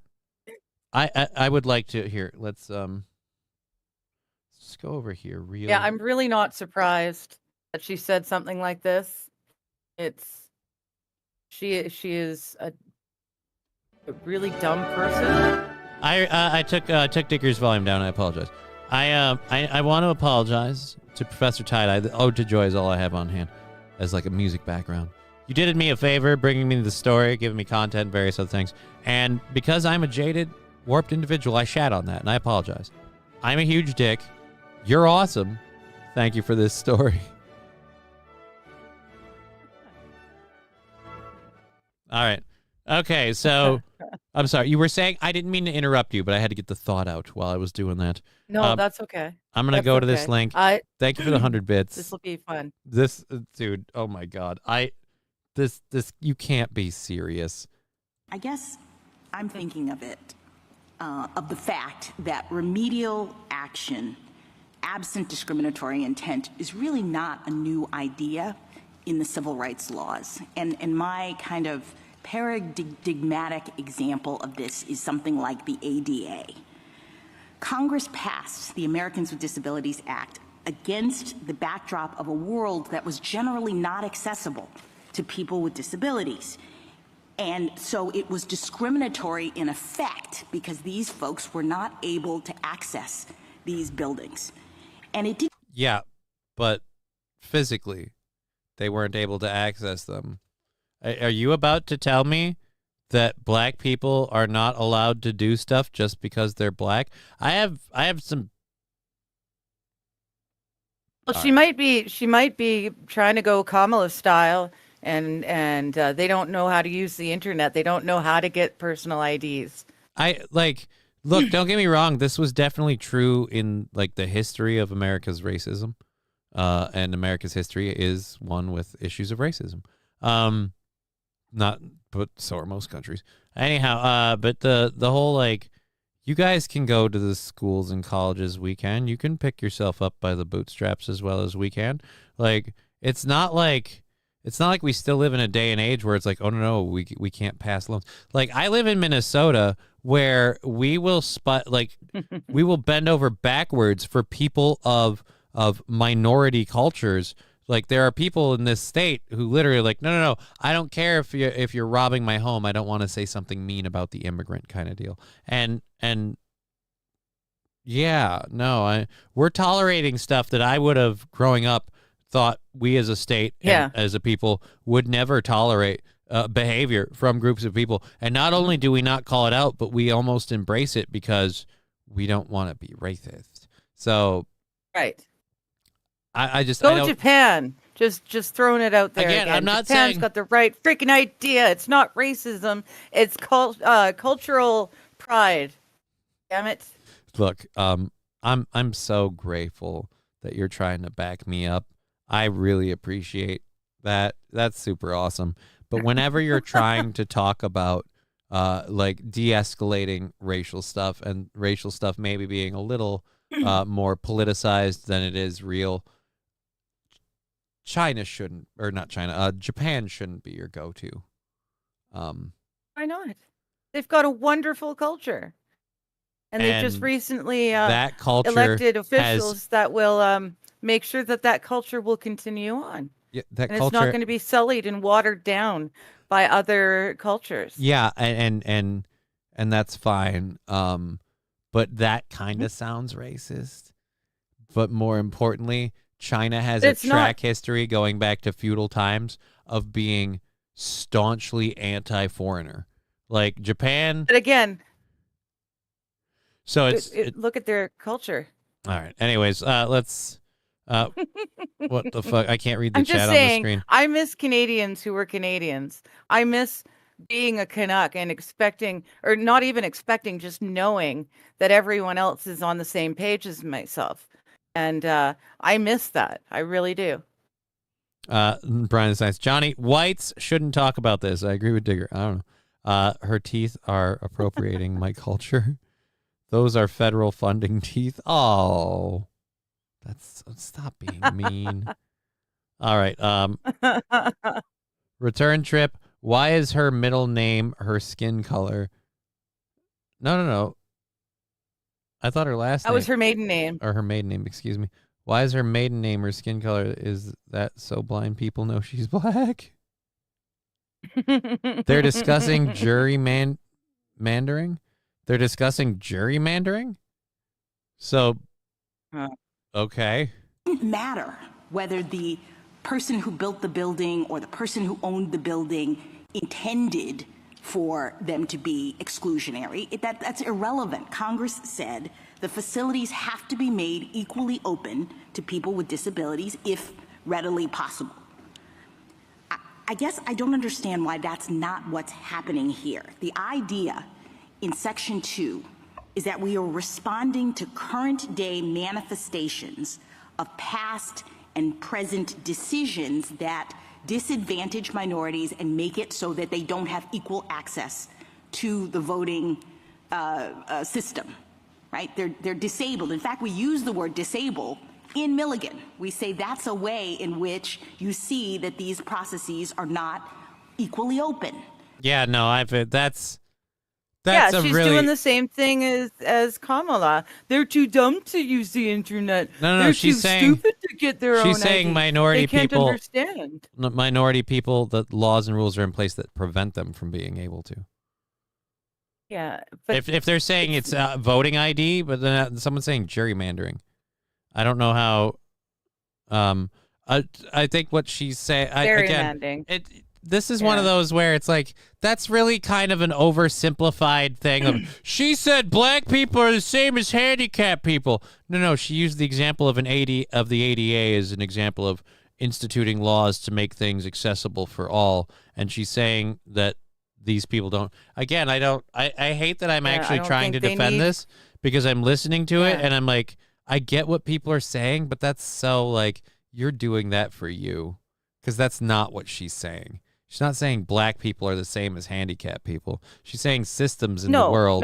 would like to hear. Let's go over here. Yeah, I'm really not surprised that she said something like this. She is a really dumb person. I took Dicker's volume down. I apologize. I want to apologize to Professor Tie-Dye. The Ode to Joy is all I have on hand as like a music background. You did me a favor, bringing me the story, giving me content, various other things. And because I'm a jaded, warped individual, I shat on that, and I apologize. I'm a huge dick. You're awesome. Thank you for this story. All right. Okay, so I'm sorry. You were saying, I didn't mean to interrupt you, but I had to get the thought out while I was doing that. No, that's okay. I'm going to go to this link. Thank you for the 100 bits. This will be fun. This, dude, oh my God. This, you can't be serious. I guess I'm thinking of it, of the fact that remedial action absent discriminatory intent is really not a new idea in the civil rights laws. And my kind of paradigmatic example of this is something like the ADA. Congress passed the Americans with Disabilities Act against the backdrop of a world that was generally not accessible to people with disabilities. And so it was discriminatory in effect because these folks were not able to access these buildings. And it did. Yeah, but physically, they weren't able to access them. Are you about to tell me that black people are not allowed to do stuff just because they're black? I have some. Well, she might be trying to go Kamala style, and they don't know how to use the internet. They don't know how to get personal IDs. Look, don't get me wrong. This was definitely true in like the history of America's racism, and America's history is one with issues of racism. But so are most countries. Anyhow, but the whole like, you guys can go to the schools and colleges we can. You can pick yourself up by the bootstraps as well as we can. Like, it's not like we still live in a day and age where it's like, oh no, we can't pass loans. Like, I live in Minnesota where we will we will bend over backwards for people of minority cultures. Like, there are people in this state who literally like, no, I don't care if you're robbing my home. I don't want to say something mean about the immigrant kind of deal. And yeah, no, we're tolerating stuff that I would have growing up thought we as a state and as a people would never tolerate behavior from groups of people. And not only do we not call it out, but we almost embrace it because we don't want to be racist. So right. I just go I don't, Japan. Just throwing it out there again. I'm not Japan's saying got the right freaking idea. It's not racism. It's cultural pride. Damn it. Look, I'm so grateful that you're trying to back me up. I really appreciate that. That's super awesome. But whenever you're trying to talk about like de-escalating racial stuff, and racial stuff maybe being a little more politicized than it is real, Japan shouldn't be your go-to. Why not? They've got a wonderful culture. And they just recently that culture elected officials that will make sure that culture will continue on. Yeah, that and culture, it's not going to be sullied and watered down by other cultures. Yeah, and that's fine. But that kind of sounds racist. But more importantly, China has a track history going back to feudal times of being staunchly anti-foreigner. Like Japan. But again, so look at their culture. All right. Anyways, let's what the fuck? I can't read the I'm chat just on saying, the screen. I miss Canadians who were Canadians. I miss being a Canuck and expecting, or not even expecting, just knowing that everyone else is on the same page as myself. And I miss that. I really do. Brian says, Johnny, whites shouldn't talk about this. I agree with Digger. I don't know. Her teeth are appropriating my culture. Those are federal funding teeth. Oh, stop being mean. All right. Return trip. Why is her middle name her skin color? No. I thought her last name. That was her maiden name. Or her maiden name, excuse me. Why is her maiden name her skin color? Is that so blind people know she's black? They're discussing gerrymandering. They're discussing gerrymandering? So, okay. It didn't matter whether the person who built the building or the person who owned the building intended for them to be exclusionary. That's irrelevant. Congress said the facilities have to be made equally open to people with disabilities if readily possible. I guess I don't understand why that's not what's happening here. The idea in Section 2 is that we are responding to current day manifestations of past and present decisions that disadvantage minorities and make it so that they don't have equal access to the voting system, right? They're disabled. In fact, we use the word disable in Milligan. We say that's a way in which you see that these processes are not equally open. Yeah, no, that's she's doing the same thing as Kamala. They're too dumb to use the internet. No, They're she's too saying stupid to get their own She's saying ID. minority they can't people understand. Minority people, the laws and rules are in place that prevent them from being able to. Yeah, but if they're saying it's voting ID, but then someone's saying gerrymandering. I don't know how. I think what she's saying gerrymandering. This is one of those where it's like, that's really kind of an oversimplified thing of, she said black people are the same as handicapped people. No, she used the example of the ADA as an example of instituting laws to make things accessible for all. And she's saying that these people don't. Again, I hate that I'm actually trying to defend this because I'm listening to it and I'm like, I get what people are saying, but that's so like, you're doing that for you, because that's not what she's saying. She's not saying black people are the same as handicapped people. She's saying systems in the world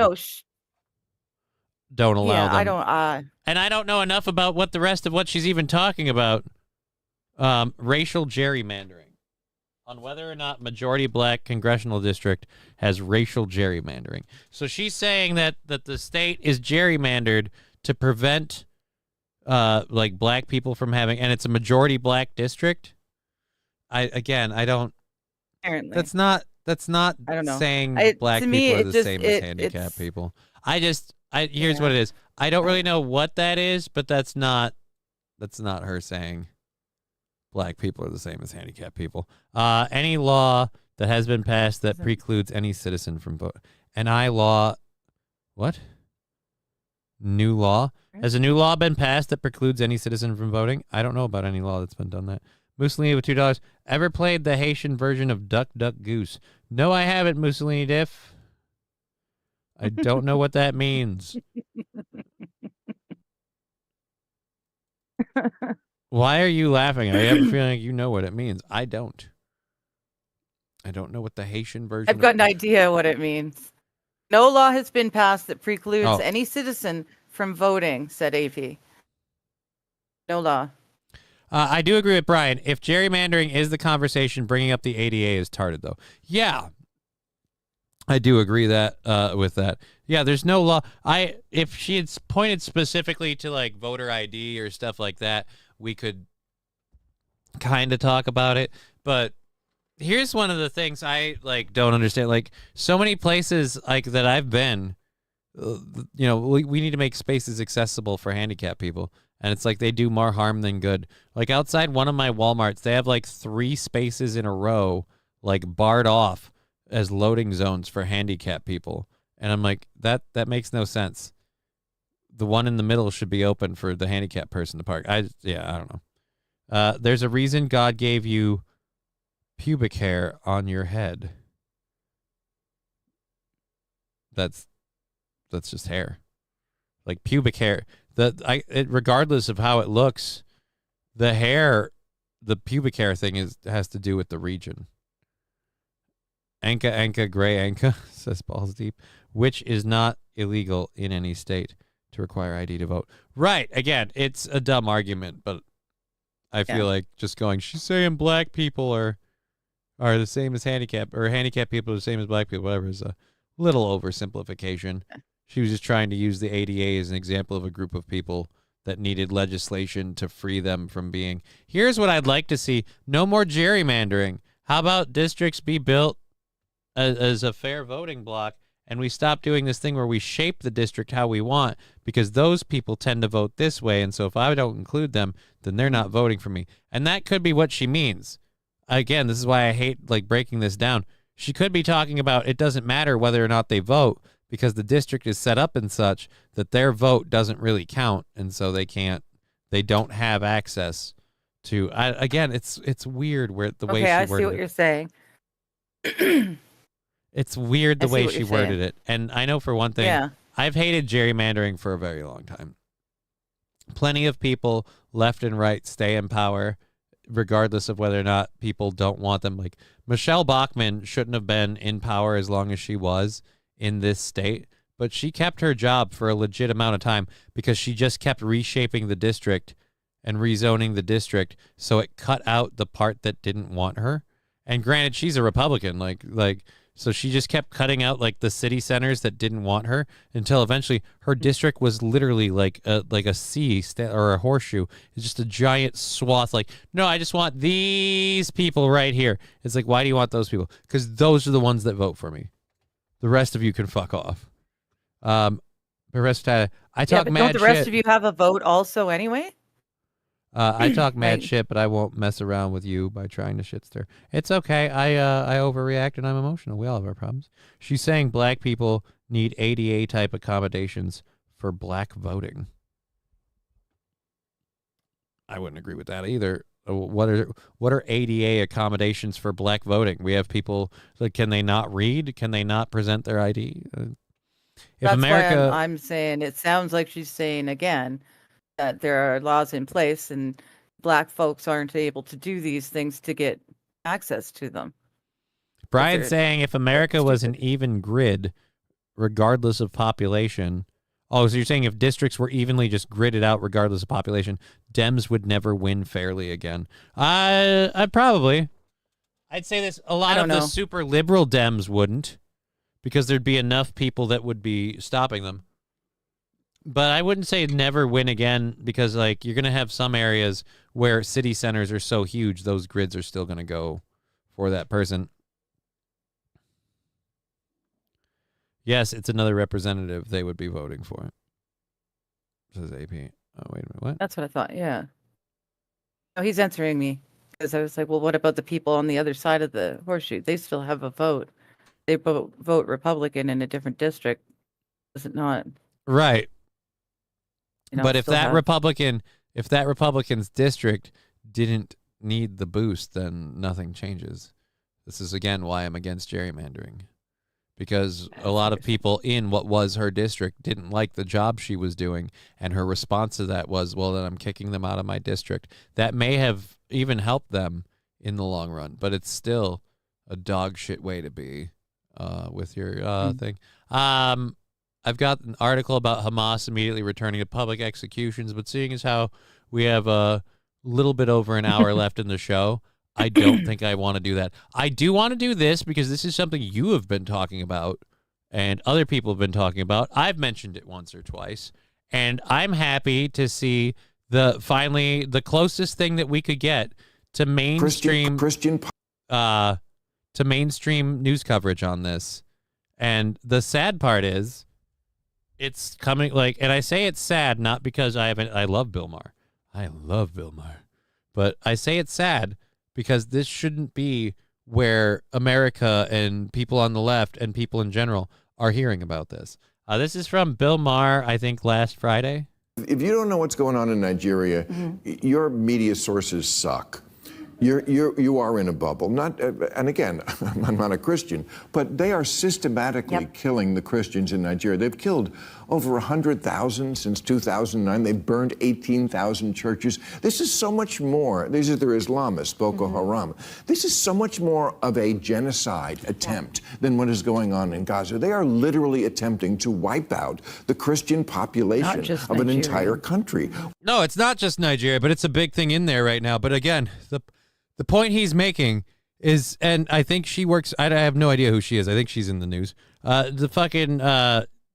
don't allow them. I don't. And I don't know enough about what the rest of what she's even talking about. Racial gerrymandering. On whether or not majority black congressional district has racial gerrymandering. So she's saying that the state is gerrymandered to prevent like black people from having, and it's a majority black district. I don't. Apparently. That's not I don't know. saying black me, people are the same as handicapped people. Here's what it is. I don't really know what that is, but that's not her saying black people are the same as handicapped people. Any law that has been passed that precludes any citizen from vote. What? new law. Has a new law been passed that precludes any citizen from voting? I don't know about any law that's been done that. Mussolini with $2. Ever played the Haitian version of Duck, Duck, Goose? No, I haven't, Mussolini Diff. I don't know what that means. Why are you laughing? I have a feeling like you know what it means. I don't. I don't know what the Haitian version I've got an idea what it means. No law has been passed that precludes any citizen from voting, said AP. No law. I do agree with Brian. If gerrymandering is the conversation, bringing up the ADA is tarded, though. Yeah, I do agree that with that. Yeah, there's no law. If she had pointed specifically to like voter ID or stuff like that, we could kind of talk about it. But here's one of the things I like don't understand. Like so many places like that I've been, we need to make spaces accessible for handicapped people. And it's like they do more harm than good. Like outside one of my Walmarts, they have like 3 spaces in a row, like barred off as loading zones for handicapped people. And I'm like, that makes no sense. The one in the middle should be open for the handicapped person to park. I don't know. There's a reason God gave you pubic hair on your head. That's just hair. Like pubic hair. Regardless of how it looks, the pubic hair thing has to do with the region. Anka, gray Anka, says Balls Deep, which is not illegal in any state to require ID to vote. Right. Again, it's a dumb argument, but I feel like just going, she's saying black people are the same as handicapped, or handicapped people are the same as black people, whatever, is a little oversimplification. She was just trying to use the ADA as an example of a group of people that needed legislation to free them from being. Here's what I'd like to see. No more gerrymandering. How about districts be built as a fair voting block, and we stop doing this thing where we shape the district how we want, because those people tend to vote this way, and so if I don't include them, then they're not voting for me. And that could be what she means. Again, this is why I hate like breaking this down. She could be talking about it doesn't matter whether or not they vote, because the district is set up in such that their vote doesn't really count, and so they don't have access to. Again, it's weird where the way she worded it. Okay, I see what you're saying. It's weird the way she worded it, and I know for one thing, I've hated gerrymandering for a very long time. Plenty of people, left and right, stay in power, regardless of whether or not people don't want them. Like Michelle Bachmann shouldn't have been in power as long as she was in this state, but she kept her job for a legit amount of time because she just kept reshaping the district and rezoning the district so it cut out the part that didn't want her. And granted, she's a Republican, so she just kept cutting out like the city centers that didn't want her until eventually her district was literally like a C or a horseshoe. It's just a giant swath. Like, no, I just want these people right here. It's like, why do you want those people? Because those are the ones that vote for me. The rest of you can fuck off. The rest of I talk mad shit. Don't the rest of you have a vote also anyway? I talk mad shit, but I won't mess around with you by trying to shit stir. It's okay. I overreact and I'm emotional. We all have our problems. She's saying black people need ADA type accommodations for black voting. I wouldn't agree with that either. What are ADA accommodations for black voting? We have people like, can they not read? Can they not present their ID? That's why I'm saying it sounds like she's saying again that there are laws in place and black folks aren't able to do these things to get access to them. Brian's saying if America was an even grid, regardless of population. Oh, so you're saying if districts were evenly just gridded out regardless of population, Dems would never win fairly again? I'd probably. I'd say this. A lot of the super liberal Dems wouldn't, because there'd be enough people that would be stopping them. But I wouldn't say never win again, because like you're going to have some areas where city centers are so huge, those grids are still going to go for that person. Yes, it's another representative they would be voting for. Says AP. Oh, wait a minute. What? That's what I thought. Yeah. Oh, he's answering me because I was like, well, what about the people on the other side of the horseshoe? They still have a vote. They vote Republican in a different district. Is it not? Right. But if that Republican's district didn't need the boost, then nothing changes. This is again why I'm against gerrymandering, because a lot of people in what was her district didn't like the job she was doing, and her response to that was, well, then I'm kicking them out of my district. That may have even helped them in the long run, but it's still a dog shit way to be with your thing. I've got an article about Hamas immediately returning to public executions, but seeing as how we have a little bit over an hour left in the show, I don't think I want to do that. I do want to do this because this is something you have been talking about and other people have been talking about. I've mentioned it once or twice, and I'm happy to see finally the closest thing that we could get to mainstream to mainstream news coverage on this. And the sad part is it's coming, and I say it's sad not because I love Bill Maher. I love Bill Maher. But I say it's sad because this shouldn't be where America and people on the left and people in general are hearing about this. This is from Bill Maher, I think, last Friday. If you don't know what's going on in Nigeria, your media sources suck. You are in a bubble. And again, I'm not a Christian, but they are systematically killing the Christians in Nigeria. They've killed over 100,000 since 2009. They've burned 18,000 churches. This is so much more. These are their Islamists, Boko Haram. This is so much more of a genocide attempt than what is going on in Gaza. They are literally attempting to wipe out the Christian population of an entire country. No, it's not just Nigeria, but it's a big thing in there right now. But again, the point he's making is, and I think she works, I have no idea who she is. I think she's in the news.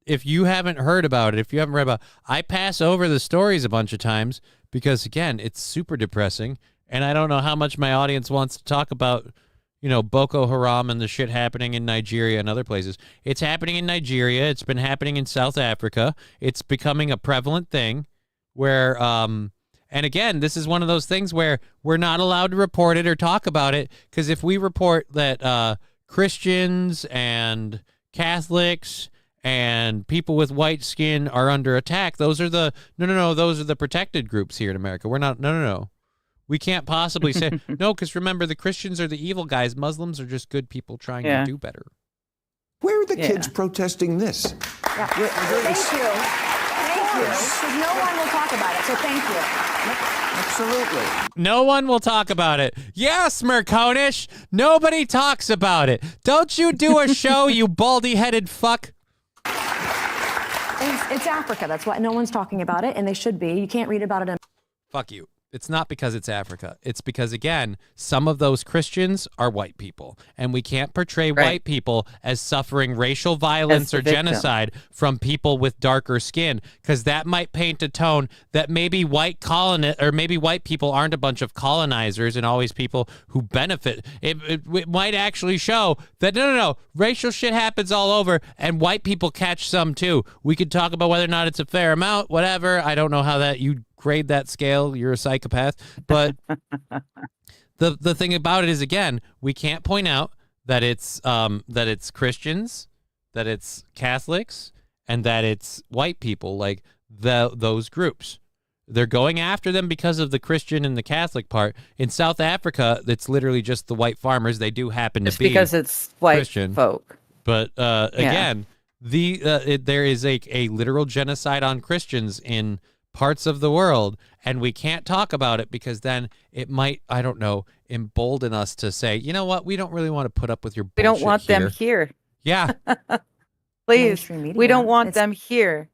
If you haven't heard about it, if you haven't read about it, I pass over the stories a bunch of times because, again, it's super depressing. And I don't know how much my audience wants to talk about, Boko Haram and the shit happening in Nigeria and other places. It's happening in Nigeria. It's been happening in South Africa. It's becoming a prevalent thing where, and again, this is one of those things where we're not allowed to report it or talk about it, because if we report that Christians and Catholics and people with white skin are under attack, those are the those are the protected groups here in America. We're not. No. We can't possibly say no, because remember, the Christians are the evil guys. Muslims are just good people trying to do better. Where are the kids protesting this? Yeah. Thank you. Because no one will talk about it, so thank you. Absolutely. No one will talk about it. Yes, Merconish. Nobody talks about it. Don't you do a show, you baldy-headed fuck? It's Africa. That's why no one's talking about it, and they should be. You can't read about it. Fuck you. It's not because it's Africa. It's because, again, some of those Christians are white people, and we can't portray white people as suffering racial violence or genocide from people with darker skin, because that might paint a tone that maybe white people aren't a bunch of colonizers and always people who benefit. It might actually show that no, racial shit happens all over, and white people catch some too. We could talk about whether or not it's a fair amount, whatever. I don't know how that you grade that scale. You're a psychopath. But the thing about it is, again, we can't point out that it's Christians, that it's Catholics, and that it's white people, like those groups. They're going after them because of the Christian and the Catholic part. In South Africa, it's literally just the white farmers. They do happen to be because it's white Christian folk. But again, there is a literal genocide on Christians in parts of the world, and we can't talk about it because then it might, I don't know, embolden us to say, you know what, we don't really want to put up with your bullshit. We don't want them here. Yeah. Please, we don't want them here.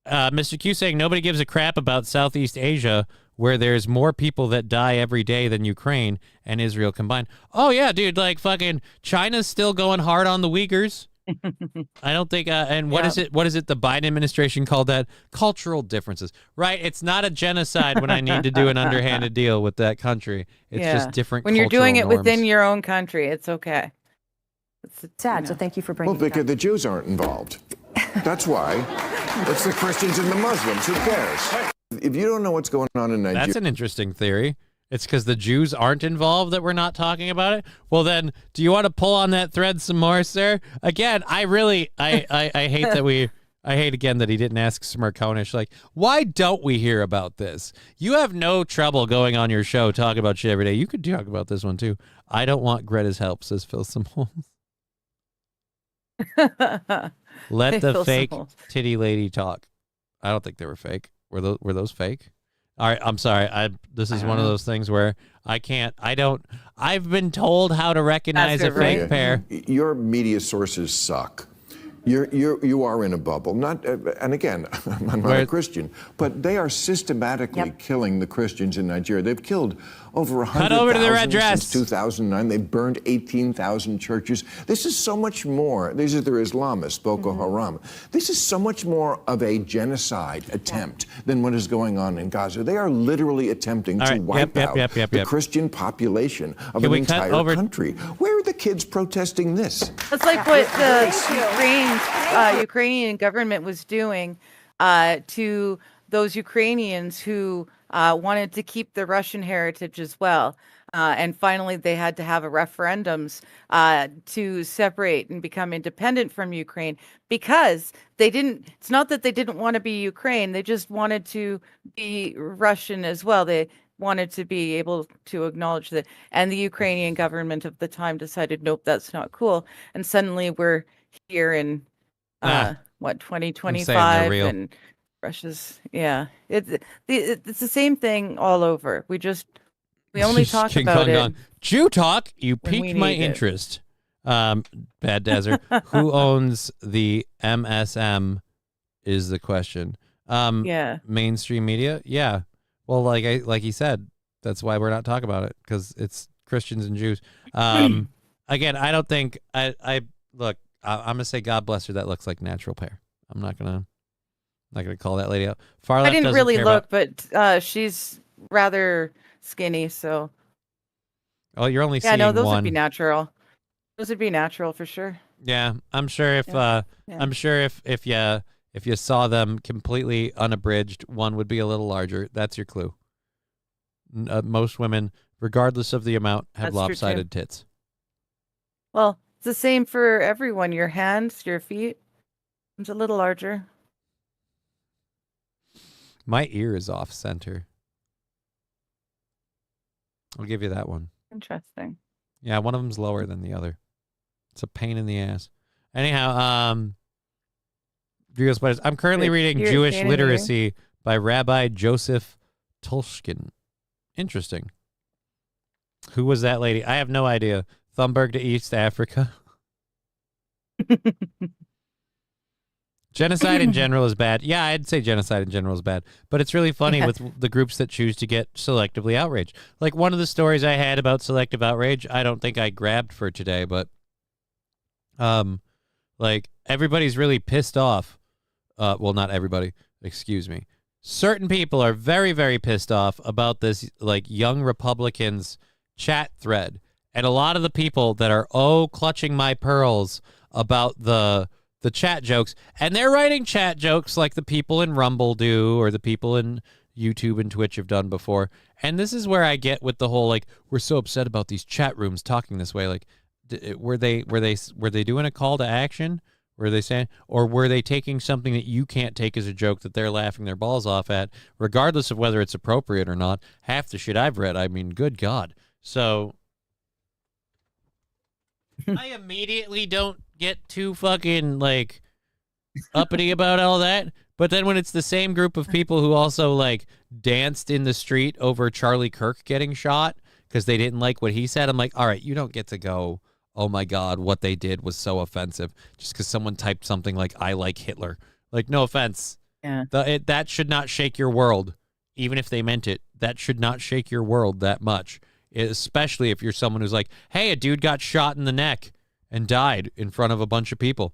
Mr. Q saying nobody gives a crap about Southeast Asia, where there's more people that die every day than Ukraine and Israel combined. Oh yeah, dude, like fucking China's still going hard on the Uyghurs. I don't think, and what is it? What is it? The Biden administration called that cultural differences, right? It's not a genocide when I need to do an underhanded deal with that country. It's just different. When you're doing it norms. within your own country, it's okay. It's sad. So thank you for bringing. Well, because the Jews aren't involved. That's why. It's the Christians and the Muslims. Who cares? If you don't know what's going on in Nigeria, that's an interesting theory. It's because the Jews aren't involved that we're not talking about it. Well, then, do you want to pull on that thread some more, sir? Again, I hate that I hate again that he didn't ask Smirkonish, like, why don't we hear about this? You have no trouble going on your show, talking about shit every day. You could talk about this one, too. I don't want Greta's help, says Phil Simone. Let the fake titty lady talk. I don't think they were fake. Were those fake? All right, I'm sorry. This is one of those things where I've been told how to recognize a fake pair. Your media sources suck. You are in a bubble. Not, and again, I'm not a Christian, but they are systematically killing the Christians in Nigeria. They've killed over 100,000 since 2009. They've burned 18,000 churches. This is so much more. These are their Islamists, Boko Haram. This is so much more of a genocide attempt than what is going on in Gaza. They are literally attempting to wipe out the Christian population of an entire country. Where are the kids protesting this? That's like what the Ukrainian government was doing to those Ukrainians who wanted to keep the Russian heritage as well. And finally, they had to have referendums to separate and become independent from Ukraine because it's not that they didn't want to be Ukraine, they just wanted to be Russian as well. They wanted to be able to acknowledge that. And the Ukrainian government of the time decided, nope, that's not cool. And suddenly we're here in 2025 and Russia's it's the same thing all over. We only talk about it. Jew talk, you piqued my interest. Bad Desert. Who owns the MSM is the question. Mainstream media? Yeah. Well, like he said, that's why we're not talking about it, because it's Christians and Jews. Again, I don't think I'm gonna say God bless her. That looks like natural pair. I'm not gonna call that lady out. Far left I didn't really look, but she's rather skinny. So. Oh, you're only seeing those one. Would be natural. Those would be natural for sure. Yeah, I'm sure if you saw them completely unabridged, one would be a little larger. That's your clue. Most women, regardless of the amount, have lopsided tits. Well, it's the same for everyone. Your hands, your feet, it's a little larger. My ear is off center. I'll give you that one. Interesting. Yeah, one of them's lower than the other. It's a pain in the ass. Anyhow, I'm currently reading Jewish Literacy by Rabbi Joseph Tolshkin. Interesting. Who was that lady? I have no idea. Thunberg to East Africa. Genocide in general is bad. Yeah, I'd say genocide in general is bad. But it's really funny with the groups that choose to get selectively outraged. Like one of the stories I had about selective outrage, I don't think I grabbed for today, but like everybody's really pissed off. Well, not everybody. Excuse me. Certain people are very, very pissed off about this like young Republicans chat thread. And a lot of the people that are clutching my pearls about the chat jokes, and they're writing chat jokes like the people in Rumble do or the people in YouTube and Twitch have done before. And this is where I get with the whole like we're so upset about these chat rooms talking this way. Like were they doing a call to action? Were they saying, or were they taking something that you can't take as a joke that they're laughing their balls off at, regardless of whether it's appropriate or not? Half the shit I've read, I mean, good God. So I immediately don't get too fucking like uppity about all that. But then when it's the same group of people who also like danced in the street over Charlie Kirk getting shot because they didn't like what he said, I'm like, all right, you don't get to go, oh my God, what they did was so offensive just because someone typed something like, I like Hitler. Like, no offense. Yeah. That should not shake your world, even if they meant it. That should not shake your world that much, especially if you're someone who's like, hey, a dude got shot in the neck and died in front of a bunch of people.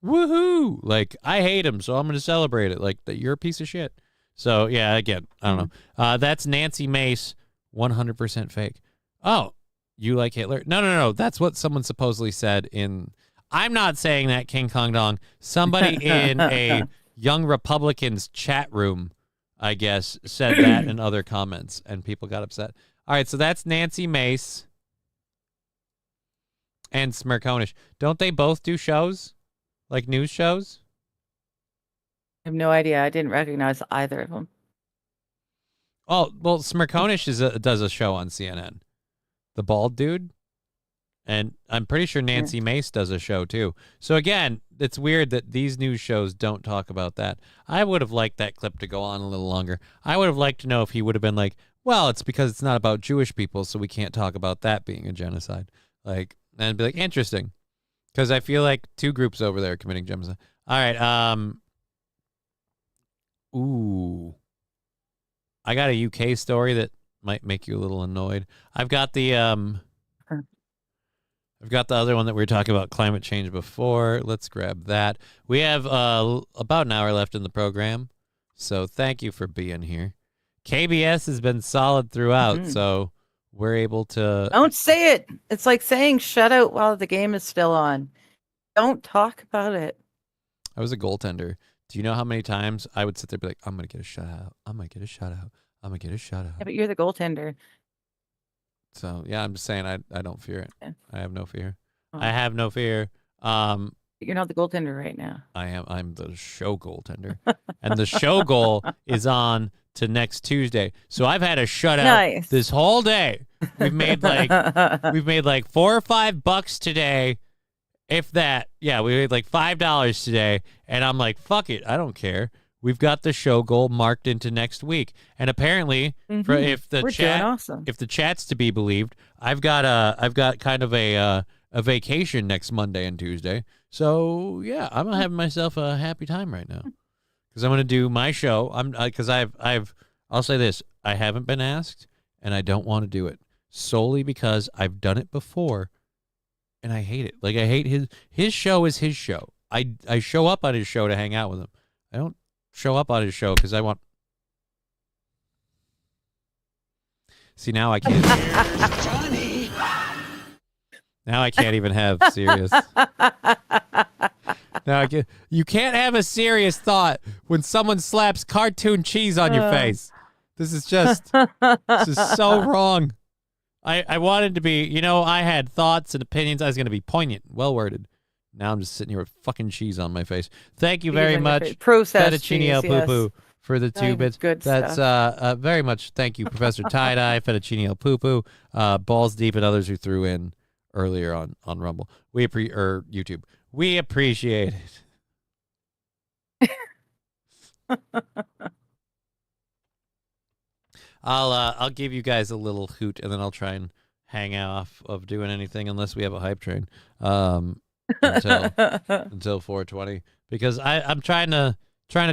Woohoo! Like, I hate him, so I'm going to celebrate it. Like, that you're a piece of shit. So, yeah, again, I don't know. That's Nancy Mace, 100% fake. Oh, you like Hitler? No. That's what someone supposedly said in... I'm not saying that, King Kong Dong. Somebody in a Young Republicans chat room, I guess, said that in other comments, and people got upset. All right, so that's Nancy Mace and Smirkonish. Don't they both do shows? Like news shows? I have no idea. I didn't recognize either of them. Oh, well, Smirkonish does a show on CNN. The bald dude. And I'm pretty sure Nancy Mace does a show, too. So, again, it's weird that these news shows don't talk about that. I would have liked that clip to go on a little longer. I would have liked to know if he would have been like, well, it's because it's not about Jewish people, so we can't talk about that being a genocide. Like, and be like, interesting. Because I feel like two groups over there committing genocide. All right. Ooh. I got a UK story that might make you a little annoyed. I've got the other one that we were talking about climate change before. Let's grab that. We have about an hour left in the program, so thank you for being here. KBS has been solid throughout, so we're able to... Don't say it. It's like saying shut out while the game is still on. Don't talk about it. I was a goaltender. Do you know how many times I would sit there and be like, I'm going to get a shutout. I'm going to get a shutout. I'm going to get a shutout. Yeah, but you're the goaltender. So, yeah, I'm just saying I don't fear it. Yeah. I have no fear. Oh. I have no fear. You're not the goaltender right now. I'm the show goaltender. And the show goal is on to next Tuesday. So I've had a shutout this whole day. We've made like $4 or $5 today. If that. Yeah, we made like $5 today. And I'm like, fuck it. I don't care. We've got the show goal marked into next week. And apparently, if the chat's to be believed, I've got kind of a vacation next Monday and Tuesday. So yeah, I'm having myself a happy time right now because I'm gonna do my show. I'll say this: I haven't been asked, and I don't want to do it solely because I've done it before, and I hate it. Like I hate his show is his show. I show up on his show to hang out with him. I don't show up on his show because I want. See, now I can't. Johnny. Now I can't even have serious. You can't have a serious thought when someone slaps cartoon cheese on your face. This is so wrong. I wanted to be, I had thoughts and opinions. I was going to be poignant, well worded. Now I'm just sitting here with fucking cheese on my face. Thank you very much, Fettuccine El Poo-Poo, for the 2 bits. Good That's stuff. very much. Thank you, Professor Tie-Dye, Fettuccine El Poo-Poo, Balls Deep, and others who threw in earlier on Rumble. YouTube. We appreciate it. I'll give you guys a little hoot, and then I'll try and hang off of doing anything unless we have a hype train until 4:20 because I'm trying to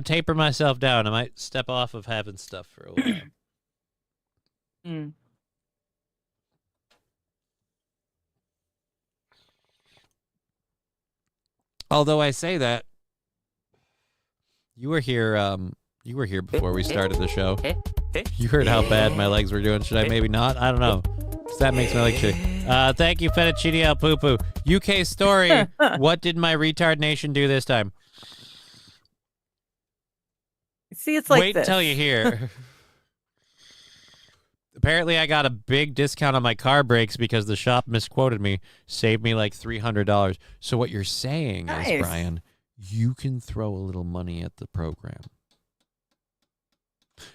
taper myself down. I might step off of having stuff for a while. Although I say that, you were here before we started the show. You heard how bad my legs were doing. Should I maybe not? I don't know. That makes my legs shake. Thank you, Fettuccine El Poo-Poo. UK story. What did my retard nation do this time? See, it's like Wait this. until you hear. Apparently, I got a big discount on my car brakes because the shop misquoted me, saved me like $300. So what you're saying is, Brian, you can throw a little money at the program.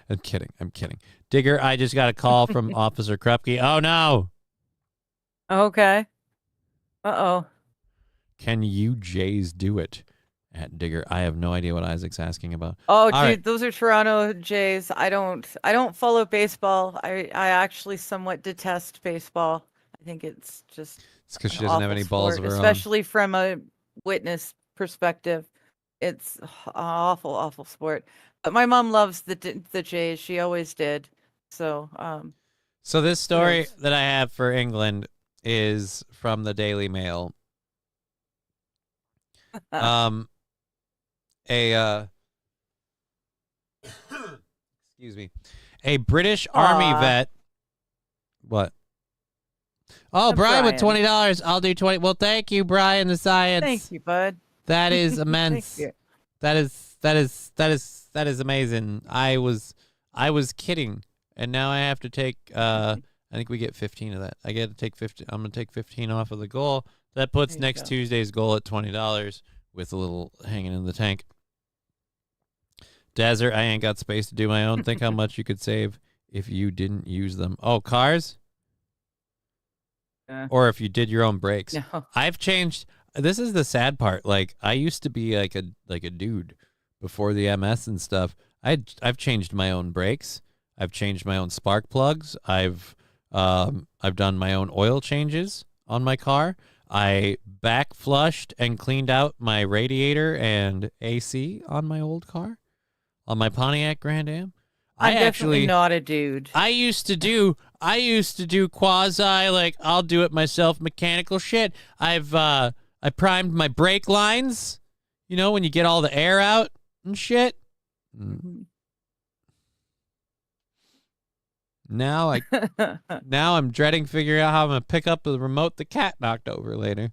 I'm kidding. Digger, I just got a call from Officer Krupke. Oh, no. Okay. Uh-oh. Can you Jays do it? At Digger, I have no idea what Isaac's asking about. Oh, dude, right. Those are Toronto Jays. I don't follow baseball. I actually somewhat detest baseball. I think it's just it's because she doesn't have any balls of her especially from a witness perspective. It's awful sport. But my mom loves the Jays. She always did. So so this story that I have for England is from the Daily Mail. Excuse me. A British Army vet. What? Oh, Brian with $20. I'll do 20. Well, thank you, Brian the Science. Thank you, bud. That is immense. Thank you. That is amazing. I was kidding, and now I have to take. I think we get 15 of that. I get to take 15. I'm gonna take 15 off of the goal. That puts next Tuesday's goal at $20 with a little hanging in the tank. Desert, I ain't got space to do my own. Think how much you could save if you didn't use them. Oh, cars? Or if you did your own brakes. No. I've changed. This is the sad part. Like, I used to be like a dude before the MS and stuff. I've changed my own brakes. I've changed my own spark plugs. I've done my own oil changes on my car. I back flushed and cleaned out my radiator and AC on my old car, on my Pontiac Grand Am. I'm definitely not a dude. I used to do quasi, like, I'll do it myself mechanical shit. I primed my brake lines, you know, when you get all the air out and shit. Now I'm dreading figuring out how I'm gonna pick up the remote the cat knocked over later.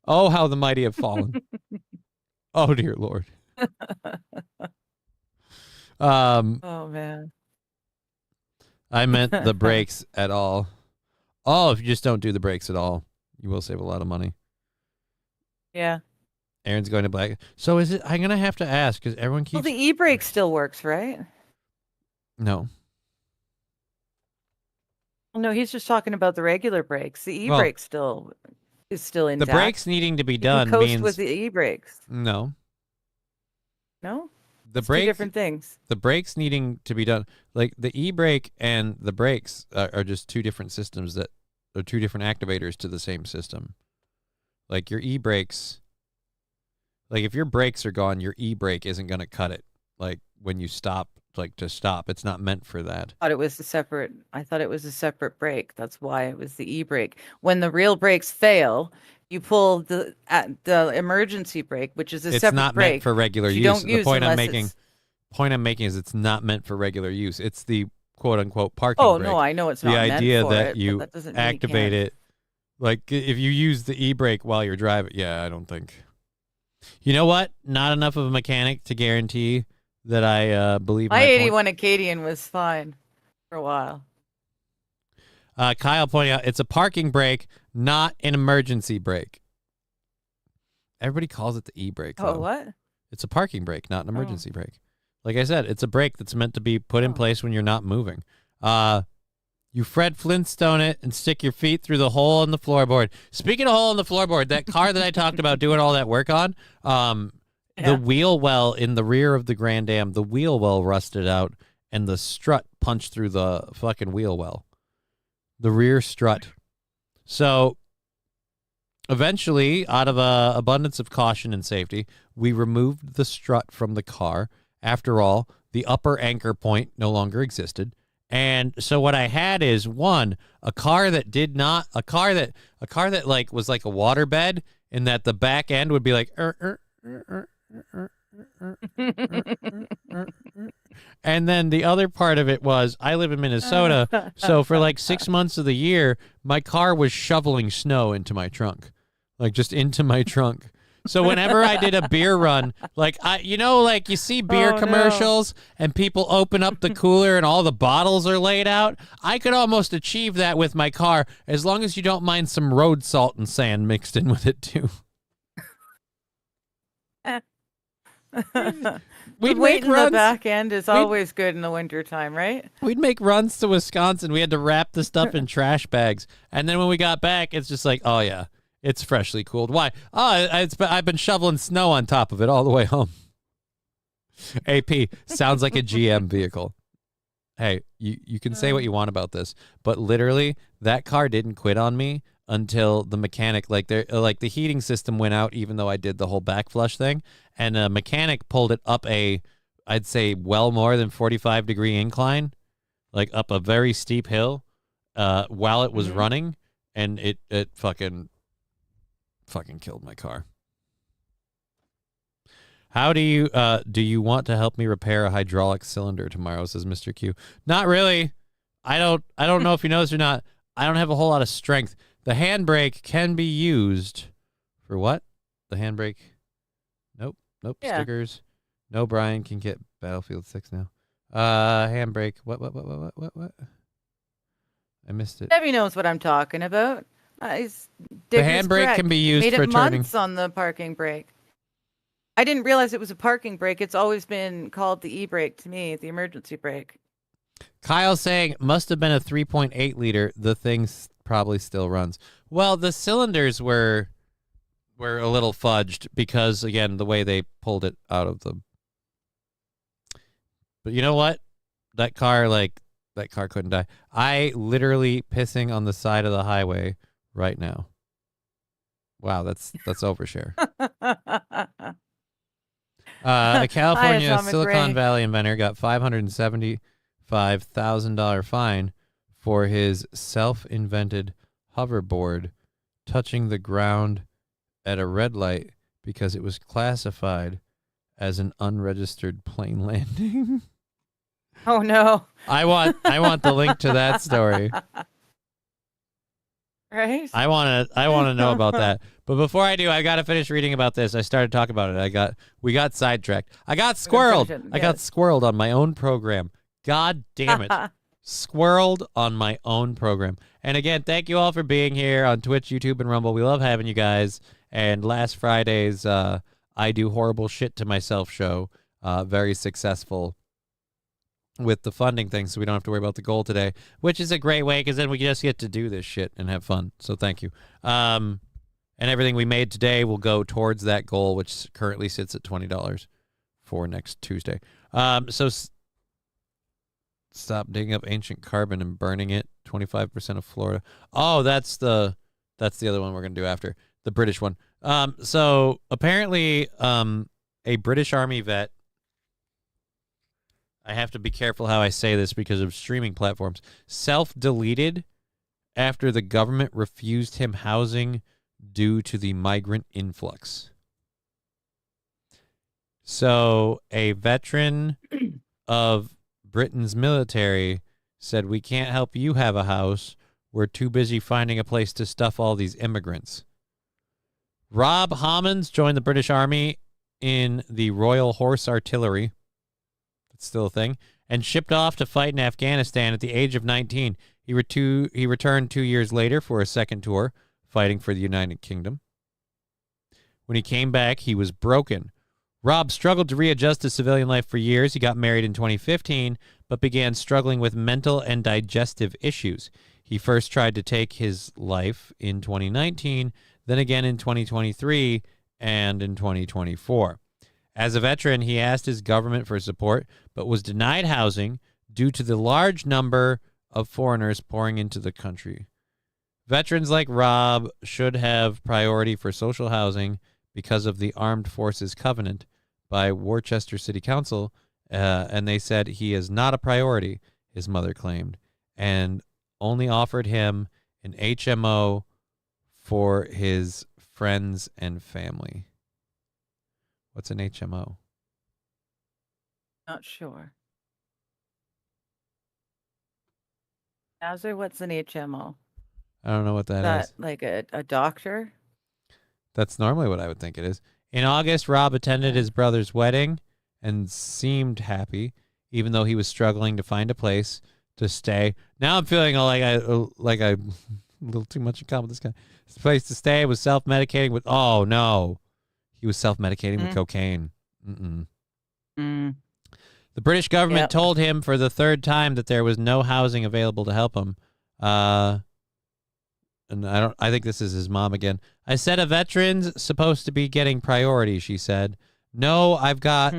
Oh, how the mighty have fallen. Oh dear Lord. Oh man. I meant the brakes at all. Oh, if you just don't do the brakes at all, you will save a lot of money. Yeah. Aaron's going to black. So is it? I'm gonna have to ask because everyone keeps. Well, the e-brake still works, right? No. No, he's just talking about the regular brakes. The e-brake is still intact. The brakes needing to be You done can coast means with the e-brakes. no. No. The It's brake, two different things. The brakes needing to be done, like the e-brake and the brakes are just two different systems that are two different activators to the same system. Like your e-brakes, like if your brakes are gone, your e-brake isn't going to cut it. Like when you stop, like to stop, it's not meant for that. I thought it was a separate brake. That's why it was the e-brake. When the real brakes fail, you pull the emergency brake, which is a It's separate not brake. meant for regular you use. Don't The use point I'm unless making, it's- point I'm making is it's not meant for regular use. It's the quote unquote parking Oh brake. no, I know it's the not idea meant for that it, you but that doesn't mean you activate can't. it. Like if you use the e-brake while you're driving, yeah, I don't think. You know what? Not enough of a mechanic to guarantee that I believe My my point. 81 Acadian was fine for a while. Kyle pointing out it's a parking brake, not an emergency brake. Everybody calls it the e-brake. Oh, though. what? It's a parking brake, not an emergency brake. Like I said, it's a brake that's meant to be put in place when you're not moving. You Fred Flintstone it and stick your feet through the hole in the floorboard. Speaking of hole in the floorboard, that car that I talked about doing all that work on, the wheel well in the rear of the Grand Am, the wheel well rusted out, and the strut punched through the fucking wheel well. The rear strut. So eventually, out of abundance of caution and safety, we removed the strut from the car. After all, the upper anchor point no longer existed. And so what I had is a car that like was like a waterbed, and that the back end would be like and then the other part of it was I live in Minnesota, so for like 6 months of the year, my car was shoveling snow into my trunk, like just into my trunk. So whenever I did a beer run, like like you see beer commercials and people open up the cooler and all the bottles are laid out, I could almost achieve that with my car as long as you don't mind some road salt and sand mixed in with it too. We'd make in the runs. back end is always good in the wintertime, right? We'd make runs to Wisconsin. We had to wrap the stuff in trash bags. And then when we got back, it's just like, oh, yeah, it's freshly cooled. Why? Oh, I've been shoveling snow on top of it all the way home. AP, sounds like a GM vehicle. Hey, you can say what you want about this, but literally that car didn't quit on me until the mechanic, like the heating system went out, even though I did the whole back flush thing, and a mechanic pulled it up I'd say well more than 45-degree incline, like up a very steep hill, while it was running, and it fucking killed my car. How do you want to help me repair a hydraulic cylinder tomorrow, says Mr. Q. Not really. I don't know if you know this or not. I don't have a whole lot of strength. The handbrake can be used for what? The handbrake? Nope. Yeah. Stickers. No, Brian can get Battlefield 6 now. Handbrake. What? I missed it. Debbie knows what I'm talking about. The handbrake can be used Made for it turning. months on the parking brake. I didn't realize it was a parking brake. It's always been called the e-brake to me, the emergency brake. Kyle saying, must have been a 3.8 liter. The thing probably still runs. Well, the cylinders were a little fudged because, again, the way they pulled it out of them. But you know what? That car couldn't die. I literally pissing on the side of the highway right now. Wow, that's overshare. A California Silicon Valley inventor got $575,000 fine for his self-invented hoverboard touching the ground at a red light because it was classified as an unregistered plane landing. Oh no. I want the link to that story. Right? I want to know about that. But before I do, I got to finish reading about this. I started talking about it. We got sidetracked. I got squirreled. Yes. I got squirreled on my own program. God damn it. Squirreled on my own program. And again, thank you all for being here on Twitch, YouTube, and Rumble. We love having you guys. And last Friday's I Do Horrible Shit to Myself show, very successful with the funding thing, so we don't have to worry about the goal today, which is a great way because then we just get to do this shit and have fun. So thank you. And everything we made today will go towards that goal, which currently sits at $20 for next Tuesday. So stop digging up ancient carbon and burning it. 25% of Florida. Oh, that's the other one we're gonna do after, the British one. So apparently, a British Army vet. I have to be careful how I say this because of streaming platforms. Self-deleted after the government refused him housing due to the migrant influx. So a veteran of Britain's military said, "We can't help you have a house. We're too busy finding a place to stuff all these immigrants." Rob Hammonds joined the British Army in the Royal Horse Artillery. It's still a thing, and shipped off to fight in Afghanistan at the age of 19. He returned 2 years later for a second tour, fighting for the United Kingdom. When he came back, he was broken. Rob struggled to readjust to civilian life for years. He got married in 2015, but began struggling with mental and digestive issues. He first tried to take his life in 2019, then again in 2023, and in 2024. As a veteran, he asked his government for support, but was denied housing due to the large number of foreigners pouring into the country. Veterans like Rob should have priority for social housing because of the Armed Forces Covenant by Worcester City Council, and they said he is not a priority, his mother claimed, and only offered him an HMO for his friends and family. What's an HMO? Not sure. Nazar, what's an HMO? I don't know what that is. Like a doctor? That's normally what I would think it is. In August, Rob attended his brother's wedding and seemed happy, even though he was struggling to find a place to stay. Now I'm feeling like I a little too much in common with this guy. His place to stay was self-medicating with. Oh no. He was self-medicating with cocaine. The British government told him for the third time that there was no housing available to help him. And I think this is his mom again. "I said a veteran's supposed to be getting priority," she said. "No, I've got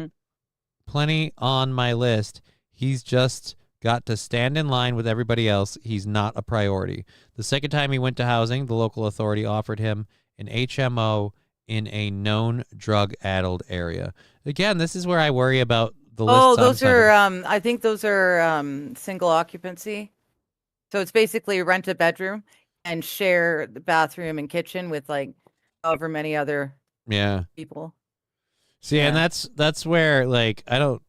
plenty on my list. He's just got to stand in line with everybody else. He's not a priority." The second time he went to housing, the local authority offered him an HMO in a known drug-addled area. Again, this is where I worry about the list. Oh, those are, I think those are single occupancy. So it's basically rent a bedroom and share the bathroom and kitchen with like however many other people. See, and that's where like I don't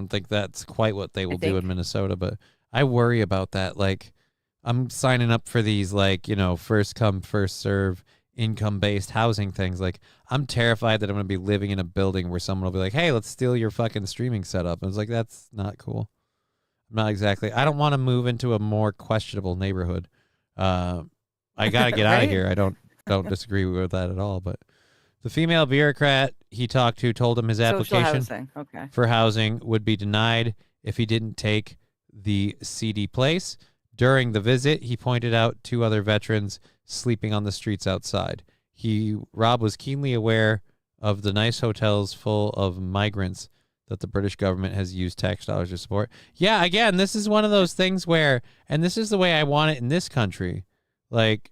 think that's quite what they will do in Minnesota, but I worry about that. Like I'm signing up for these like, first come, first serve income-based housing things. Like I'm terrified that I'm going to be living in a building where someone will be like, "Hey, let's steal your fucking streaming setup." And it's like, that's not cool. Not exactly. I don't want to move into a more questionable neighborhood. I got to get out of here. I don't disagree with that at all, but The female bureaucrat he talked to told him his application for housing would be denied if he didn't take the seedy place. During the visit, he pointed out 2 other veterans sleeping on the streets outside. Rob was keenly aware of the nice hotels full of migrants that the British government has used tax dollars to support. Yeah, again, this is one of those things where, and this is the way I want it in this country, like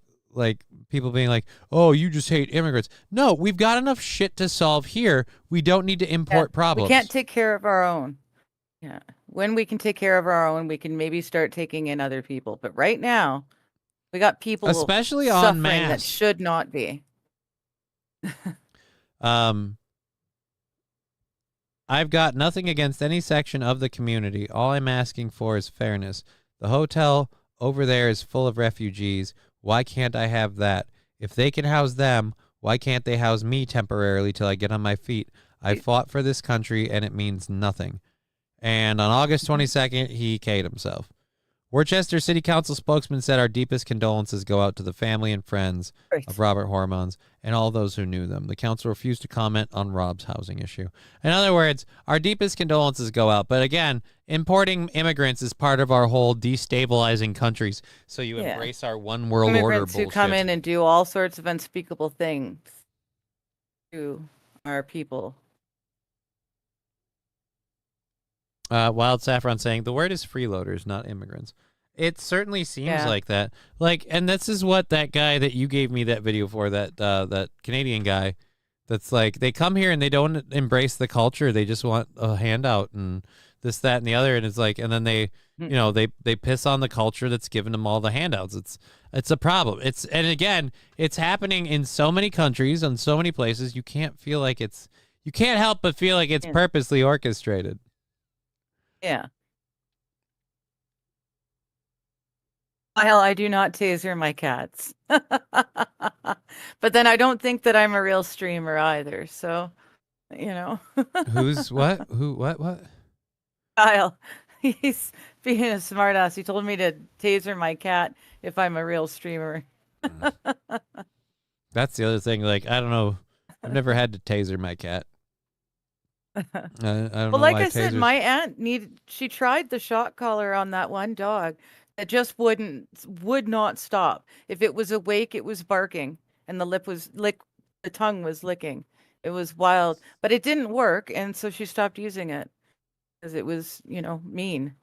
people being like, oh, you just hate immigrants. No, we've got enough shit to solve here. We don't need to import problems. We can't take care of our own. Yeah. When we can take care of our own, we can maybe start taking in other people. But right now, we got people especially suffering en masse that should not be. I've got nothing against any section of the community. All I'm asking for is fairness. The hotel over there is full of refugees. Why can't I have that? If they can house them, why can't they house me temporarily till I get on my feet? I fought for this country, and it means nothing. And on August 22nd, he K'd himself. Worcester City Council spokesman said, our deepest condolences go out to the family and friends of Robert Hormons and all those who knew them. The council refused to comment on Rob's housing issue. In other words, our deepest condolences go out. But again, importing immigrants is part of our whole destabilizing countries. So you embrace our one world order bullshit. Immigrants who come in and do all sorts of unspeakable things to our people. Wild Saffron saying the word is freeloaders, not immigrants. It certainly seems like that. Like, and this is what that guy that you gave me that video for, that Canadian guy, that's like, they come here and they don't embrace the culture. They just want a handout and this, that, and the other. And it's like, and then they, you know, they piss on the culture that's given them all the handouts. It's a problem. And again, it's happening in so many countries, on so many places. You can't help but feel like it's purposely orchestrated. Yeah. While I do not taser my cats. But then I don't think that I'm a real streamer either. So, you know. Who's what? Who, what? Kyle. He's being a smartass. He told me to taser my cat if I'm a real streamer. That's the other thing. Like, I don't know. I've never had to taser my cat. I don't know like why I said, my aunt she tried the shock collar on that one dog that just would not stop. If it was awake, it was barking, and the tongue was licking. It was wild, but it didn't work, and so she stopped using it because it was, mean.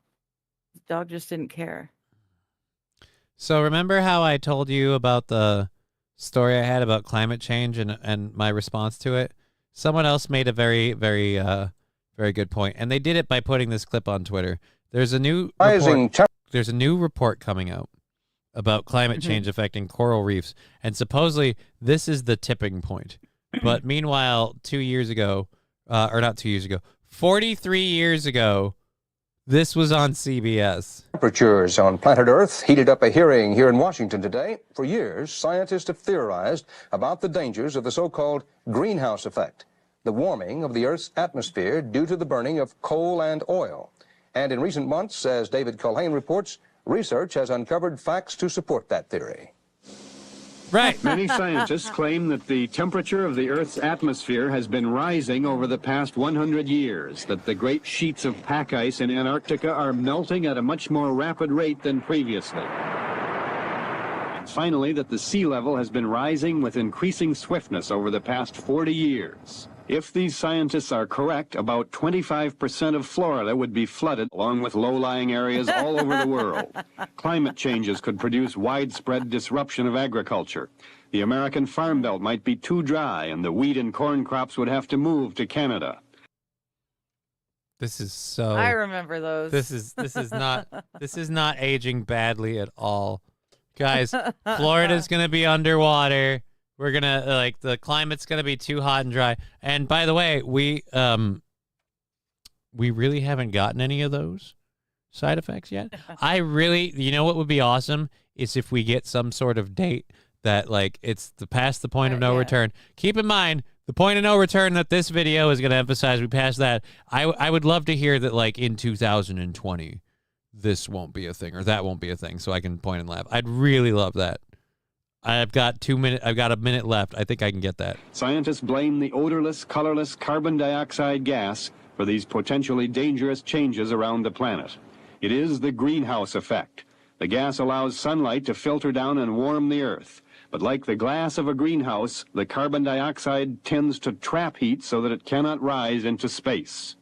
The dog just didn't care. So remember how I told you about the story I had about climate change and my response to it? Someone else made a very, very, very good point, and they did it by putting this clip on Twitter. There's a new report coming out about climate change affecting coral reefs, and supposedly this is the tipping point. But meanwhile, 2 years ago, or not 2 years ago, 43 years ago, this was on CBS. Temperatures on planet Earth heated up a hearing here in Washington today. For years, scientists have theorized about the dangers of the so-called greenhouse effect, the warming of the Earth's atmosphere due to the burning of coal and oil. And in recent months, as David Culhane reports, research has uncovered facts to support that theory. Right. Many scientists claim that the temperature of the Earth's atmosphere has been rising over the past 100 years, that the great sheets of pack ice in Antarctica are melting at a much more rapid rate than previously. And finally, that the sea level has been rising with increasing swiftness over the past 40 years. If these scientists are correct, about 25% of Florida would be flooded, along with low-lying areas all over the world. Climate changes could produce widespread disruption of agriculture. The American Farm Belt might be too dry, and the wheat and corn crops would have to move to Canada. This is so... I remember those. This is not aging badly at all. Guys, Florida's going to be underwater. We're going to, the climate's going to be too hot and dry. And by the way, we really haven't gotten any of those side effects yet. You know what would be awesome is if we get some sort of date that, it's past the point of no return. Keep in mind, the point of no return that this video is going to emphasize, we passed that. I would love to hear that, in 2020, this won't be a thing or that won't be a thing, so I can point and laugh. I'd really love that. I've got 2 minutes. I've got a minute left. I think I can get that. Scientists blame the odorless, colorless carbon dioxide gas for these potentially dangerous changes around the planet. It is the greenhouse effect. The gas allows sunlight to filter down and warm the Earth. But like the glass of a greenhouse, the carbon dioxide tends to trap heat so that it cannot rise into space.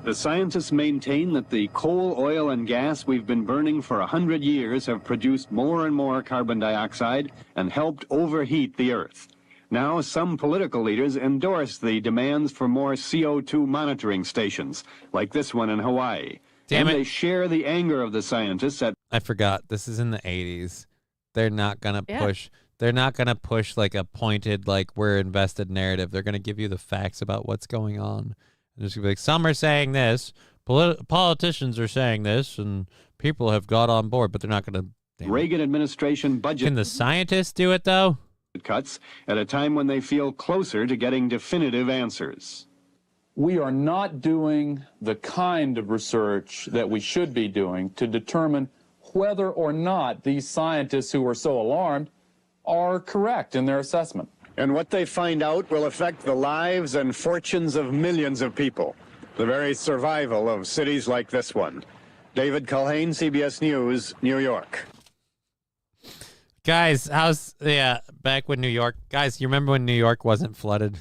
The scientists maintain that the coal, oil, and gas we've been burning for 100 years have produced more and more carbon dioxide and helped overheat the Earth. Now, some political leaders endorse the demands for more CO2 monitoring stations, like this one in Hawaii. Damn and it. They share the anger of the scientists at... I forgot. This is in the 80s. They're not going to push. They're not going to push like a pointed, like we're invested narrative. They're going to give you the facts about what's going on. And just be like, some are saying this, politicians are saying this, and people have got on board, but they're not going to. Reagan administration budget. Can the scientists do it though? Cuts at a time when they feel closer to getting definitive answers. We are not doing the kind of research that we should be doing to determine whether or not these scientists who are so alarmed are correct in their assessment. And what they find out will affect the lives and fortunes of millions of people, the very survival of cities like this one. David Culhane, CBS News, New York. Guys, back when New York, guys, you remember when New York wasn't flooded?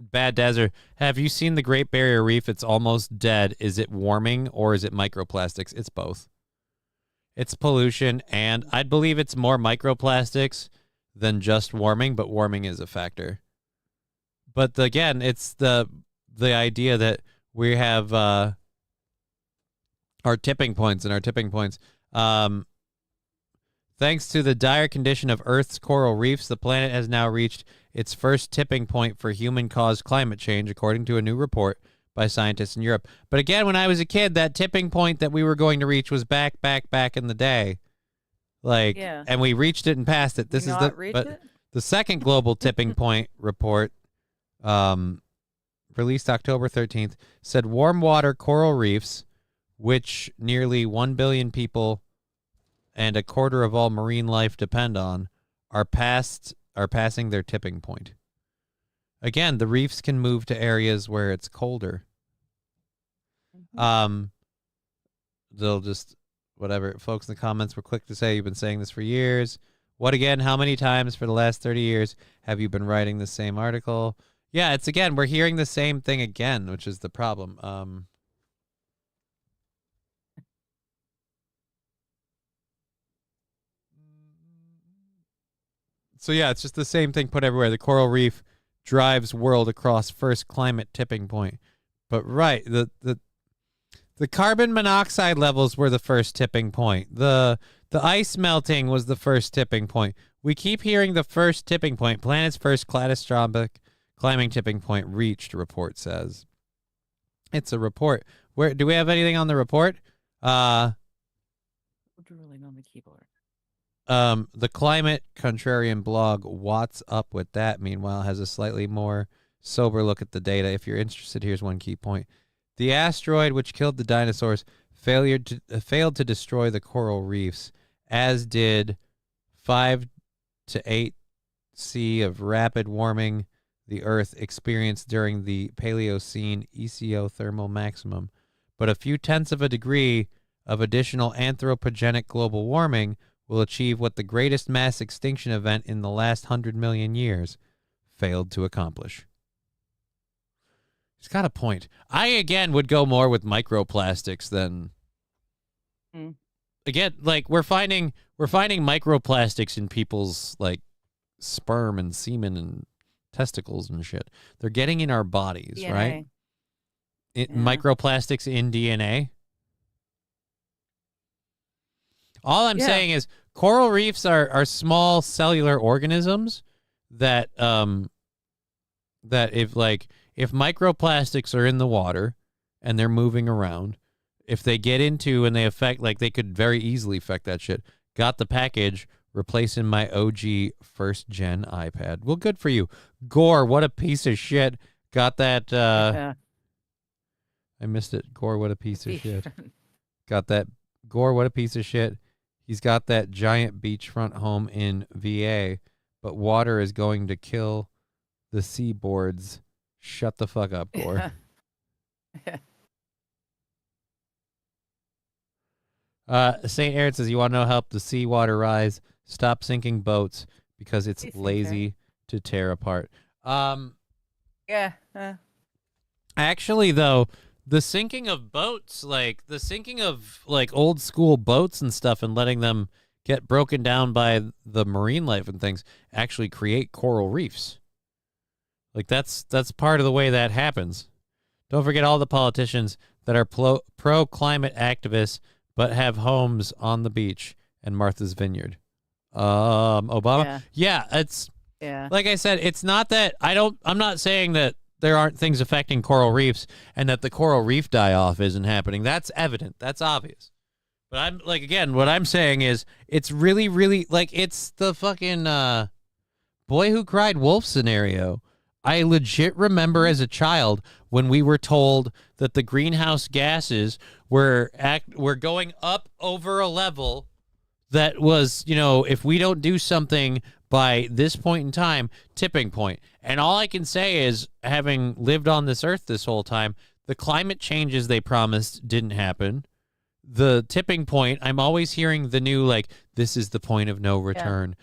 Bad Desert. Have you seen the Great Barrier Reef? It's almost dead. Is it warming or is it microplastics? It's both. It's pollution, and I'd believe it's more microplastics than just warming, but warming is a factor. But again, it's the idea that we have our tipping points, and our tipping points. Thanks to the dire condition of Earth's coral reefs, the planet has now reached its first tipping point for human-caused climate change, according to a new report by scientists in Europe. But again, when I was a kid, that tipping point that we were going to reach was back in the day. And we reached it and passed it. This is the second global tipping point report, released October 13th, said warm water coral reefs, which nearly 1 billion people and a quarter of all marine life depend on, are passing their tipping point. Again, the reefs can move to areas where it's colder. They'll just, whatever. Folks in the comments were quick to say, you've been saying this for years. What again? How many times for the last 30 years have you been writing the same article? Yeah, it's again, we're hearing the same thing again, which is the problem. So yeah, it's just the same thing put everywhere. The coral reef drives world across first climate tipping point. But right, the carbon monoxide levels were the first tipping point. The ice melting was the first tipping point. We keep hearing the first tipping point. Planet's first catastrophic climbing tipping point reached, report says. It's a report. Where do we have anything on the report? Drooling on the keyboard. The climate contrarian blog What's Up With That, meanwhile, has a slightly more sober look at the data. If you're interested, here's one key point. The asteroid which killed the dinosaurs failed to destroy the coral reefs, as did 5 to 8 C of rapid warming the Earth experienced during the Paleocene ecothermal maximum. But a few tenths of a degree of additional anthropogenic global warming will achieve what the greatest mass extinction event in the last 100 million years failed to accomplish. He's got a point. I, again, would go more with microplastics than... Again, like, we're finding microplastics in people's, like, sperm and semen and testicles and shit. They're getting in our bodies, DNA. Right? Microplastics in DNA. All I'm saying is coral reefs are small cellular organisms that if microplastics are in the water and they're moving around, if they get into and they affect, like, they could very easily affect that shit. Got the package, replacing my OG first gen iPad. Well, good for you. Gore, what a piece of shit. Got that I missed it. Gore, what a piece of shit. Got that. Gore, what a piece of shit. He's got that giant beachfront home in VA, but water is going to kill the seaboards. Shut the fuck up, Gore. St. Aaron says, you want to know how help the seawater rise? Stop sinking boats because it's lazy to tear apart. Yeah. Actually, though, the sinking of boats, like the sinking of like old school boats and stuff and letting them get broken down by the marine life and things actually create coral reefs. Like that's part of the way that happens. Don't forget all the politicians that are pro-climate activists but have homes on the beach and Martha's Vineyard. Obama? Yeah, it's like I said, it's not that I'm not saying that there aren't things affecting coral reefs and that the coral reef die-off isn't happening. That's evident. That's obvious. But I'm like, again, what I'm saying is it's really, really like it's the fucking Boy Who Cried Wolf scenario. I legit remember as a child when we were told that the greenhouse gases were going up over a level that was, if we don't do something by this point in time, tipping point. And all I can say is, having lived on this earth this whole time, the climate changes they promised didn't happen. The tipping point, I'm always hearing the new, like, this is the point of no return.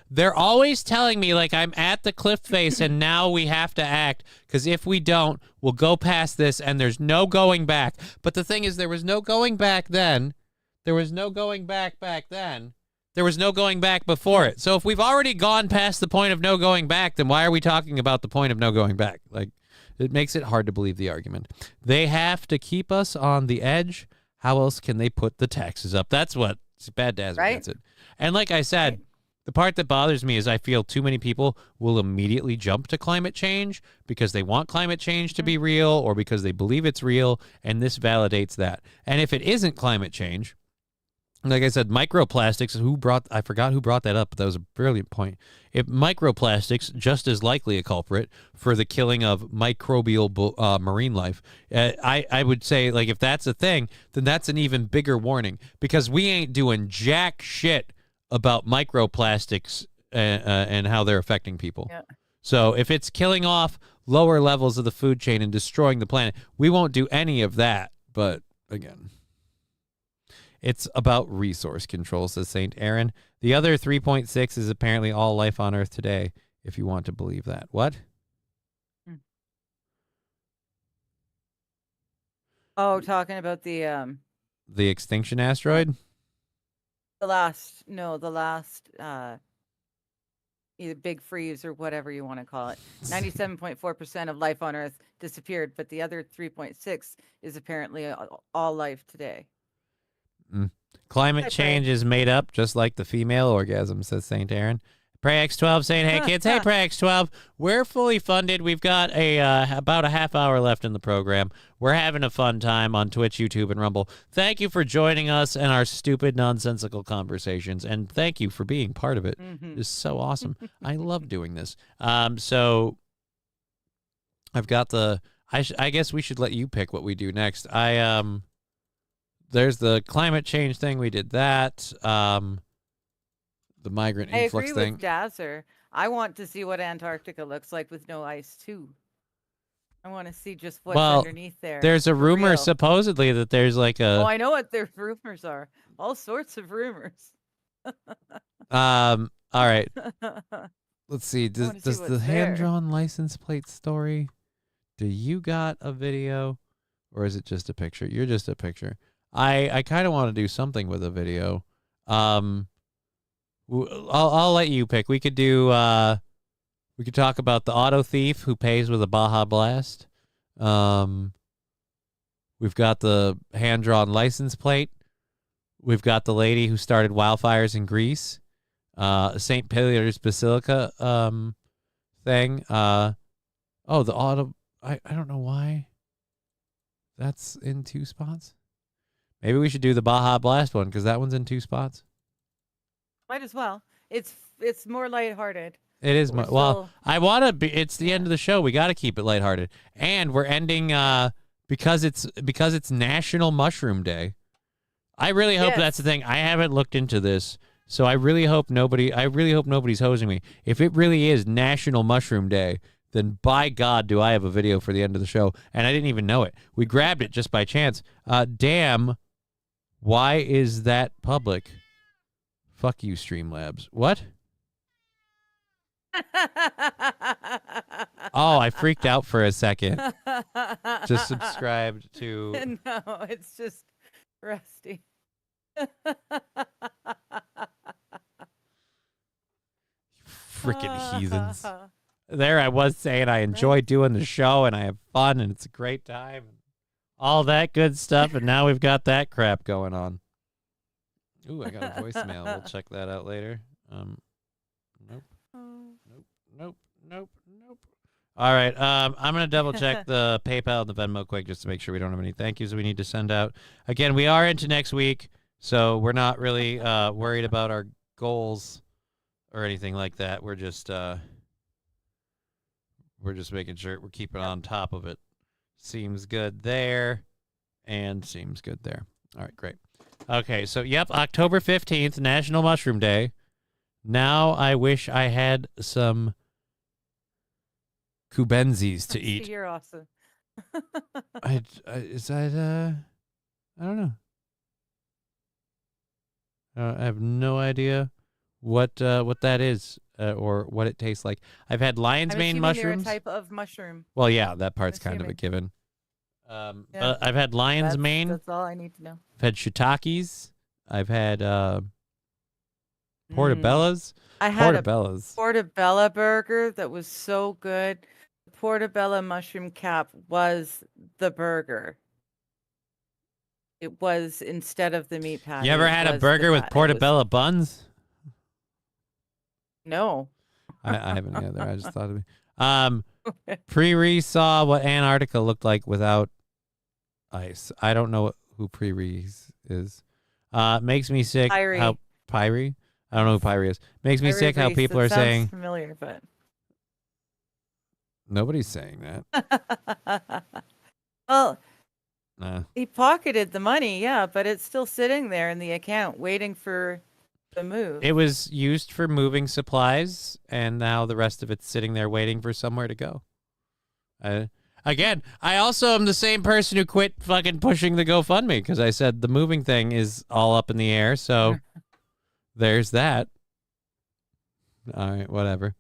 They're always telling me, like, I'm at the cliff face and now we have to act, because if we don't, we'll go past this and there's no going back. But the thing is, there was no going back then. There was no going back then. There was no going back before it. So if we've already gone past the point of no going back, then why are we talking about the point of no going back? Like, it makes it hard to believe the argument. They have to keep us on the edge. How else can they put the taxes up? That's what Bad Daz gets it. And like I said, the part that bothers me is I feel too many people will immediately jump to climate change because they want climate change to be real or because they believe it's real, and this validates that. And if it isn't climate change, like I said, microplastics, I forgot who brought that up, but that was a brilliant point. If microplastics, just as likely a culprit for the killing of microbial marine life, I would say, like, if that's a thing, then that's an even bigger warning, because we ain't doing jack shit about microplastics and how they're affecting people. Yeah. So if it's killing off lower levels of the food chain and destroying the planet, we won't do any of that. But again, it's about resource control, says St. Aaron. The other 3.6 is apparently all life on Earth today, if you want to believe that. What? Oh, talking about the extinction asteroid? The last either big freeze or whatever you want to call it. 97.4% of life on Earth disappeared, but the other 3.6 is apparently all life today. Climate change is made up just like the female orgasm, says St. Aaron. PrayX12 saying, hey, kids. Hey, PrayX12. We're fully funded. We've got about a half hour left in the program. We're having a fun time on Twitch, YouTube, and Rumble. Thank you for joining us and our stupid, nonsensical conversations, and thank you for being part of it. It's so awesome. I love doing this. So I've got I guess we should let you pick what we do next. There's the climate change thing. We did that. The migrant influx thing. I agree with Dazzer. I want to see what Antarctica looks like with no ice, too. I want to see just what's underneath there. There's a rumor, supposedly, that there's like a... Oh, I know what their rumors are. All sorts of rumors. All right. Let's see. Does the hand-drawn license plate story... Do you got a video? Or is it just a picture? You're just a picture. I kind of want to do something with a video. I'll let you pick. We could do we could talk about the auto thief who pays with a Baja Blast. We've got the hand-drawn license plate. We've got the lady who started wildfires in Greece. St. Peter's Basilica thing. The auto... I don't know why that's in 2 spots. Maybe we should do the Baja Blast one, because that one's in 2 spots. Might as well. It's more lighthearted. It is. I want to be. It's the end of the show. We got to keep it lighthearted, and we're ending because it's National Mushroom Day. I really hope that's the thing. I haven't looked into this, so I really hope nobody's hosing me. If it really is National Mushroom Day, then by God do I have a video for the end of the show, and I didn't even know it. We grabbed it just by chance. Damn, why is that public? Fuck you, Streamlabs. What? Oh, I freaked out for a second. Just subscribed to... No, it's just Rusty. Freaking heathens. There I was saying I enjoy doing the show and I have fun and it's a great time. All that good stuff, and now we've got that crap going on. Ooh, I got a voicemail. We'll check that out later. Nope. All right, I'm going to double check the PayPal and the Venmo quick just to make sure we don't have any thank yous we need to send out. Again, we are into next week, so we're not really worried about our goals or anything like that. We're just making sure we're keeping on top of it. Seems good there, and seems good there. All right, great. Okay, so, yep, October 15th, National Mushroom Day. Now I wish I had some kubenzis to eat. You're awesome. Is that, I don't know. I have no idea what that is or what it tastes like. I've had lion's mane mushrooms. They're a type of mushroom. Well, yeah, that part's kind of a given. But I've had lion's mane. That's all I need to know. I've had shiitakes. I've had portobellas. I had a portobello burger that was so good. The portobello mushroom cap was the burger. It was instead of the meat patty. You ever had a burger with portobello buns? No. I haven't either. I just thought of it. Pre-Re saw what Antarctica looked like without ice. I don't know who Pre-Re is. Makes me sick. Pyre. How Pyre? I don't know who Pyre is. Makes me sick how people are saying. Familiar, but nobody's saying that. Well, he pocketed the money, yeah, but it's still sitting there in the account waiting for the move. It was used for moving supplies, and now the rest of it's sitting there waiting for somewhere to go. Again, I also am the same person who quit fucking pushing the GoFundMe because I said the moving thing is all up in the air, so there's that. All right, whatever.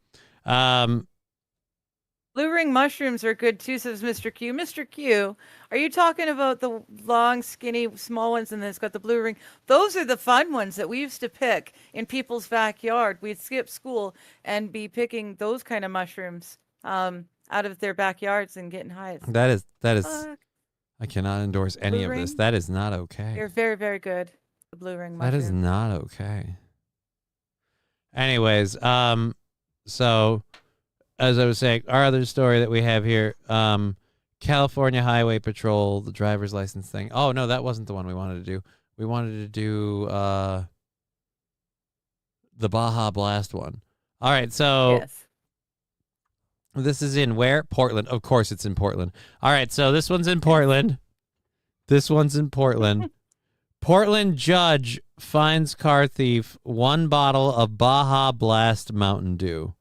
Blue ring mushrooms are good too, says Mr. Q. Mr. Q, are you talking about the long, skinny, small ones and then it's got the blue ring? Those are the fun ones that we used to pick in people's backyard. We'd skip school and be picking those kind of mushrooms out of their backyards and getting high. That is I cannot endorse any of this. That is not okay. They're very, very good. The blue ring mushroom. That is not okay. Anyways, so as I was saying, our other story that we have here, California Highway Patrol, the driver's license thing. Oh, no, that wasn't the one we wanted to do. We wanted to do the Baja Blast one. All right, so this is in where? Portland. Of course it's in Portland. All right, so this one's in Portland. This one's in Portland. Portland judge finds car thief 1 bottle of Baja Blast Mountain Dew.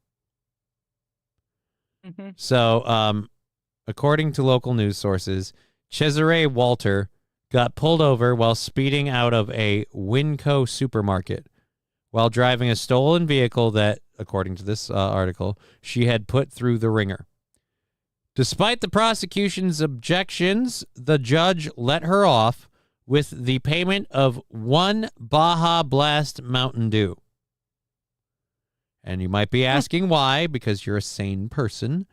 So, according to local news sources, Cesare Walter got pulled over while speeding out of a Winco supermarket while driving a stolen vehicle that, according to this article, she had put through the ringer. Despite the prosecution's objections, the judge let her off with the payment of 1 Baja Blast Mountain Dew. And you might be asking why, because you're a sane person.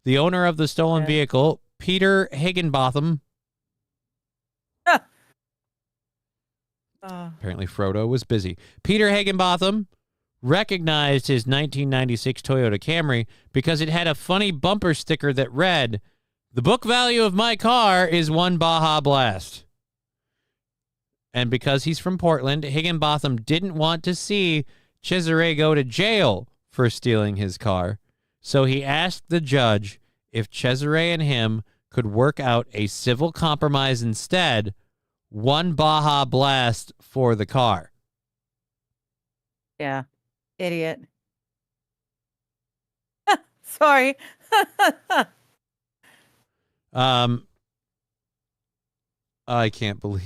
The owner of the stolen vehicle, Peter Higginbotham. Apparently Frodo was busy. Peter Higginbotham recognized his 1996 Toyota Camry because it had a funny bumper sticker that read, "The book value of my car is 1 Baja Blast." And because he's from Portland, Higginbotham didn't want to see Cesare go to jail for stealing his car, so he asked the judge if Cesare and him could work out a civil compromise instead, one Baja Blast for the car. Yeah. Idiot. Sorry. I can't believe.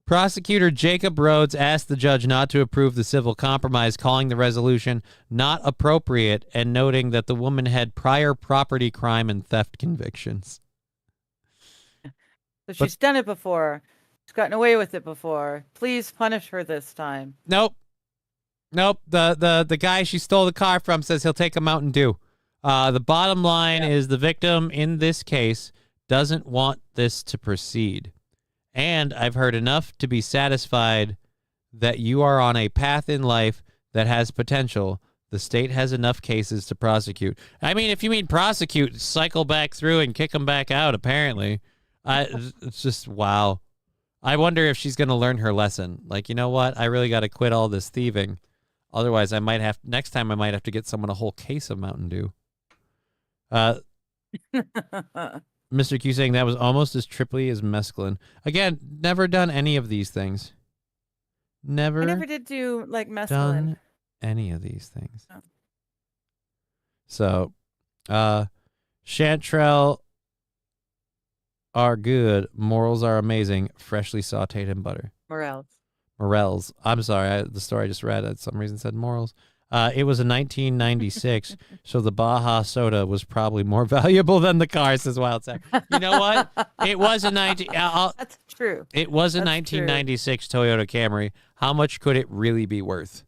Prosecutor Jacob Rhodes asked the judge not to approve the civil compromise, calling the resolution not appropriate and noting that the woman had prior property crime and theft convictions. So she's done it before. She's gotten away with it before. Please punish her this time. Nope. The guy she stole the car from says he'll take a Mountain Dew. The bottom line is the victim in this case doesn't want this to proceed. And I've heard enough to be satisfied that you are on a path in life that has potential. The state has enough cases to prosecute. I mean, if you mean prosecute, cycle back through and kick them back out, apparently. It's just, wow. I wonder if she's going to learn her lesson. Like, you know what? I really got to quit all this thieving. Otherwise, next time I might have to get someone a whole case of Mountain Dew. Mr. Q saying that was almost as trippy as mescaline. Again, never done any of these things. I never did do like mescaline. Done any of these things. Oh. So, chanterelle are good. Morels are amazing. Freshly sauteed in butter. Morels. I'm sorry. The story I just read at some reason said morels. It was in 1996, so the Baja soda was probably more valuable than the car, says Wild Sack. You know what? It was a That's true. It was a That's 1996 Toyota Camry. How much could it really be worth?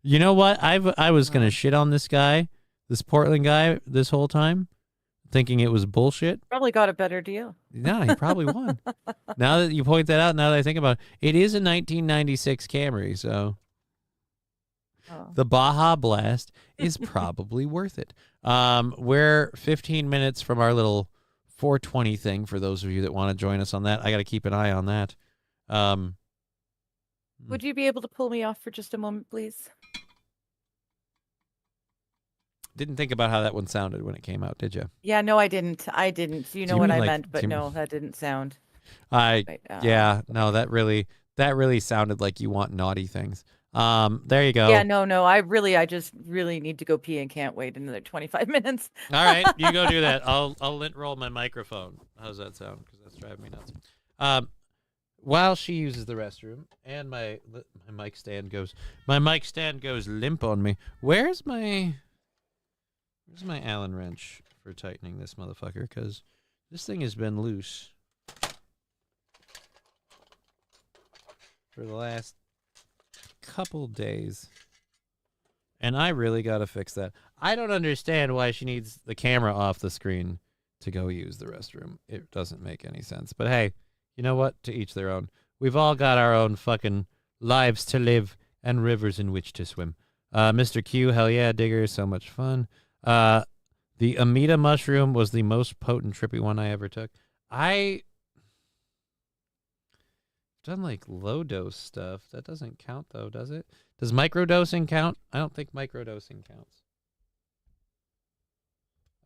You know what? I was gonna shit on this guy, this Portland guy, this whole time, thinking it was bullshit. Probably got a better deal. No, he probably won. Now that you point that out, now that I think about it, it is a 1996 Camry, so the Baja Blast is probably worth it. We're 15 minutes from our little 420 thing for those of you that want to join us on that. I got to keep an eye on that. Would you be able to pull me off for just a moment, please? Didn't think about how that one sounded when it came out, did you? Yeah, no, I didn't. You know what I meant, but no, that didn't sound. Yeah, no, that really sounded like you want naughty things. There you go. Yeah, no, I just really need to go pee and can't wait another 25 minutes. All right, you go do that. I'll lint roll my microphone. How's that sound? Because that's driving me nuts. While she uses the restroom and my mic stand goes limp on me. Where's my Allen wrench for tightening this motherfucker? Because this thing has been loose for the last couple days. And I really got to fix that. I don't understand why she needs the camera off the screen to go use the restroom. It doesn't make any sense. But hey, you know what? To each their own. We've all got our own fucking lives to live and rivers in which to swim. Mr. Q, hell yeah, Digger, so much fun. The Amida mushroom was the most potent, trippy one I ever took. I've done like low dose stuff. That doesn't count though, does it? Does microdosing count? I don't think microdosing counts.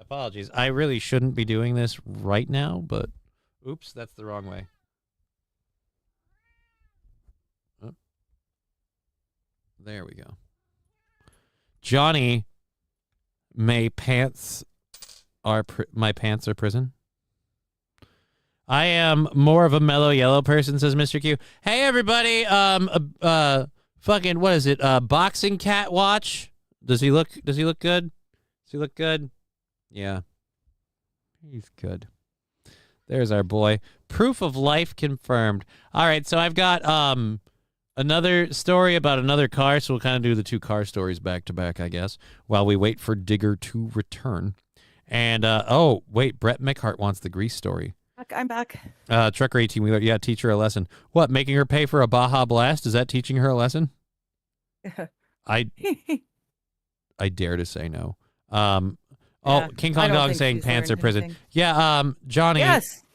Apologies. I really shouldn't be doing this right now, but oops, that's the wrong way. Oh. There we go. Johnny, my pants are prison. I am more of a mellow yellow person, says Mr. Q. Hey everybody, fucking what is it? Boxing cat watch. Does he look good? Does he look good? Yeah. He's good. There's our boy. Proof of life confirmed. All right, so I've got another story about another car, so we'll kind of do the two car stories back to back, I guess, while we wait for Digger to return. And oh, wait, Brett Mickhart wants the Grease story. I'm back. Trucker 18-wheeler, yeah, teach her a lesson. What, making her pay for a Baja Blast? Is that teaching her a lesson? I dare to say no. Oh, King Kong Dog saying pants are prison. Anything. Yeah, Johnny. Yes.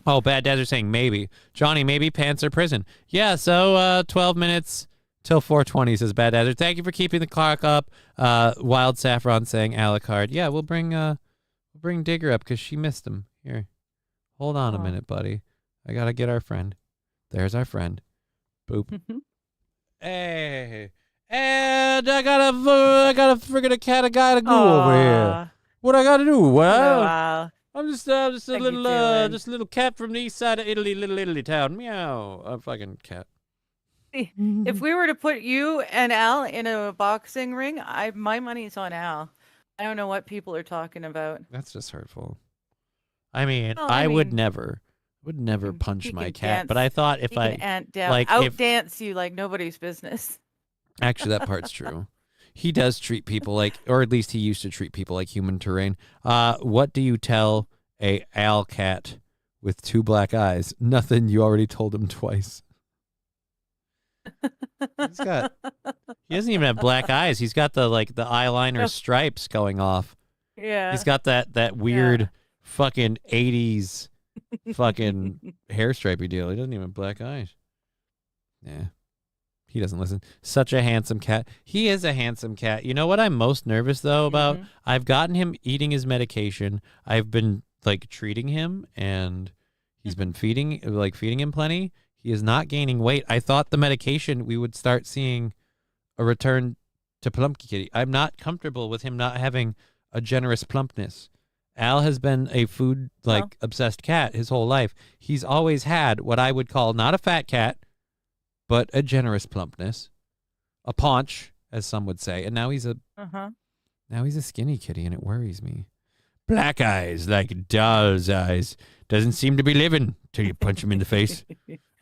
Oh, Bad Dads are saying maybe. Johnny, maybe pants are prison. Yeah, so 12 minutes Till 420 says Bad Hazard. Thank you for keeping the clock up. Wild Saffron saying a la carte. Yeah, we'll bring Digger up because she missed him. Here, hold on a minute, buddy. I gotta get our friend. There's our friend. Boop. Hey, and I got a friggin' cat. I gotta go over here. What I gotta do? Well, I'm just a little cat from the east side of Italy, little Italy town. Meow. A fucking cat. If we were to put you and Al in a boxing ring, my money's on Al. I don't know what people are talking about. That's just hurtful. I mean, I would never punch my cat, dance, but I thought if I outdance you like nobody's business. Actually, that part's true. He does treat people like, or at least he used to treat people like human terrain. What do you tell a Al cat with 2 black eyes? Nothing. You already told him twice. He doesn't even have black eyes. He's got the eyeliner stripes going off. Yeah. He's got that weird fucking 80s fucking hair stripey deal. He doesn't even have black eyes. Yeah. He doesn't listen. Such a handsome cat. He is a handsome cat. You know what I'm most nervous though about? I've gotten him eating his medication. I've been treating him, and he's been feeding him plenty. He is not gaining weight. I thought the medication we would start seeing a return to plumpy kitty. I'm not comfortable with him not having a generous plumpness. Al has been a food obsessed cat his whole life. He's always had what I would call not a fat cat, but a generous plumpness, a paunch, as some would say. And now he's a skinny kitty, and it worries me. Black eyes like a doll's eyes. Doesn't seem to be living till you punch him in the face.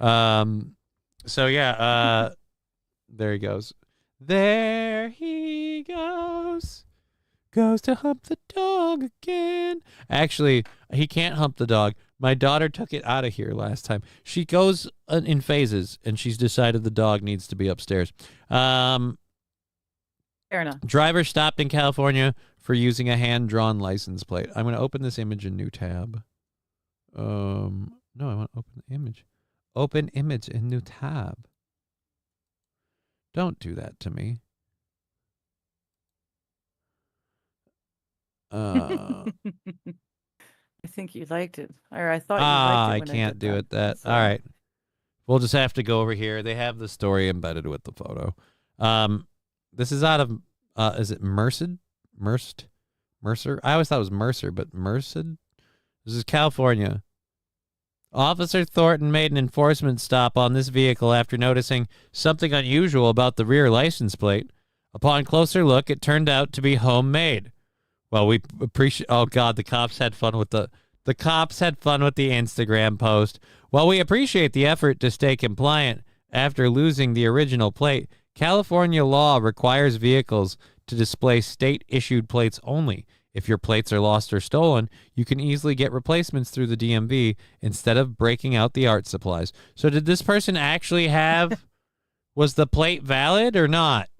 So yeah, there he goes. There he goes. Goes to hump the dog again. Actually, he can't hump the dog. My daughter took it out of here last time. She goes in phases, and she's decided the dog needs to be upstairs. Fair enough. Driver stopped in California for using a hand-drawn license plate. I'm going to open this image in new tab. No, I want to open the image. Open image in new tab. Don't do that to me. I think you liked it, or I thought you liked it. I can't do it. All right, we'll just have to go over here. They have the story embedded with the photo. This is out of is it Merced? Mercer? I always thought it was Mercer, but Merced? This is California. Officer Thornton made an enforcement stop on this vehicle after noticing something unusual about the rear license plate. Upon closer look, it turned out to be homemade. Well, we appreciate. Oh God, the cops had fun with the Instagram post. While we appreciate the effort to stay compliant after losing the original plate, California law requires vehicles to display state-issued plates only. If your plates are lost or stolen, you can easily get replacements through the DMV instead of breaking out the art supplies. So did this person actually have, was the plate valid or not?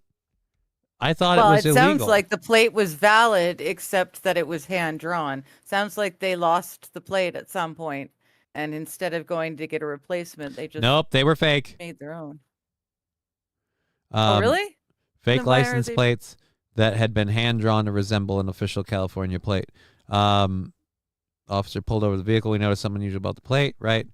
I thought it was illegal. Sounds like the plate was valid, except that it was hand-drawn. Sounds like they lost the plate at some point, and instead of going to get a replacement, they just... Nope, they were fake. Made their own. Oh, really? Fake license plates that had been hand-drawn to resemble an official California plate. Officer pulled over the vehicle. We noticed something unusual about the plate, right?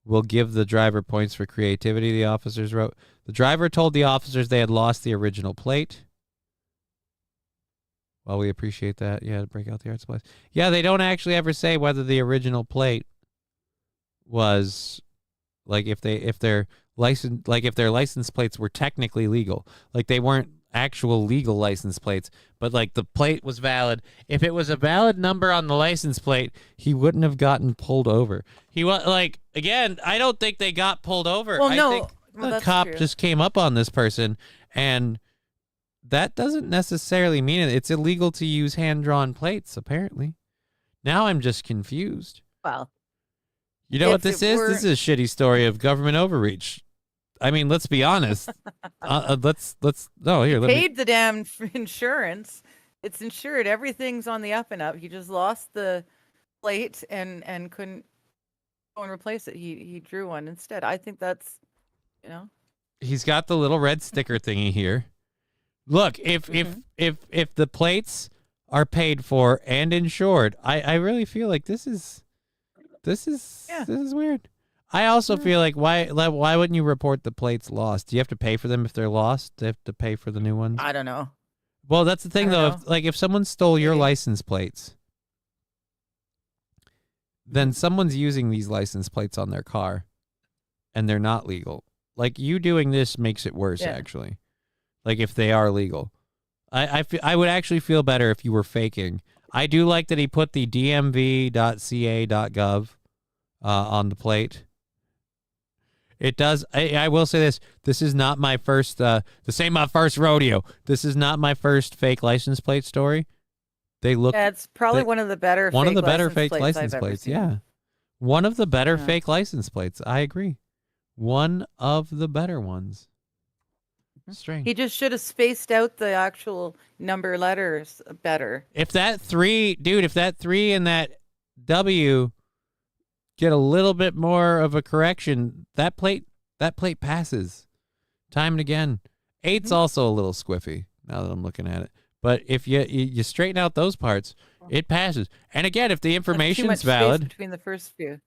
We'll give the driver points for creativity, the officers wrote. The driver told the officers they had lost the original plate. Well, we appreciate that. Yeah, to break out the art supplies. Yeah, they don't actually ever say whether the original plate was, like, if their license plates were technically legal. Like, they weren't actual legal license plates, but like the plate was valid. If it was a valid number on the license plate, he wouldn't have gotten pulled over. He was like, again, I don't think they got pulled over. Well, no, I think the cop just came up on this person, and that doesn't necessarily mean it's illegal to use hand-drawn plates, apparently. Now I'm just confused. Well, you know what this is? This is a shitty story of government overreach. I mean, let's be honest. Paid the damn insurance. It's insured. Everything's on the up and up. He just lost the plate and couldn't go and replace it. He drew one instead. I think that's, He's got the little red sticker thingy here. Look, if the plates are paid for and insured, I really feel like this is weird. I also feel like why wouldn't you report the plates lost? Do you have to pay for them if they're lost? Do you have to pay for the new ones? I don't know. Well, that's the thing though. If someone stole your license plates, then someone's using these license plates on their car, and they're not legal. Like, you doing this makes it worse, actually. Like, if they are legal. I would actually feel better if you were faking. I do like that he put the dmv.ca.gov on the plate. It does. I will say this. This is not my first, this ain't my first rodeo. This is not my first fake license plate story. They look. Yeah, it's probably one of the better fake license plates. Yeah. One of the better fake license plates. I agree. One of the better ones. Strange. He just should have spaced out the actual number letters better. If that 3 and that W get a little bit more of a correction, that plate passes time and again. 8's also a little squiffy now that I'm looking at it. But if you straighten out those parts, it passes. And again, if the information's valid, between the first few.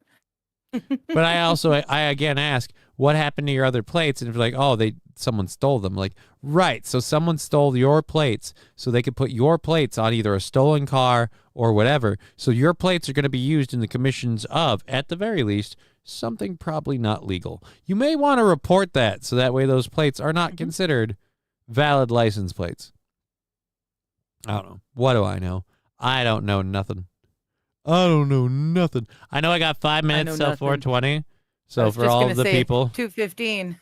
But I again ask, what happened to your other plates? And if you're like, oh, someone stole them. Like, right. So someone stole your plates so they could put your plates on either a stolen car or whatever. So your plates are going to be used in the commissions of, at the very least, something probably not legal. You may want to report that so that way those plates are not considered valid license plates. I don't know. What do I know? I don't know nothing. I don't know nothing. I know I got 5 minutes till 4:20. So for all the people, 2:15.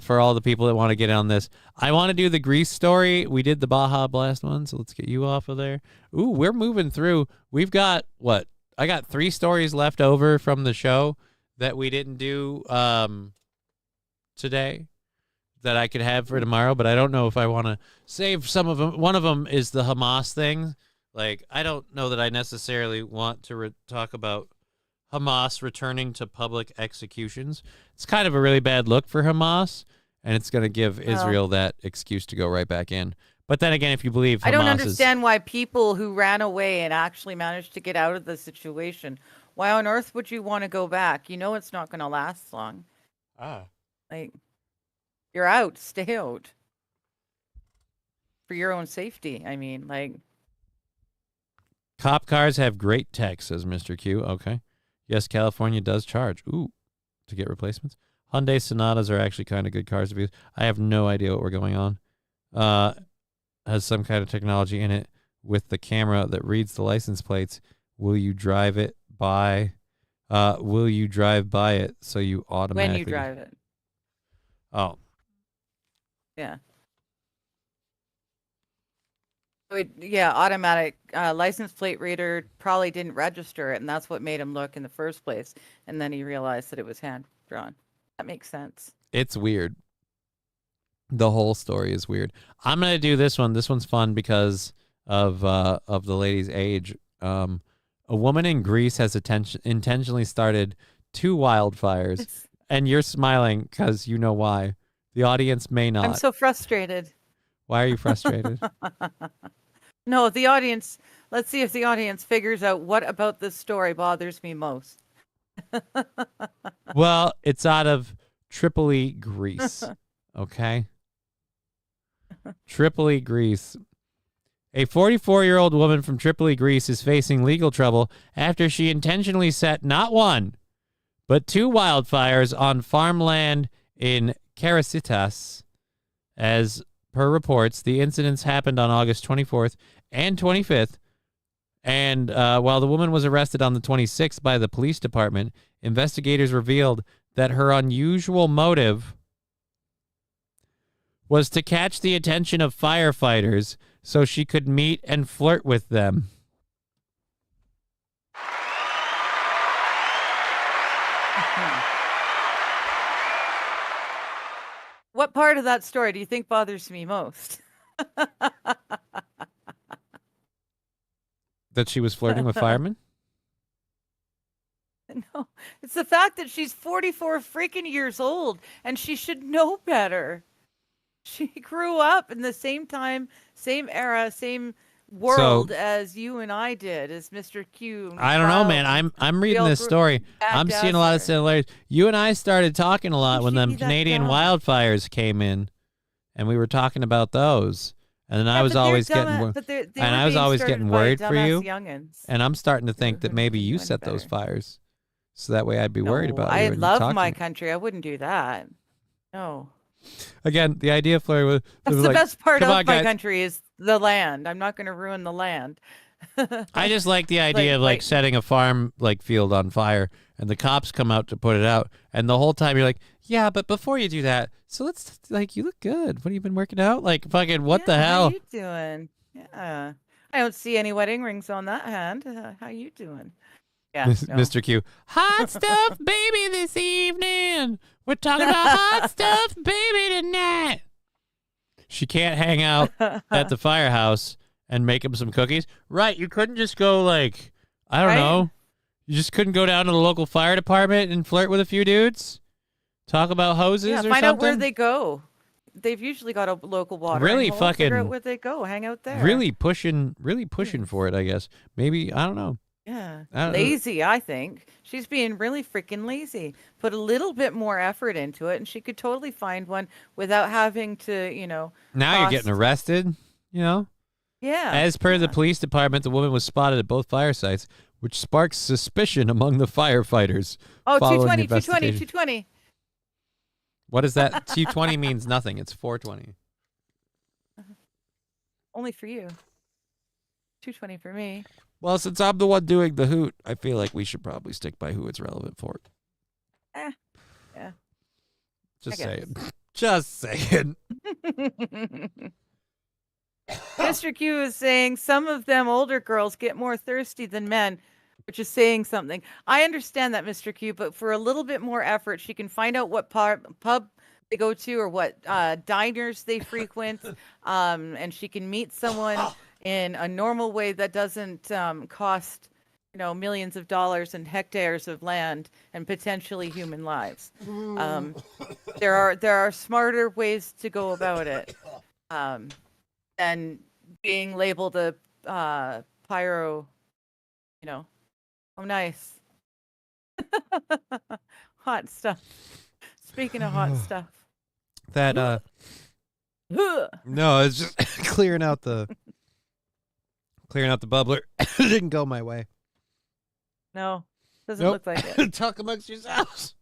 For all the people that want to get on this, I want to do the Grease story. We did the Baja Blast one, so let's get you off of there. Ooh, we're moving through. We've got what? I got 3 stories left over from the show that we didn't do today that I could have for tomorrow, but I don't know if I want to save some of them. One of them is the Hamas thing. Like, I don't know that I necessarily want to talk about Hamas returning to public executions. It's kind of a really bad look for Hamas, and it's going to give Israel that excuse to go right back in. But then again, if you believe Hamas I don't understand why people who ran away and actually managed to get out of the situation, why on earth would you want to go back? You know it's not going to last long. Like, you're out. Stay out. For your own safety. I mean, like... Cop cars have great tech, says Mr. Q. Okay. Yes, California does charge. Ooh, to get replacements. Hyundai Sonatas are actually kind of good cars to use. I have no idea what we're going on. Has some kind of technology in it with the camera that reads the license plates. Will you drive it by? Will you drive by it so you automatically? When you drive it. Oh. Yeah. Automatic license plate reader probably didn't register it, and that's what made him look in the first place. And then he realized that it was hand drawn. That makes sense. It's weird. The whole story is weird. I'm gonna do this one. This one's fun because of the lady's age. A woman in Greece has intentionally started 2 wildfires, and you're smiling because you know why. The audience may not. I'm so frustrated. Why are you frustrated? No, the audience. Let's see if the audience figures out what about this story bothers me most. Well, it's out of Tripoli, Greece. Okay. Tripoli, Greece. A 44-year-old woman from Tripoli, Greece is facing legal trouble after she intentionally set not 1, but 2 wildfires on farmland in Karasitas. As per reports, the incidents happened on August 24th and 25th. And while the woman was arrested on the 26th by the police department, investigators revealed that her unusual motive was to catch the attention of firefighters so she could meet and flirt with them. What part of that story do you think bothers me most? That she was flirting with firemen? It's the fact that she's 44 freaking years old and she should know better. She grew up in the same time, same era, same world as you and I did, as Mr. Q. I don't know, man. I'm reading this story. I'm seeing a lot of similarities. You and I started talking a lot when them Canadian wildfires came in, and we were talking about those. And then I was always getting worried for you. Youngins. And I'm starting to think that maybe you set those fires, so that way I'd be worried about you. I love my country. I wouldn't do that. No. Again, the idea of flirting with that's the best part of my country is the land. I'm not going to ruin the land. I just like the idea of setting a farm field on fire, and the cops come out to put it out, and the whole time you're like, yeah, but before you do that, so let's you look good. What have you been working out? Fucking what the hell? How you doing? Yeah, I don't see any wedding rings on that hand. How you doing? Yeah, Mr. Q. Hot stuff, baby, this evening. We're talking about hot stuff, baby, tonight. She can't hang out at the firehouse and make him some cookies. Right, you couldn't just go I don't know. You just couldn't go down to the local fire department and flirt with a few dudes? Talk about hoses or something? Find out where they go. They've usually got a local water. Really hole. fucking. Figure out where they go. Hang out there. Really pushing for it, I guess. Maybe, I don't know. Yeah. Lazy, I think. She's being really freaking lazy. Put a little bit more effort into it, and she could totally find one without having to, Now you're getting arrested, Yeah. As per the police department, the woman was spotted at both fire sites, which sparks suspicion among the firefighters. Oh, following 220. What is that? 220 means nothing. It's 420. Only for you. 220 for me. Well, since I'm the one doing the hoot, I feel like we should probably stick by who it's relevant for. Yeah. Just saying. Just saying. Mr. Q is saying some of them older girls get more thirsty than men, which is saying something. I understand that, Mr. Q, but for a little bit more effort, she can find out what pub they go to or what diners they frequent, and she can meet someone in a normal way that doesn't cost, millions of dollars and hectares of land and potentially human lives. There are smarter ways to go about it than being labeled a pyro. Oh, nice. Hot stuff. Speaking of hot stuff. That no, it's just clearing out the bubbler. It didn't go my way. No, doesn't look like it. Talk amongst yourselves.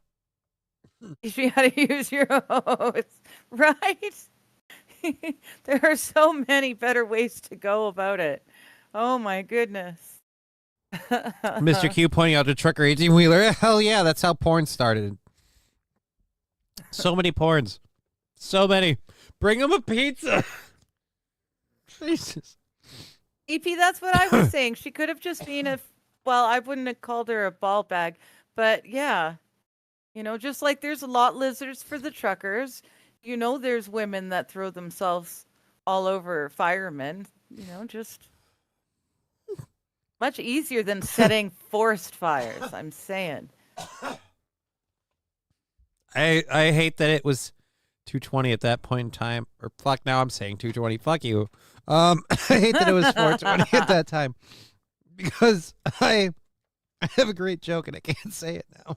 Teach me how to use your hose. Right? There are so many better ways to go about it. Oh my goodness. Mr. Q pointing out the trucker 18-wheeler. Hell yeah, that's how porn started. So many porns. So many. Bring him a pizza. Jesus. EP, that's what I was saying. She could have just been I wouldn't have called her a ball bag, but yeah. Just like there's a lot lizards for the truckers, there's women that throw themselves all over firemen, just much easier than setting forest fires, I'm saying. I hate that it was 220 at that point in time. Or fuck, now I'm saying 220. Fuck you. I hate that it was 420 at that time. Because I have a great joke and I can't say it now.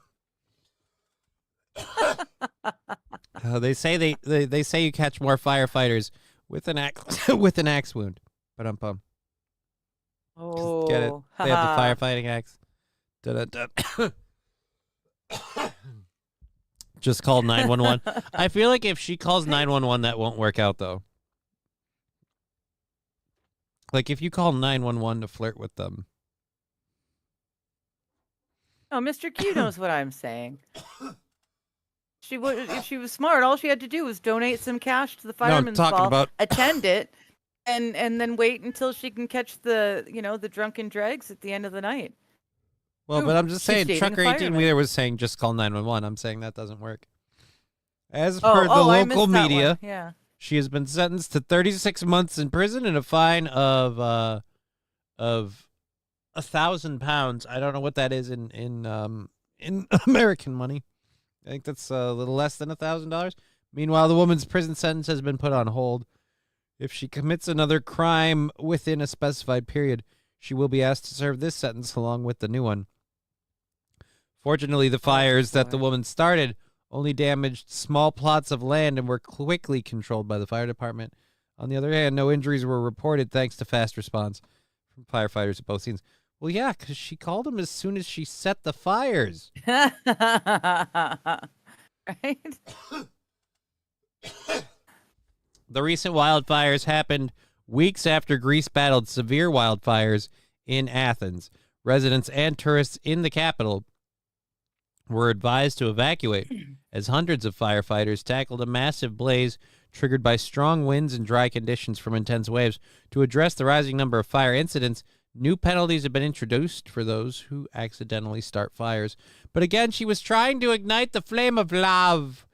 They say they say you catch more firefighters with an axe wound. But Oh, get it? They have the firefighting axe. Da-da-da. Just call 911. I feel like if she calls 911, that won't work out though. Like if you call 911 to flirt with them. Oh, Mr. Q knows what I'm saying. If she was smart, all she had to do was donate some cash to the fireman's ball, attend it, and then wait until she can catch the drunken dregs at the end of the night. Well, but I'm just saying, Trucker 18-wheeler was saying just call 911. I'm saying that doesn't work. As per the local media, she has been sentenced to 36 months in prison and a fine of £1,000. I don't know what that is in in American money. I think that's a little less than $1,000. Meanwhile, the woman's prison sentence has been put on hold. If she commits another crime within a specified period, she will be asked to serve this sentence along with the new one. Fortunately, the fires that the woman started only damaged small plots of land and were quickly controlled by the fire department. On the other hand, no injuries were reported thanks to fast response from firefighters at both scenes. Well, yeah, because she called them as soon as she set the fires. Right? The recent wildfires happened weeks after Greece battled severe wildfires in Athens. Residents and tourists in the capital were advised to evacuate as hundreds of firefighters tackled a massive blaze triggered by strong winds and dry conditions from intense waves. To address the rising number of fire incidents, new penalties have been introduced for those who accidentally start fires. But again, she was trying to ignite the flame of love.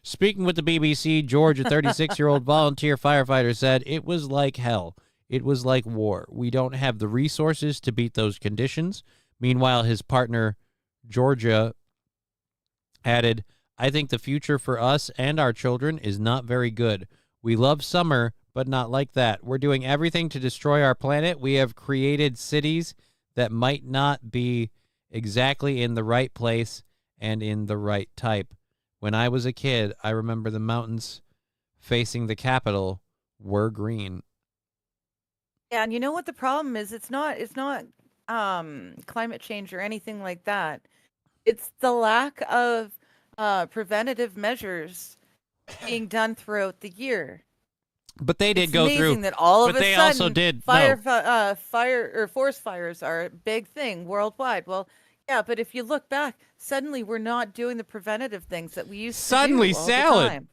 Speaking with the BBC, George, a 36-year-old volunteer firefighter, said, "It was like hell. It was like war. We don't have the resources to beat those conditions." Meanwhile, his partner, Georgia, added, "I think the future for us and our children is not very good. We love summer, but not like that. We're doing everything to destroy our planet. We have created cities that might not be exactly in the right place and in the right type. When I was a kid, I remember the mountains facing the capital were green." Yeah, and you know what the problem is? It's not climate change or anything like that. It's the lack of preventative measures being done throughout the year. But they did It's go amazing through. that all of but a they sudden also did fire no. or forest fires are a big thing worldwide. Well, yeah, but if you look back, suddenly we're not doing the preventative things that we used Suddenly to do all salad. the time.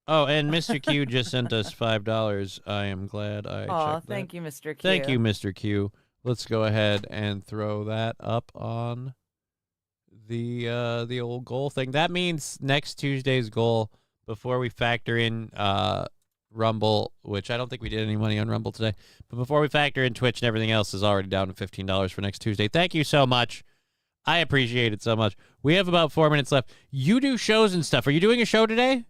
Oh, and Mr. Q just sent us $5. I am glad I Aw, checked that. thank you, Mr. Q. Thank you, Mr. Q. Let's go ahead and throw that up on the old goal thing. That means next Tuesday's goal, before we factor in Rumble, which I don't think we did any money on Rumble today, but before we factor in Twitch and everything else, is already down to $15 for next Tuesday. Thank you so much. I appreciate it so much. We have about 4 minutes left. You do shows and stuff. Are you doing a show today?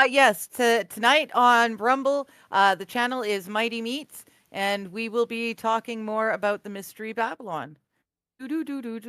Yes, tonight on Rumble, the channel is Mighty Meats, and we will be talking more about the Mystery Babylon. You can And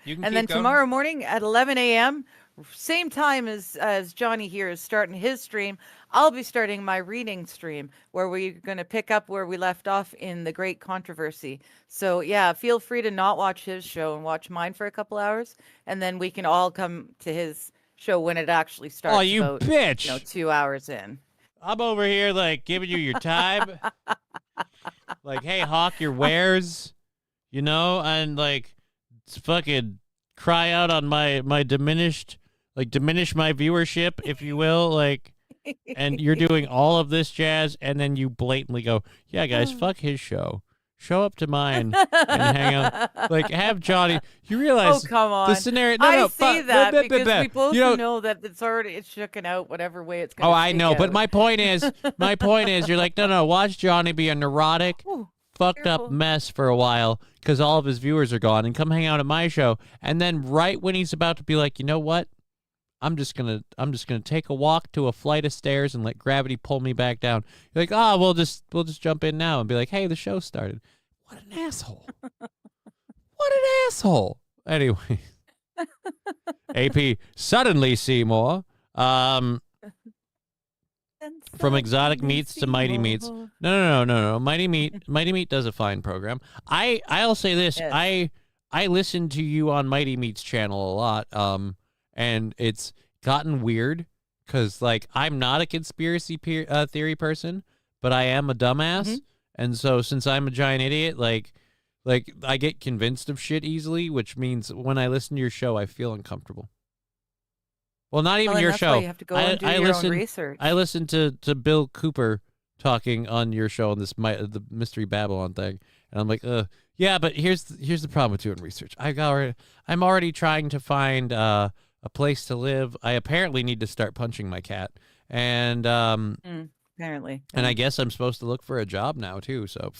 keep then going. tomorrow morning at 11 a.m., same time as Johnny here is starting his stream, I'll be starting my reading stream where we're going to pick up where we left off in the Great Controversy. So yeah, feel free to not watch his show and watch mine for a couple hours, and then we can all come to his show when it actually starts. Oh, you about, bitch! 2 hours in. I'm over here like giving you your time. Like, hey, hawk your wares, and like fucking cry out on my diminish my viewership, if you will, like, and you're doing all of this jazz, and then you blatantly go, "Yeah, guys, fuck his show. Show up to mine and hang out." Like, have Johnny. You realize? Oh, come on. The scenario. I see that because we both You know that it's shooken out whatever way it's going. Oh, I know, but my point is, you're like, no, watch Johnny be a neurotic, fucked up mess for a while because all of his viewers are gone, and come hang out at my show, and then right when he's about to be like, you know what? I'm just gonna take a walk to a flight of stairs and let gravity pull me back down. You're like, we'll just jump in now and be like, hey, the show started. What an asshole! What an asshole! Anyway, AP suddenly Seymour. From exotic meats to mighty meats. No. Mighty Meat does a fine program. I'll say this. Yes. I listen to you on Mighty Meat's channel a lot. And it's gotten weird because, like, I'm not a conspiracy theory person, but I am a dumbass. Mm-hmm. And so since I'm a giant idiot, like I get convinced of shit easily, which means when I listen to your show, I feel uncomfortable. Well, not even your show. Why you have to go and do your own research. I listened to Bill Cooper talking on your show on the Mystery Babylon thing, and I'm like, yeah, but here's the problem with doing research. I'm already trying to find a place to live. I apparently need to start punching my cat, and apparently, and I guess I'm supposed to look for a job now too. So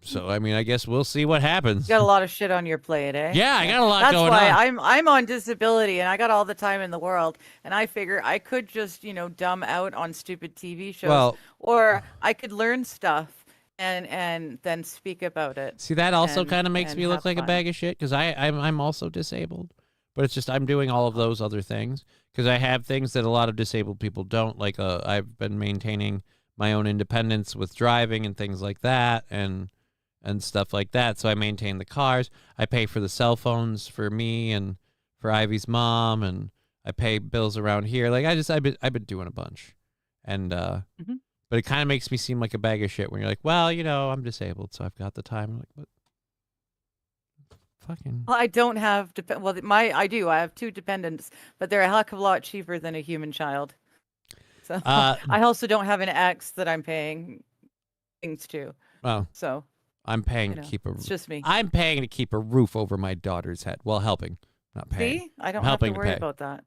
So, I mean, I guess we'll see what happens. You got a lot of shit on your plate, eh? Yeah, I got a lot going on. That's why I'm on disability and I got all the time in the world. And I figure I could just, dumb out on stupid TV shows. Or I could learn stuff and then speak about it. See, that also kind of makes me look like a bag of shit because I'm also disabled. But it's just I'm doing all of those other things because I have things that a lot of disabled people don't. Like I've been maintaining my own independence with driving and things like that and stuff like that. So I maintain the cars. I pay for the cell phones for me and for Ivy's mom, and I pay bills around here. Like I've been doing a bunch, and but it kind of makes me seem like a bag of shit when you're like, well, I'm disabled, so I've got the time. I'm like, what? Fucking. Well, I don't have I do. I have 2 dependents, but they're a heck of a lot cheaper than a human child. So I also don't have an ex that I'm paying things to. Oh. So. I'm paying to keep it's just me. I'm paying to keep a roof over my daughter's head. Well, helping, not paying. See, I don't have to worry about that.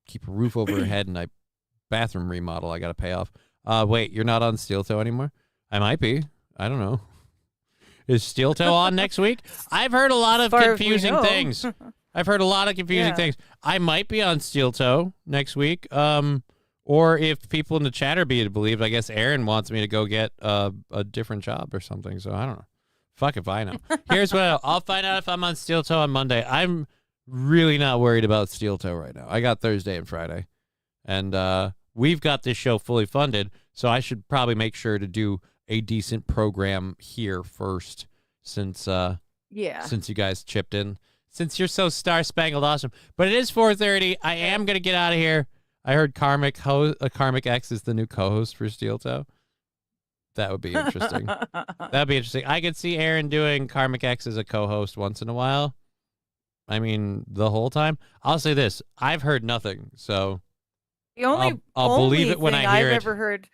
Keep a roof over her head and a bathroom remodel I got to pay off. Wait, you're not on Steel Toe anymore? I might be. I don't know. Is Steel Toe on next week? I've heard a lot of confusing things. I've heard a lot of confusing things. I might be on Steel Toe next week. Or if people in the chat are being believed, I guess Aaron wants me to go get a different job or something. So I don't know. Fuck if I know. Here's what I'll find out if I'm on Steel Toe on Monday. I'm really not worried about Steel Toe right now. I got Thursday and Friday. And we've got this show fully funded. So I should probably make sure to do a decent program here first since you guys chipped in. Since you're so star-spangled awesome. But it is 4:30. I am going to get out of here. I heard Karmic X is the new co-host for Steel Toe. That would be interesting. That'd be interesting. I could see Aaron doing Karmic X as a co-host once in a while. I mean, the whole time. I'll say this: I've heard nothing, so I'll believe it when I hear it.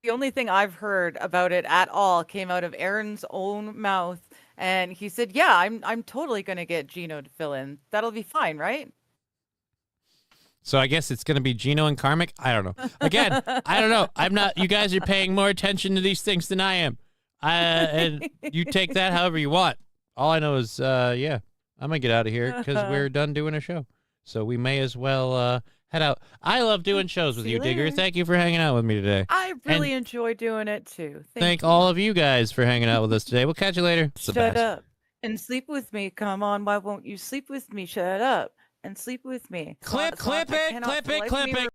The only thing I've heard about it at all came out of Aaron's own mouth, and he said, "Yeah, I'm totally going to get Gino to fill in. That'll be fine, right?" So I guess it's going to be Gino and Karmic. I don't know. Again, I don't know. I'm not. You guys are paying more attention to these things than I am. And you take that however you want. All I know is, I'm going to get out of here because we're done doing a show. So we may as well head out. I love doing shows with you, Digger. Thank you for hanging out with me today. I really enjoy doing it, too. Thank all of you guys for hanging out with us today. We'll catch you later. Shut up and sleep with me. Come on. Why won't you sleep with me? Shut up and sleep with me. Clip it.